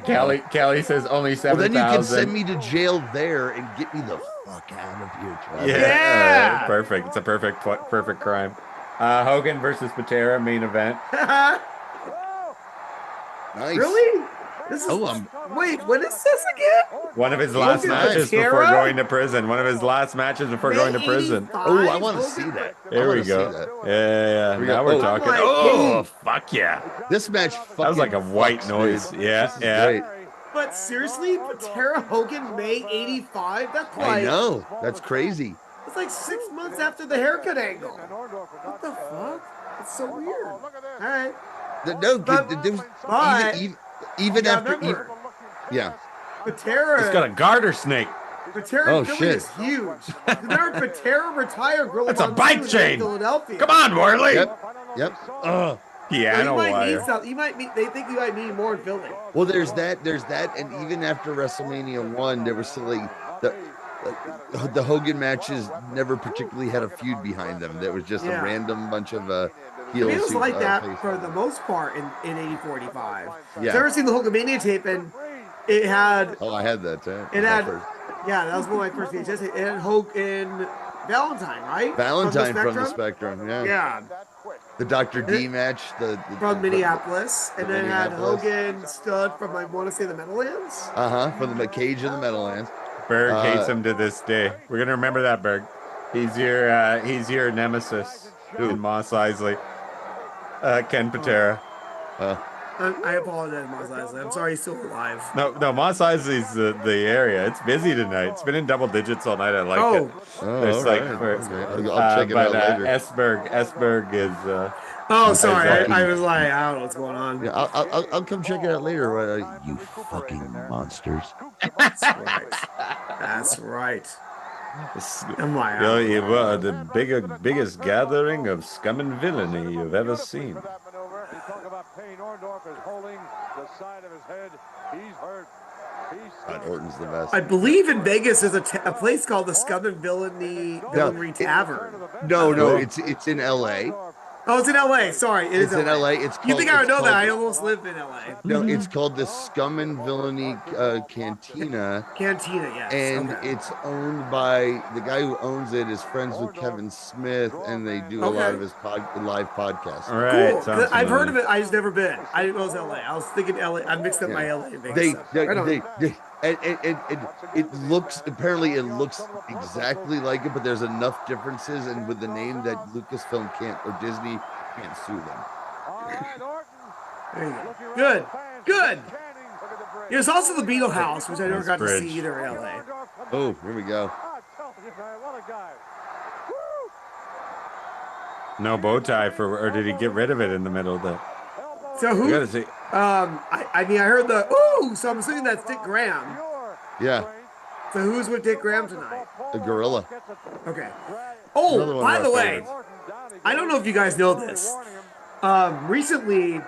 Kelly says only 7,000. Well, then you can send me to jail there and get me the fuck out of here, Travis. Yeah. Perfect. It's a perfect crime. Hogan versus Patera, main event. Nice. Really? This is, wait, what is this again? One of his last Hogan matches Patera? before going to prison. One of his last matches before going to prison. 85? Oh, I want to see that. There we go. Yeah. Now we're talking. like, Oh, fuck yeah. This match That was like a white fucks noise. me. Yeah, This is yeah. great. But seriously, Patera Hogan May 85? That's like, I know. That's crazy. it's like 6 months after the haircut angle. What the fuck? It's so weird. All right. No, But- even Yeah, after, remember, yeah. Patera. It's got a garter snake. Patera Oh, Philly shit. is huge. Remember, Patera retired Gorilla That's a Monsoon bike in chain. Philadelphia. Come on, Worley. Yep. So Piano you might wire. need something. You might need. They think you might need more in Philly. Well, there's that, and even after WrestleMania 1, there was still like the Hogan matches never particularly had a feud behind them. There was just a Yeah. random bunch of I heels. mean, it was who, like that faced- for the most part in 84, 85. Yeah. I've ever seen the Hulkamania tape, and it had. Oh, I had that. It had. Yeah, that was one of my first VHS. It had Hogan Valentine, right? Valentine from the Spectrum. Yeah. Yeah, The Dr. D match. The from Minneapolis, and then it had Minneapolis. Hogan Stud from, I want to say, the Meadowlands. From the Cage of the Meadowlands. Berg hates him to this day. We're gonna remember that, Berg. He's your nemesis in Mos Eisley. Ken Patera. I apologize, Mos Eisley. I'm sorry he's still alive. No, Mos Eisley's the area. It's busy tonight. It's been in double digits all night. I like it. Oh, There's all like, right. for- Okay. I'll check it out later. Esberg is. Oh, sorry. Exactly. I was like, I don't know what's going on. Yeah, I'll come check it out later. You fucking monsters. That's right. That's right. I'm like, You are the biggest gathering of scum and villainy you've ever seen. God, Orton's the best. I believe in Vegas there's a place called the Scum and Villainy Tavern. No, it's in L.A. Oh, it's in LA. Sorry, It's in LA. It's You think I would know that? I called- almost live in LA. No, it's called the Scum and Villainy Cantina, Cantina, yes. and okay. it's owned by the guy who owns it is friends with Kevin Smith, and they do a lot Okay. of his live podcasts. All right. Cool. sounds 'Cause I've heard of familiar. it. I just never been. I didn't know it was LA. I was thinking LA. I mixed up my LA and Vegas They, stuff. Right on. it looks exactly like it, but there's enough differences, and with the name that Lucasfilm can't or Disney can't sue them. There you go. Good. There's also the Beetle House, which I never Nice got bridge. to see either in LA. Oh, here we go. No bow tie or did he get rid of it in the middle of the? So We who? gotta see. I mean, I heard the so I'm assuming that's Dick Graham. Yeah. So who's with Dick Graham tonight? The gorilla. Okay. Another Oh, one by of the our way, favorites. I don't know if you guys know this. Recently,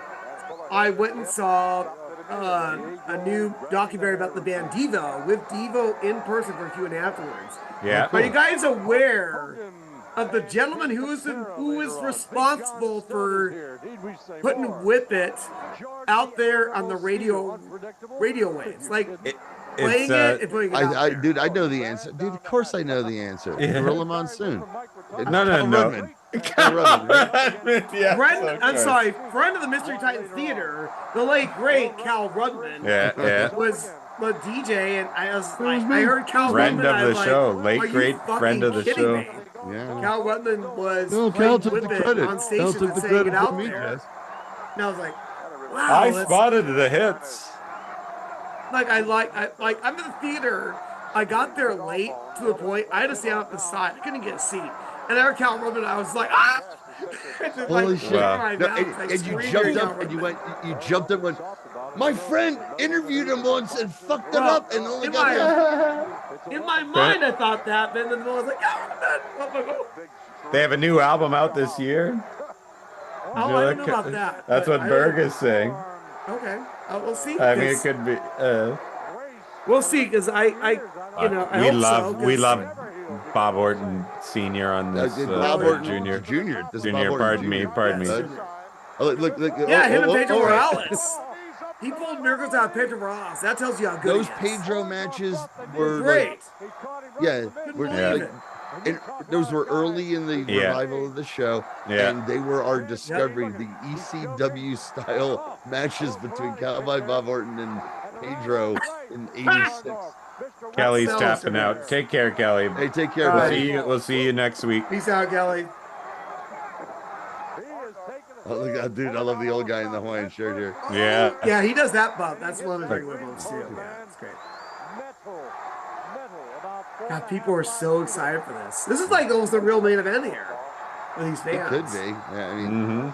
I went and saw a new documentary about the band Devo with Devo in person for Q&A afterwards. Yeah. Are you guys aware of the gentleman who was responsible for putting Whip It out there on the radio waves? Like playing it and putting it out there. Dude, I know the answer. Dude, of course I know the answer. Gorilla Monsoon. No. Cal Rudman, right? Yeah, friend of the Mystery Titans Theater, the late great Cal Rudman. Yeah. Was the DJ, and I heard Cal Friend Rudman. of the show, late great friend of the show. Me? Yeah. Cal Rudman was Cal took the Whip It credit. on Cal station took and the saying it credit out for me, there. guys. And I was like, wow. I spotted the hits. Like I'm in the theater. I got there late to the point I had to stand up the side. I couldn't get a seat. And I heard Cal Rudman, I was like, ah! Holy shit! Wow. No, and you jumped up and you jumped up and went. My friend interviewed him once and fucked it up and only got in my mind I thought that, but then I was like, oh, They have a new album out this year. I don't know about that. That's what Berg is saying. Okay, we'll see. I mean, it could be. We'll see, because we love Bob Orton Senior on this. Bob Orton Junior. This is Junior. Bob Orton Pardon me. Oh, look. Yeah, him and Pedro Morales. He pulled miracles out of Pedro Morales. That tells you how good those he is. Pedro matches were great. Those were early in the revival of the show, and they were our discovery. The ECW style matches between Cowboy Bob Orton and Pedro in '86. Kelly's tapping out. Take care, Kelly. Hey, take care, buddy. We'll see you next week. Peace out, Kelly. Oh, look at that dude. I love the old guy in the Hawaiian shirt here. Yeah. Yeah, he does that bump. That's one of the regular bumps too. Yeah, it's great. God, people are so excited for this. This is like almost the real main event here for these fans. It could be. Yeah, I mean,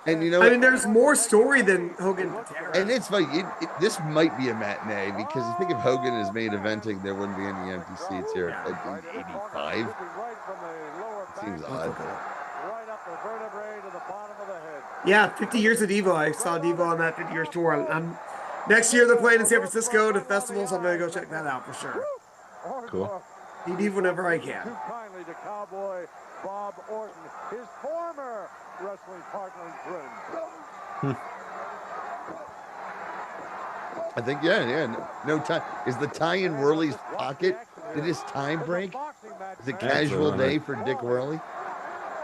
and you know, there's more story than Hogan and TARO. And it's funny. This might be a matinee because I think if Hogan is main eventing, there wouldn't be any empty seats here at 85. It seems odd. Yeah, 50 years of Devo. I saw Devo on that 50 years tour. Next year they're playing in San Francisco to festivals. I'm gonna go check that out for sure. Cool. See Devo whenever I can. Kindly to Cowboy Bob Orton, his former wrestling partner and friend. I think no time. Is the tie in Worley's pocket? Did his time break? Is it casual day for Dick Worley?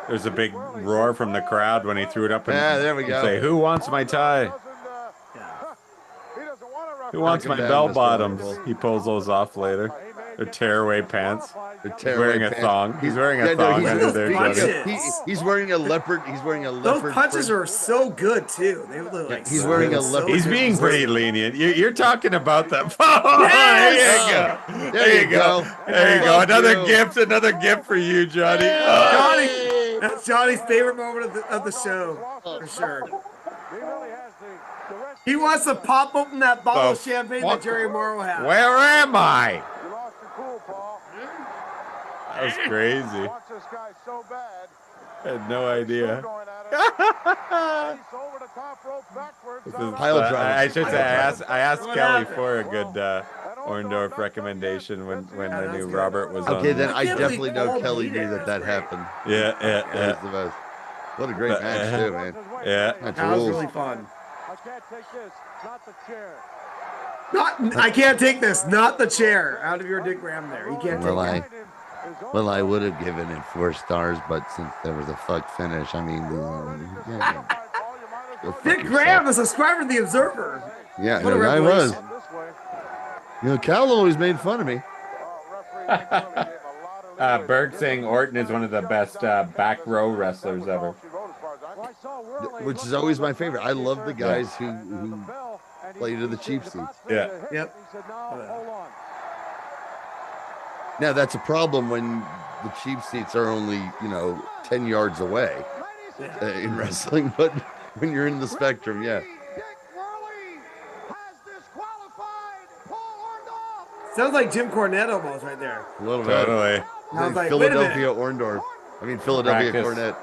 There's a big roar from the crowd when he threw it up. And there we go. Say, who wants my tie? Who wants my bell bottoms? He pulls those off later. They're tearaway pants. He's wearing a thong. He's wearing a thong under there. He's wearing a leopard. He's wearing a leopard. Those punches are so good too. They look like he's wearing a leopard. He's being pretty lenient. You're talking about them. Oh, yes! There you go. There you go. Another gift for you, Johnny. Johnny, that's Johnny's favorite moment of the show for sure. He wants to pop open that bottle of champagne that Jerry Morrow had. Where am I? That was crazy. I had no idea. I asked Kelly for a good Orndorff recommendation when I knew Robert was on. Okay, then I definitely know Kelly knew that happened. Yeah. That's the best. What a great match too, man. Yeah. That was really fun. I can't take this, not the chair. I can't take this, not the chair. Out of your Dick Graham there. You can't take it. Well, I would have given it 4 stars, but since there was a fuck finish, I mean, Dick Graham, a subscriber to the Observer. Yeah, I was. You know, Cal always made fun of me. Berg saying Orton is one of the best back row wrestlers ever. Which is always my favorite. I love the guys who play to the cheap seats. Yeah. Yep. Now that's a problem when the cheap seats are only 10 yards away in wrestling, but when you're in the spectrum, yeah. Sounds like Jim Cornette almost right there. A little Totally. I was like, wait a Philadelphia Orndorff. I mean, Philadelphia Cornette.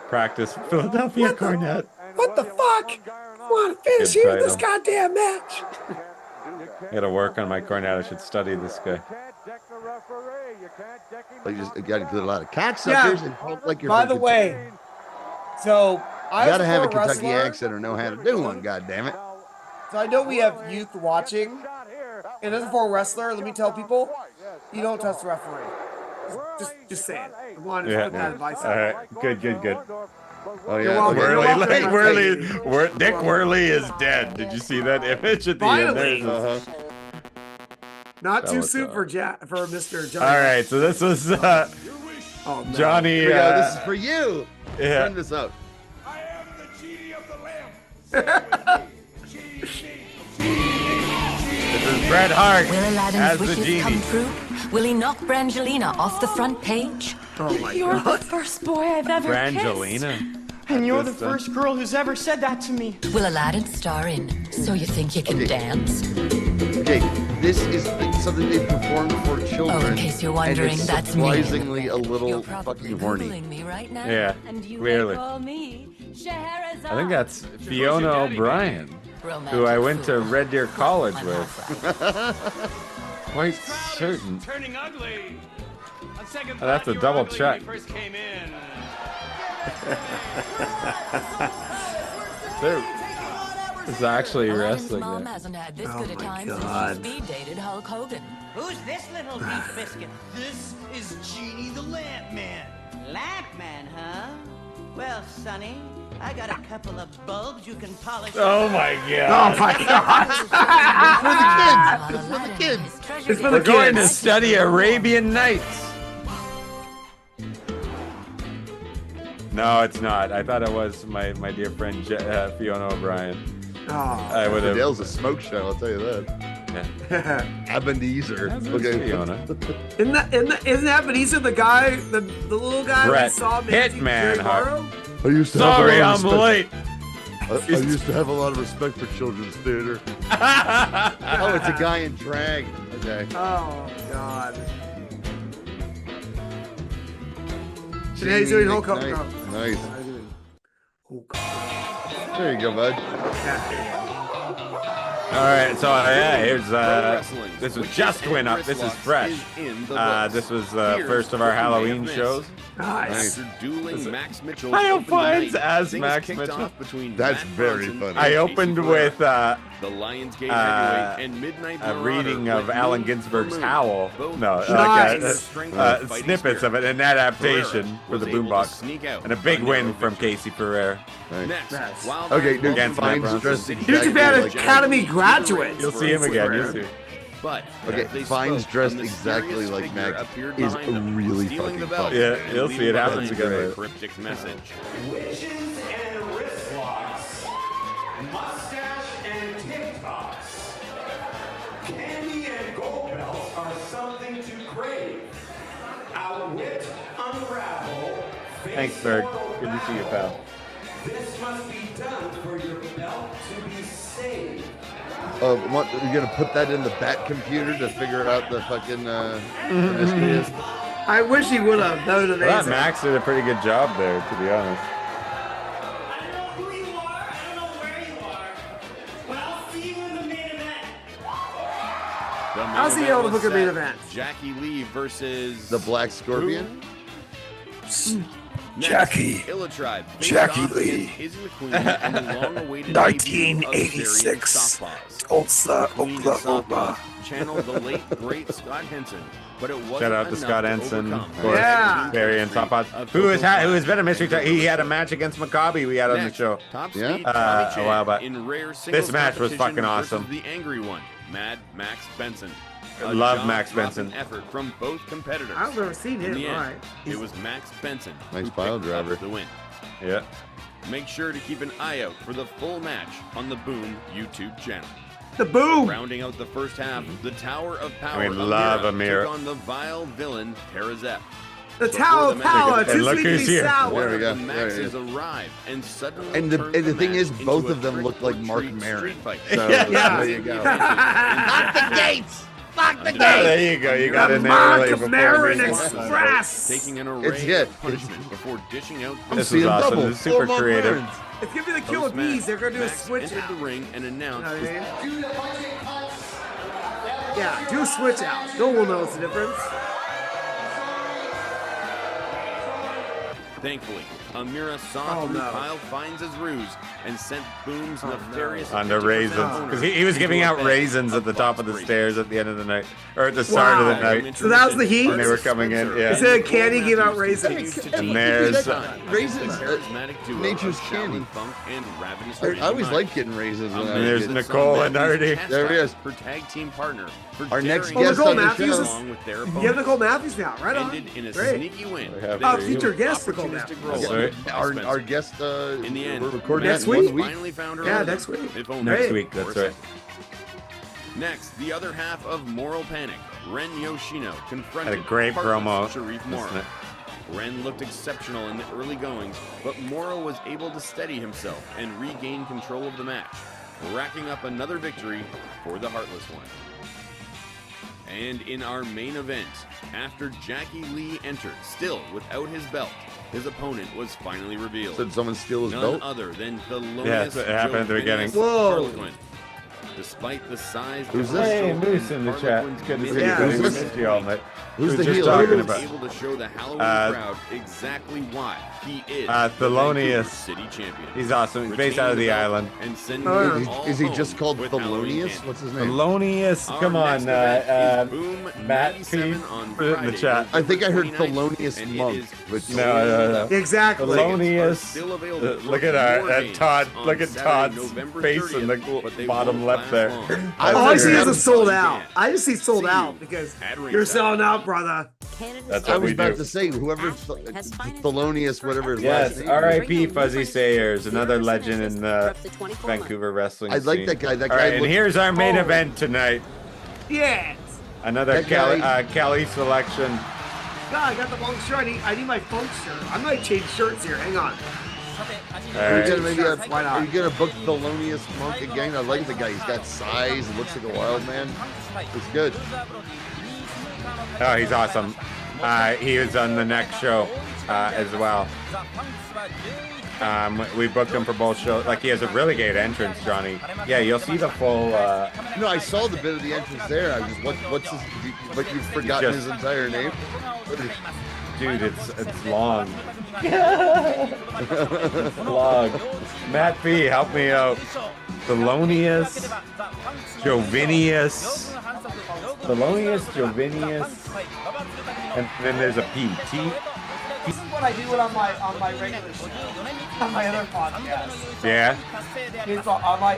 Practice Philadelphia Cornette. What the fuck? I want to finish Good here this title. goddamn match. I gotta work on my cornet. I should study this guy. Like, you got to get a lot of cocksuckers and talk like you're. By the way, so I you got to was have a pro Kentucky wrestler, accent or know how to do one. God damn it! So I know we have youth watching, and as a pro wrestler, let me tell people, you don't trust the referee. Just say it. I wanted to put that advice All out. right. Good. Oh You're yeah. welcome. Okay. You're welcome. Dick Worley is dead. Did you see that image at the Finally. end there? Not That too was, soon for Mr. Johnny. All right, so this was Oh, no. Johnny. Here we go. This is for you. Yeah. Turn this up. I am the genie of the lamp. This is Bret Hart Will as Aladdin's the wishes genie. come true? Will he knock Brangelina off the front page? Oh my You're god. the first boy I've ever kissed. Brangelina. And you're the This time. first girl who's ever said that to me. Will Aladdin star in So You Think You Can Dance? Okay, this is something they performed for children. Oh, in case you're wondering, and it's that's me. surprisingly a You're little probably fucking horny. Googling me right now. Yeah, And you clearly. may call me Scheherazade. I think that's Fiona O'Brien, Romantic who I went to fool. Red Deer College I'm with. half right. Quite certain. Turning ugly. On second I'd have to thought, you were double ugly check. when you first came in. This is actually Aladdin's wrestling. mom there. hasn't had this Oh good a my time God. since she speed dated Hulk Hogan. Who's this little beef biscuit? This is Genie the Lamp Man. Lamp Man, huh? Well, Sonny, I got a couple of bulbs you can polish. Oh my Oh god. my god. While It's for the Aladdin kids. and his treasure It's for the We're going to kids. study Arabian Nights. No, it's not. I thought it was my dear friend Fiona O'Brien. Oh. I would have. Dale's a smoke show, I'll tell you that. Ebenezer. Okay. Fiona. Isn't that Benicio the guy, the little guy Brett we saw Hitman Hart. Hart. I used to Sorry, have a lot I'm of late. I used to have a lot of respect for children's theater. Oh, it's a guy in drag. Okay. Oh god. Today he's doing Hulk Hogan. Nice. Oh god. There you go, bud. All right, so yeah, here's this was just went up. This is fresh. This was the first of our Halloween shows. Nice. Dueling Max Mitchell. I opened the Fiennes night. as Things Max kicked Mitchell. off between That's Matt very Bronson funny. and I Casey opened Ferrer. with The Lionsgate heavyweight and Midnight a Marauder reading of with Allen Moon Ginsberg's for Moon. Howl. Both No, showing like Nice. strength and fighting snippets spirit. of it, an adaptation Ferrer for the was able to boombox, sneak out and a big a win narrow from victory. Casey Ferrer. Next, Nice. Wild Okay, Eyes dude, Against welcomed Matt Fiennes dressed City Huge exactly fan of like Academy graduates. You'll see him again. You'll see. But Okay, as they Fiennes spoke, dressed a exactly mysterious like figure Max appeared is behind them, really stealing the fucking belt funny. Yeah, and you'll see leaving it happens behind again a later. cryptic message. Witches and wristlocks, mustache and TikToks, candy and gold belts are something to crave. Outwit, unravel. face Thanks, Berg. mortal Good to see you, battle. pal. This must be done for your belt to be saved. What, you're gonna put that in the bat computer to figure out the fucking promiscuous? I wish he would have. That was Well, that amazing. Max did a pretty good job there, to be honest. I don't know who you are, I don't know where you are, but I'll see you in the main event. The main How's he event able to was book a main set. event? Jackie Lee versus The Black Scorpion? Next, Jackie. Illa Tribe. Jackie Lee. Izzy McQueen and the long-awaited debut of Syrian 1986. Softballs. Tulsa, Queen of Oklahoma. Softballs channeled the late great Scott Henson, but it wasn't Shout out to enough Scott Henson, overcome of course. Yeah. Barry and Top Pot, Of who has Coco who has been a mystery. He had a match against Maccabi we had on the Next, show. Top Yeah? Speed Tommy Chan a while back. in rare singles This match was competition fucking versus awesome. The angry one, Mad Max Benson. A Love Max jaw-dropping Benson. effort from both competitors. I've never seen In him. the All end, right. it was Max Benson Nice who pile picked up driver. the win. Yeah. Make sure to keep an eye out for the full match on the Boom YouTube channel. The boom. Rounding out the first half, the Tower of Power. I mean, love Amira. took on the vile villain Terazep. The Before Tower the of match, Power. And Too look sweet to who's be here. sour. There we go. The There it Maxes is. arrive and suddenly And the turned thing match is, into both a of them trick look like or Mark treat Maron. street fight. So Yeah. there you go. Not the gates! Fuck the Oh, gate! there you go. You got in there early before Marin we- Express! Taking an It's array good. of punishment before dishing out. This seeing is awesome. double. This is super 4 creative. Marins. It's gonna be the Killer Post-match, Bees. They're gonna do a Max switch entered out. the ring and announced. You know what I mean? Yeah, do a switch out. No one will notice the difference. Thankfully, Amira saw through Kyle finds his ruse and sent Boom's nefarious On the 50% raisins. owner Because he was giving into a out bed raisins at the top of the box stairs at the end of the night. Or at the start of the night. So that was the heat? When they were coming in, yeah. Instead of candy, give out raisins. And there's... Raisins. Nature's candy. I always liked getting raisins. When I was There's a kid. Nicole and Artie. There he is. Her tag team partner. Our next Oh, guest Nicole on the Matthews show. is. Along with their You have opponent. Nicole Matthews now, right on. Ended in a Great. sneaky win. We have They to. Future used guest Nicole opportunistic Matthews. roll-up That's by Our Spencer. guest. In the end, we're recording Next that in 1 week? finally found her Yeah, own, next week. if only Next for week, a that's right. second. Next, the other half of Moral Panic, Ren Yoshino, confronted Had a great Heartless promo. Sharif Listen Moral. it. Ren looked exceptional in the early goings, but Moral was able to steady himself and regain control of the match, racking up another victory for the Heartless One. And in our main event, after Jackie Lee entered, still without his belt, his opponent was finally revealed. Did someone steal his None belt? other than Thelonious Yeah, it happened at the beginning. Whoa. Harlequin. Despite the size Who's difference this? Hey, and Moose in the chat. Harlequin's It's good to see mid- you. Yeah, buddy. who's We this? missed you all night. Who's We the were just heel? talking was about able to show the Halloween crowd exactly why he is Thelonious. the Vancouver City champion. He's awesome. He's based out of the Retaining island. belt And sending Oh, them yeah. all Is he home just called with Halloween Thelonious? candy. What's his name? Thelonious. Our Come next on, event is Boom Matt P. 97 on Put it in the Friday, chat. I think I heard November 29th, Thelonious and it Monk. is But No. Exactly. Thelonious. Still available for Look at more that games Todd. on Look at Saturday, Todd's November face in the 30th, but they bottom won't left last there. long. All I see is a Saturday. sold out. I just see sold See out you because at you're ringside. selling out, brother. That's I what was we about do. to say, whoever Thelonious, whatever his Yes, last name is. R.I.P. Fuzzy Sayers, another legend in the Vancouver wrestling I like scene. that guy. That All guy right, and looked- here's our main Oh. event tonight. Yes. Another That guy- Cali selection. God, I got the wrong shirt. I need my funk shirt. I'm gonna change shirts here. Hang on. All Are you right. gonna maybe Why not? are you gonna book Thelonious Monk again? I like the guy. He's got size. Looks like a wild man. It's good. Oh, he's awesome. He was on the next show as well. We booked him for both shows. Like, he has a really great entrance, Johnny. Yeah, you'll see the full. No, I saw the bit of the entrance there. I was what's his? But you've forgotten Just- his entire name. Dude, it's long. It's long. Matt P, help me out. Thelonious, Jovinius, and then there's a P. T. This is what I do on my regular show, on my other podcast. Yeah,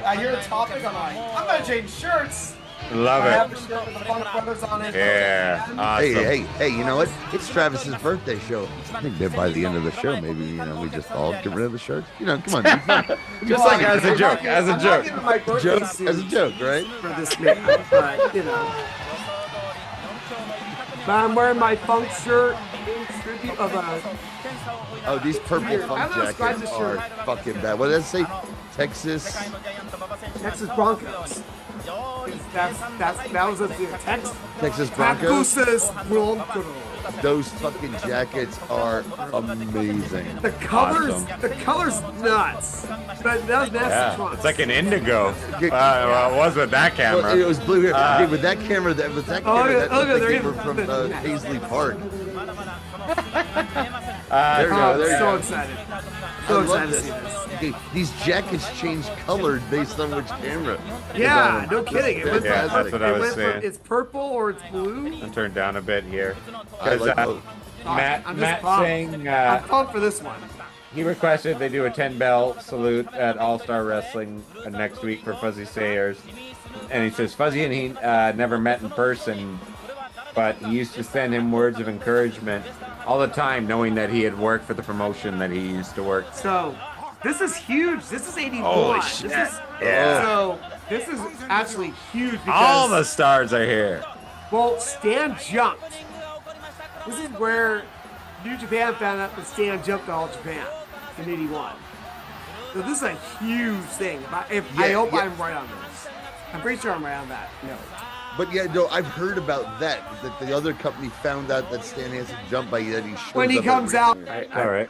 I hear a topic, I'm like, I'm gonna change shirts. love I have it. the shirt with the Funk Brothers on it. Yeah, awesome. Hey, you know what? It's Travis's birthday show. I think that by the end of the show, maybe we just all get rid of the shirts. Come on, be fun. Just like as a joke, I'm not giving my birthday joke suit as a joke, right? for this man, but But I'm wearing my Funk shirt in tribute of a. Oh, these purple Here, funk I'm gonna describe jackets this are shirt. fucking bad. What did that say? Texas. Texas Broncos. That was a Texas Broncos. Texas Broncos. Those fucking jackets are amazing. The colors, Awesome. the colors nuts. But that was nasty Yeah, trunks. it's like an indigo. Well, it was with that camera. Well, it was blue here. Hey, with that camera, that Oh, that yeah, looked like they're they even- were from Paisley Park. Uh, There you go. There you so go. excited. I So love excited to this. see this. Okay, these jackets change color based on which camera. Yeah, no kidding. It went Yeah, from, that's what I it was went from saying. it's purple or it's blue. I'll turn down a bit here. I like Because, those. Matt I'm just Matt pumped. saying I'm pumped for this one. he requested they do a 10-bell salute at All-Star Wrestling next week for Fuzzy Sayers. And he says Fuzzy and he never met in person, but he used to send him words of encouragement all the time, knowing that he had worked for the promotion that he used to work. So this is huge. This is 81. Holy This shit. is, Yeah. So this is actually huge because All the stars are here. well, Stan jumped. This is where New Japan found out that Stan jumped to All Japan in 81. So this is a huge thing. I hope I'm right on this. I'm pretty sure I'm right on that. No. But yeah, no, I've heard about that the other company found out that Stan Hansen jumped by that he shows When he up comes out. All right.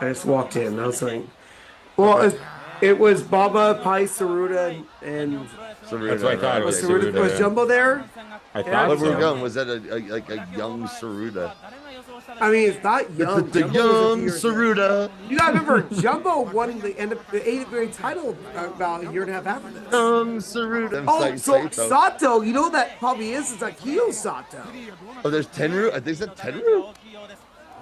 I just walked in. I was like, well, it was Baba, Pai, Saruda, and Saruda, That's what I thought. It was Saruda. Saruda, Was yeah. Jumbo there? I Yeah. thought Where so. we're going, was that like a young Saruda? I mean, it's not young. The Jumbo was a young few years Saruda. You gotta remember, Jumbo won the end of the 8th grade title about a year and a half after this. Young Saruda. Oh, so Sato, you know what that probably is Akio Sato. Oh, there's Tenru? I think it's that Tenru?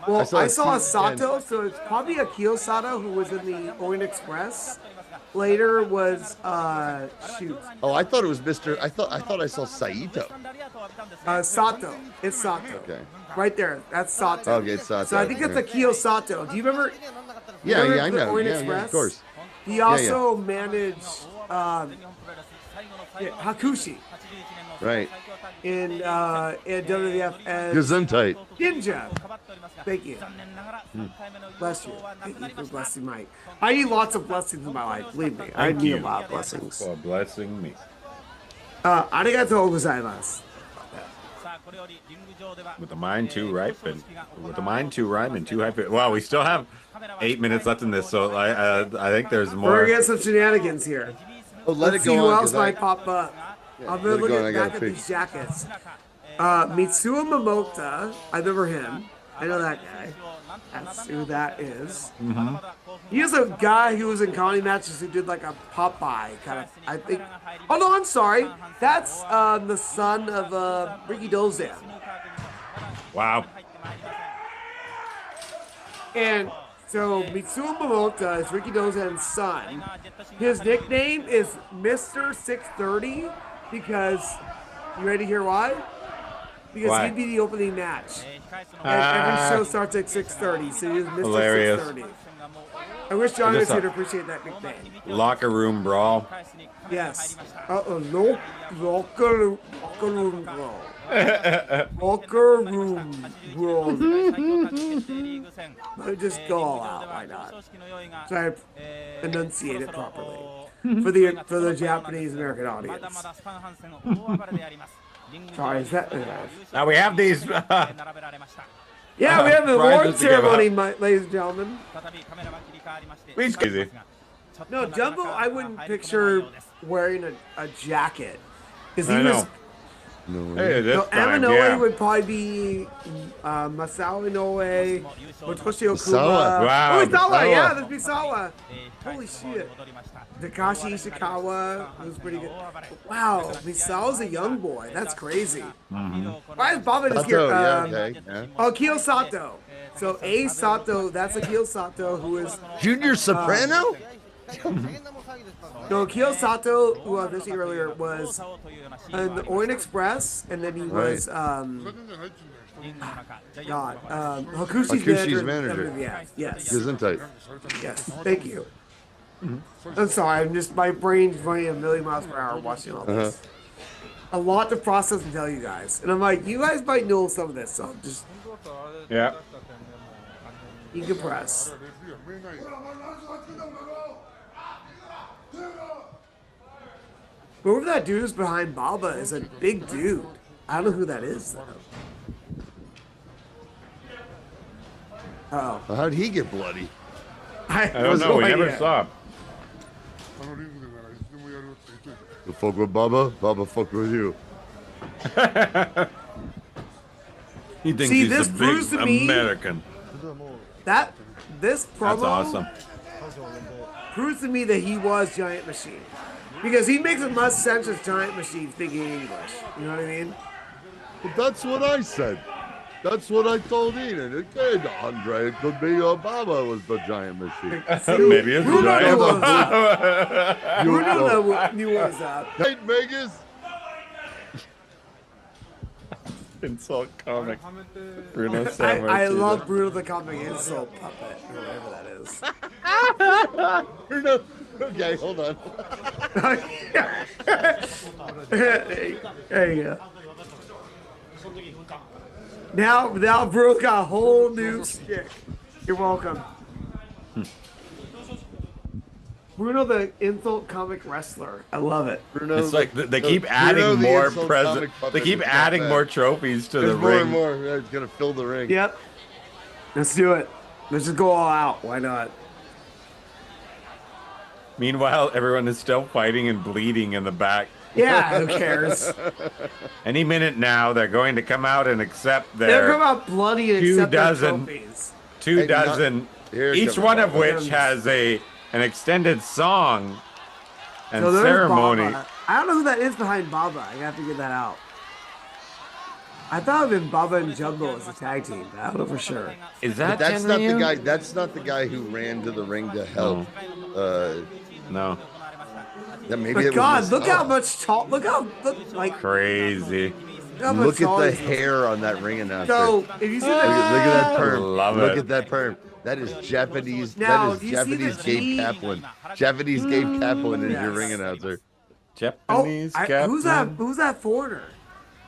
Well, I saw a a Sato, so it's probably Akio Sato who was in the Orient Express. Later was shoot. Oh, I thought it was Mr. I thought I saw Saito. Sato. It's Sato. Okay. Right there. That's Sato. Okay, it's Sato. So I think it's Okay. Akio Sato. Do you remember? Yeah, remember yeah, I the know. Orient Yeah, Express? of course. He also managed Hakushi Right. in WWF as Gesundheit. Ninja. Thank you. Bless you. Thank you for blessing my. I need lots of blessings in my life. Believe me, I Thank need you a lot of blessings. for blessing me. Arigatou gozaimasu. With the mind too ripe and with the mind too rhyme and too hype. Well, we still have 8 minutes left in this, so I think there's more. We're gonna get some shenanigans here. Oh, let Let's it go see who on, else 'cause might pop up. I'm gonna let it look go on, I gotta back at pick. these jackets. Mitsuo Momota, I remember him. I know that guy. That's who that is. Mm-hmm. He's a guy who was in comedy matches who did like a Popeye kind of. I think. Oh no, I'm sorry. That's the son of Ricky Dozan. Wow. And so Mitsuo Momota is Ricky Dozan's son. His nickname is Mr. 630 because, you ready to hear why? Because Why? he'd be the opening match. And every show starts at 6:30, so he was Mr. Hilarious. 630. I wish John Just was here to a- appreciate that nickname. Locker room brawl. Yes. No. Locker room brawl. Locker room brawl. Let me just go all out. Why not? Try to enunciate it properly for the Japanese American audience. Sorry, is that? Now we have these. Yeah, we have an award prizes to give ceremony, out. ladies and gentlemen. It's crazy. No, Jumbo, I wouldn't picture wearing a jacket. Because I he was. know. Hey, this No, time, Aminoue yeah. would probably be Masao Inoue, Motoshi Okuma. Misawa. Wow, Oh, Misawa, Misawa. yeah, that's Misawa. Holy shit. Takashi Ishikawa was pretty good. Wow, Misawa's a young boy. That's crazy. Why is Baba just here? Sato, yeah, okay. Yeah. Oh, Akio Sato. So A Sato, that's Akio Sato, who is Junior Soprano? no Akio Sato, who I mentioned earlier, was in the Orient Express, and then he was Hakushi's manager. WWF. Yes. Gesundheit. Yes. Thank you. I'm sorry. My brain's running a million miles per hour watching all this. A lot to process and tell you guys, and I'm like, you guys might know some of this, so just Yeah. decompress. Whoever that dude is behind Baba is a big dude. I don't know who that is though. Oh, Well, how'd he get bloody? I I don't know. We never saw. You fuck with Baba, Baba fuck with you. He thinks See, he's this a proves big to me- American. This promo That's awesome. proves to me that he was Giant Machine. Because he makes as much sense as Giant Machine speaking English. You know what I mean? Well, that's what I said. That's what I told Ian. It could, Andre, it could be Baba was the giant machine. Maybe it's Bruno giant. knew what was up. Bruno knew what was up. Hey, Vegas. Insult comic. Bruno I Sammartino. love Bruno the Comic Insult Puppet, whatever that is. Bruno. Okay, hold on. There you go. Now Bruno's got a whole new stick. You're welcome. Bruno the insult comic wrestler. I love it. Bruno, It's like they keep Bruno adding the more insult presents. comic puppet They keep is not adding bad. more trophies to There's the more ring. and more. Yeah, it's gonna fill the ring. Yep. Let's do it. Let's just go all out. Why not? Meanwhile, everyone is still fighting and bleeding in the back. Yeah, who cares? Any minute now, they're going to come out and accept They'll their come out bloody and accept their trophies. two Hey, not- dozen, Here each comes one of Baba. which has an extended song and So there's ceremony. Baba. I don't know who that is behind Baba. I have to get that out. I thought it was Baba and Jumbo as a tag team, but I don't know for sure. Is But that that's not the Tenryu? guy. That's not the guy who ran to the ring to help. No. That maybe But it was God, this- look oh. how much tall. Look how like Crazy. how much Look at taller the he is. hair on that ring announcer. So if you see Look at that perm. Love Look it. at that perm. That is Japanese. Now, that do is you see the Japanese Gabe G? Kaplan. Japanese Gabe Kaplan is your Yes. ring announcer. Japanese who's that? Who's that foreigner?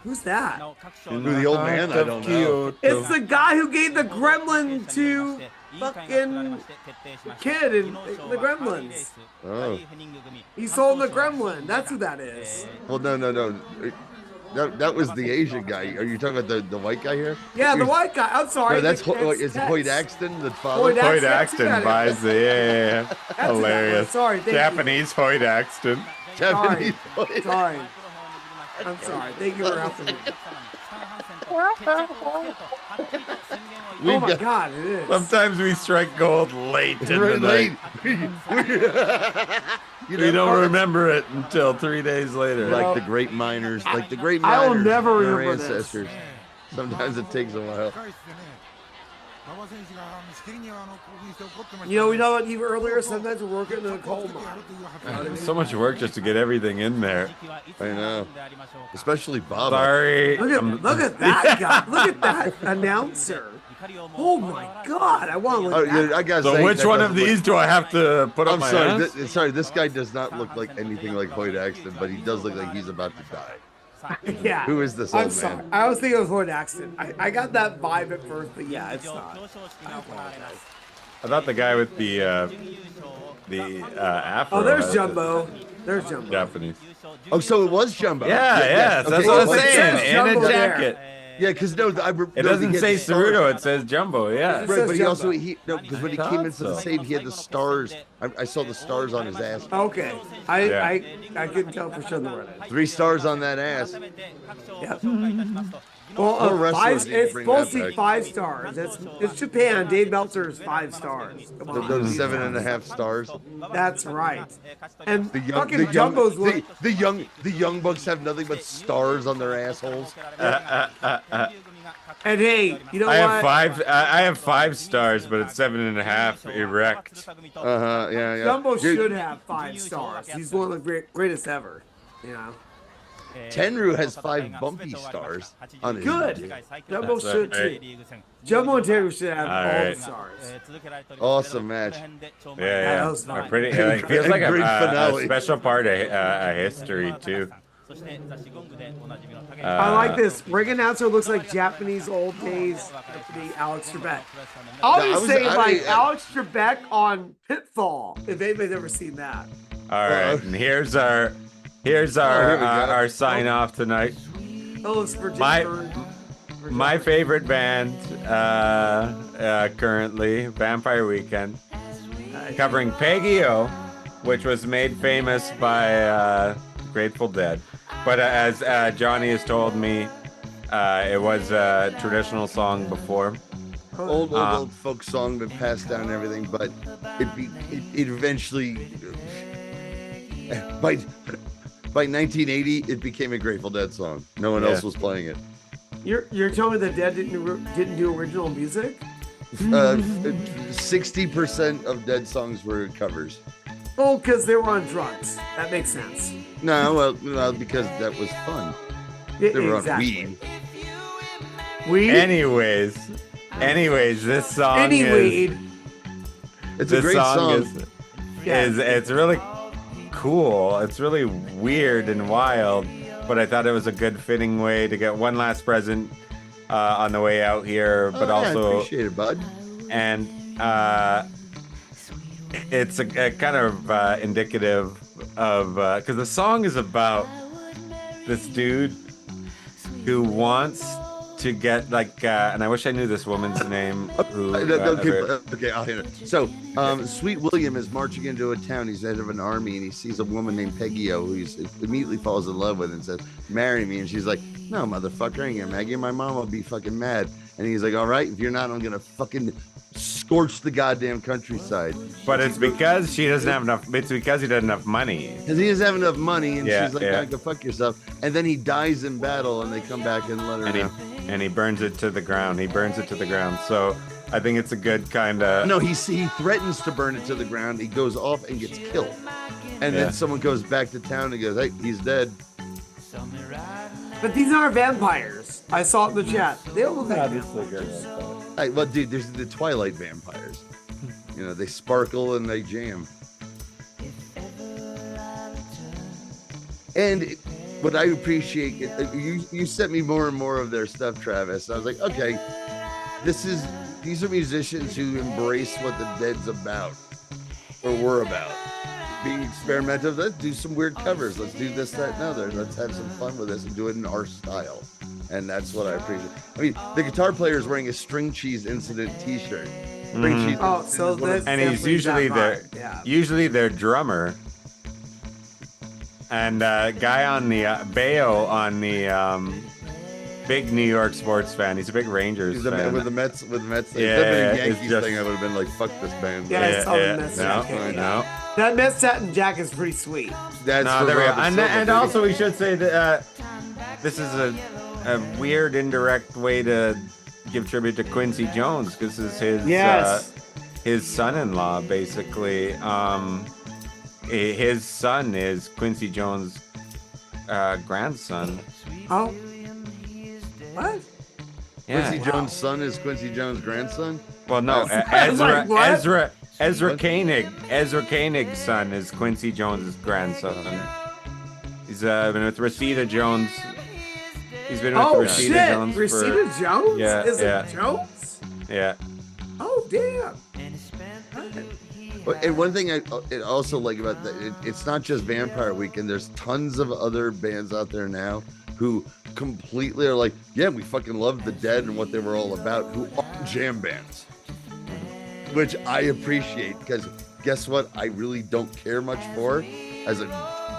Who's that? Who the old man? I don't know. It's the guy who gave the gremlin to fucking kid in the Gremlins. Oh. He sold the gremlin. That's who that is. Well, no. That was the Asian guy. Are you talking about the white guy here? Yeah, the white guy. I'm sorry. No, that's Tex- it's Tex. Hoyt Axton, the father. Hoyt Hoyt Axton, Axton buys the yeah. That's who that Hilarious. was. Sorry, thank you. Japanese Hoyt Axton. Japanese Sorry. Sorry. I'm sorry. Thank you for helping me. Oh my God, it is. Sometimes we strike gold late in the Right, night. You We know, don't remember it until 3 days later. like the great miners, I will never your remember this. ancestors. Sometimes it takes a while. You know what? Even earlier, sometimes we're working in a coal mine. So much work just to get everything in there. I know, especially Bob. Sorry. Look at that guy. Look at that announcer. Oh my God! I want to look at that. I got. So which one of these do I have to put up I'm my sorry. ass? Sorry, this guy does not look like anything like Hoyt Axton, but he does look like he's about to die. Yeah. Who is this I'm old sorry. man? I was thinking it was Hoyt Axton. I got that vibe at first, but yeah, it's not. I apologize. I thought the guy with the afro. Oh, there's has Jumbo. There's Jumbo. Japanese. Oh, so it was Jumbo. Yeah, yes, that's okay, what I it was was- saying. says In Jumbo a there. jacket. Yeah, because no, It doesn't say Ceruto, it says Jumbo, yeah. It Right, says but he Jumbo. also because when he I came thought into the so. save, he had the stars. I saw the stars on his ass. Okay. Yeah. I couldn't tell for sure the word. 3 stars on that ass. Yeah. Well, More wrestlers need to it's bring supposed that to be back. 5 stars. It's Japan. Dave Meltzer's 5 stars. Come on. Those 7.5 stars. That's right. And The young, fucking the young, Jumbo's look. the young bucks have nothing but stars on their assholes. And hey, you know I what? have 5. I have 5 stars, but it's 7.5 erect. Yeah. Jumbo Dude, should have 5 stars. He's one of the greatest ever. You know. Tenryu has 5 bumpy stars on his. Good. Jumbo That's should right. too. Jumbo and Taylor should have All all right. the stars. Awesome match. Yeah, That yeah. was fine. It feels like Great a finale. special part of history, too. I like this. Ring announcer looks like Japanese old days. The Alex Trebek. I'll No, I just was- say I- like Alex Trebek on Pitfall. If anybody's ever seen that. All right, and here's our here we go. our sign off tonight. Oh, it's for My favorite band currently, Vampire Weekend, covering Peggy-O, which was made famous by Grateful Dead. But as Johnny has told me, it was a traditional song before. Old folk song that passed down and everything, but it eventually by 1980 it became a Grateful Dead song. No one else was playing it. You're telling me the Dead didn't do original music? 60% of Dead songs were covers. Oh, because they were on drugs. That makes sense. No, well, because that was fun. They were on weed. Weed? Anyways, this song Any is. weed. It's a This great song. is it's really cool. It's really weird and wild, but I thought it was a good fitting way to get one last present on the way out here, but I also appreciate it, bud. and it's a kind of indicative of because the song is about this dude who wants to get like and I wish I knew this woman's name. Who, okay, I'll hit it. So, Sweet William is marching into a town. He's head of an army, and he sees a woman named Peggy O, who he immediately falls in love with, and says, "Marry me." And she's like, "No, motherfucker, I ain't gonna marry you. My mom will be fucking mad." And he's like, "All right, if you're not, I'm gonna fucking scorch the goddamn countryside." But it's because she doesn't have enough. It's because he doesn't have enough money. Because he doesn't have enough money, and she's like, yeah. "Go fuck yourself." And then he dies in battle, and they come back and let her know. And he burns it to the ground. He burns it to the ground. So I think it's a good kind of. No, he threatens to burn it to the ground. He goes off and gets killed. And then someone goes back to town and goes, "Hey, he's dead." But these aren't vampires. I saw it in the chat. They don't look like vampires. Hey, well, dude, there's the Twilight vampires. You know, they sparkle and they jam. And what I appreciate, you sent me more and more of their stuff, Travis. I was like, okay, these are musicians who embrace what the Dead's about, or were about. Being experimental. Let's do some weird covers. Let's do this, that, and other. Let's have some fun with this and do it in our style. And that's what I appreciate. I mean, the guitar player is wearing a String Cheese Incident T-shirt. String Cheese and he's usually their drummer. And guy on the Bayo on the big New York sports fan. He's a big Rangers fan. With the Mets. Yeah, Yankees thing, I would have been like, fuck this band. No. That Mets satin jacket is pretty sweet. There we go. And also we should say that this is a weird indirect way to give tribute to Quincy Jones, because this is his son-in-law, basically. His son is Quincy Jones' grandson. Oh. What? Yeah. Quincy Jones' son is Quincy Jones' grandson? Well, no, Ezra Koenig. Ezra Koenig's son is Quincy Jones' grandson. He's been with Rashida Jones. He's been with Rashida Jones. Rashida Jones? Yeah, Is it Jones? Yeah. Oh, damn. And one thing I also like about that, it's not just Vampire Weekend. There's tons of other bands out there now who completely are like, yeah, we fucking love the Dead and what they were all about, who are jam bands. Which I appreciate, because guess what? I really don't care much for as a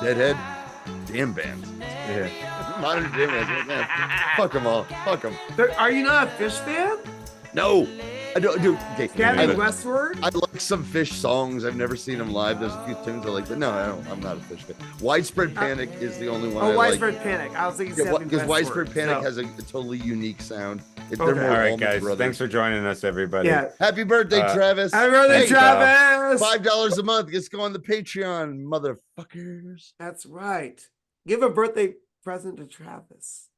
Deadhead. Jam bands. Yeah. Modern jam bands. Yeah. Fuck them all. Fuck them. Are you not a Fish fan? No. I don't, dude. Okay. Gavin Westward? I like some Fish songs. I've never seen them live. There's a few tunes I like, but no, I'm not a Fish fan. Widespread Panic is the only one I like. Widespread Panic. I was thinking because Widespread Panic has a totally unique sound. All right, guys. Thanks for joining us, everybody. Yeah. Happy birthday, Travis. Happy birthday, Travis. $5 a month. Let's go on the Patreon, motherfuckers. That's right. Give a birthday present to Travis.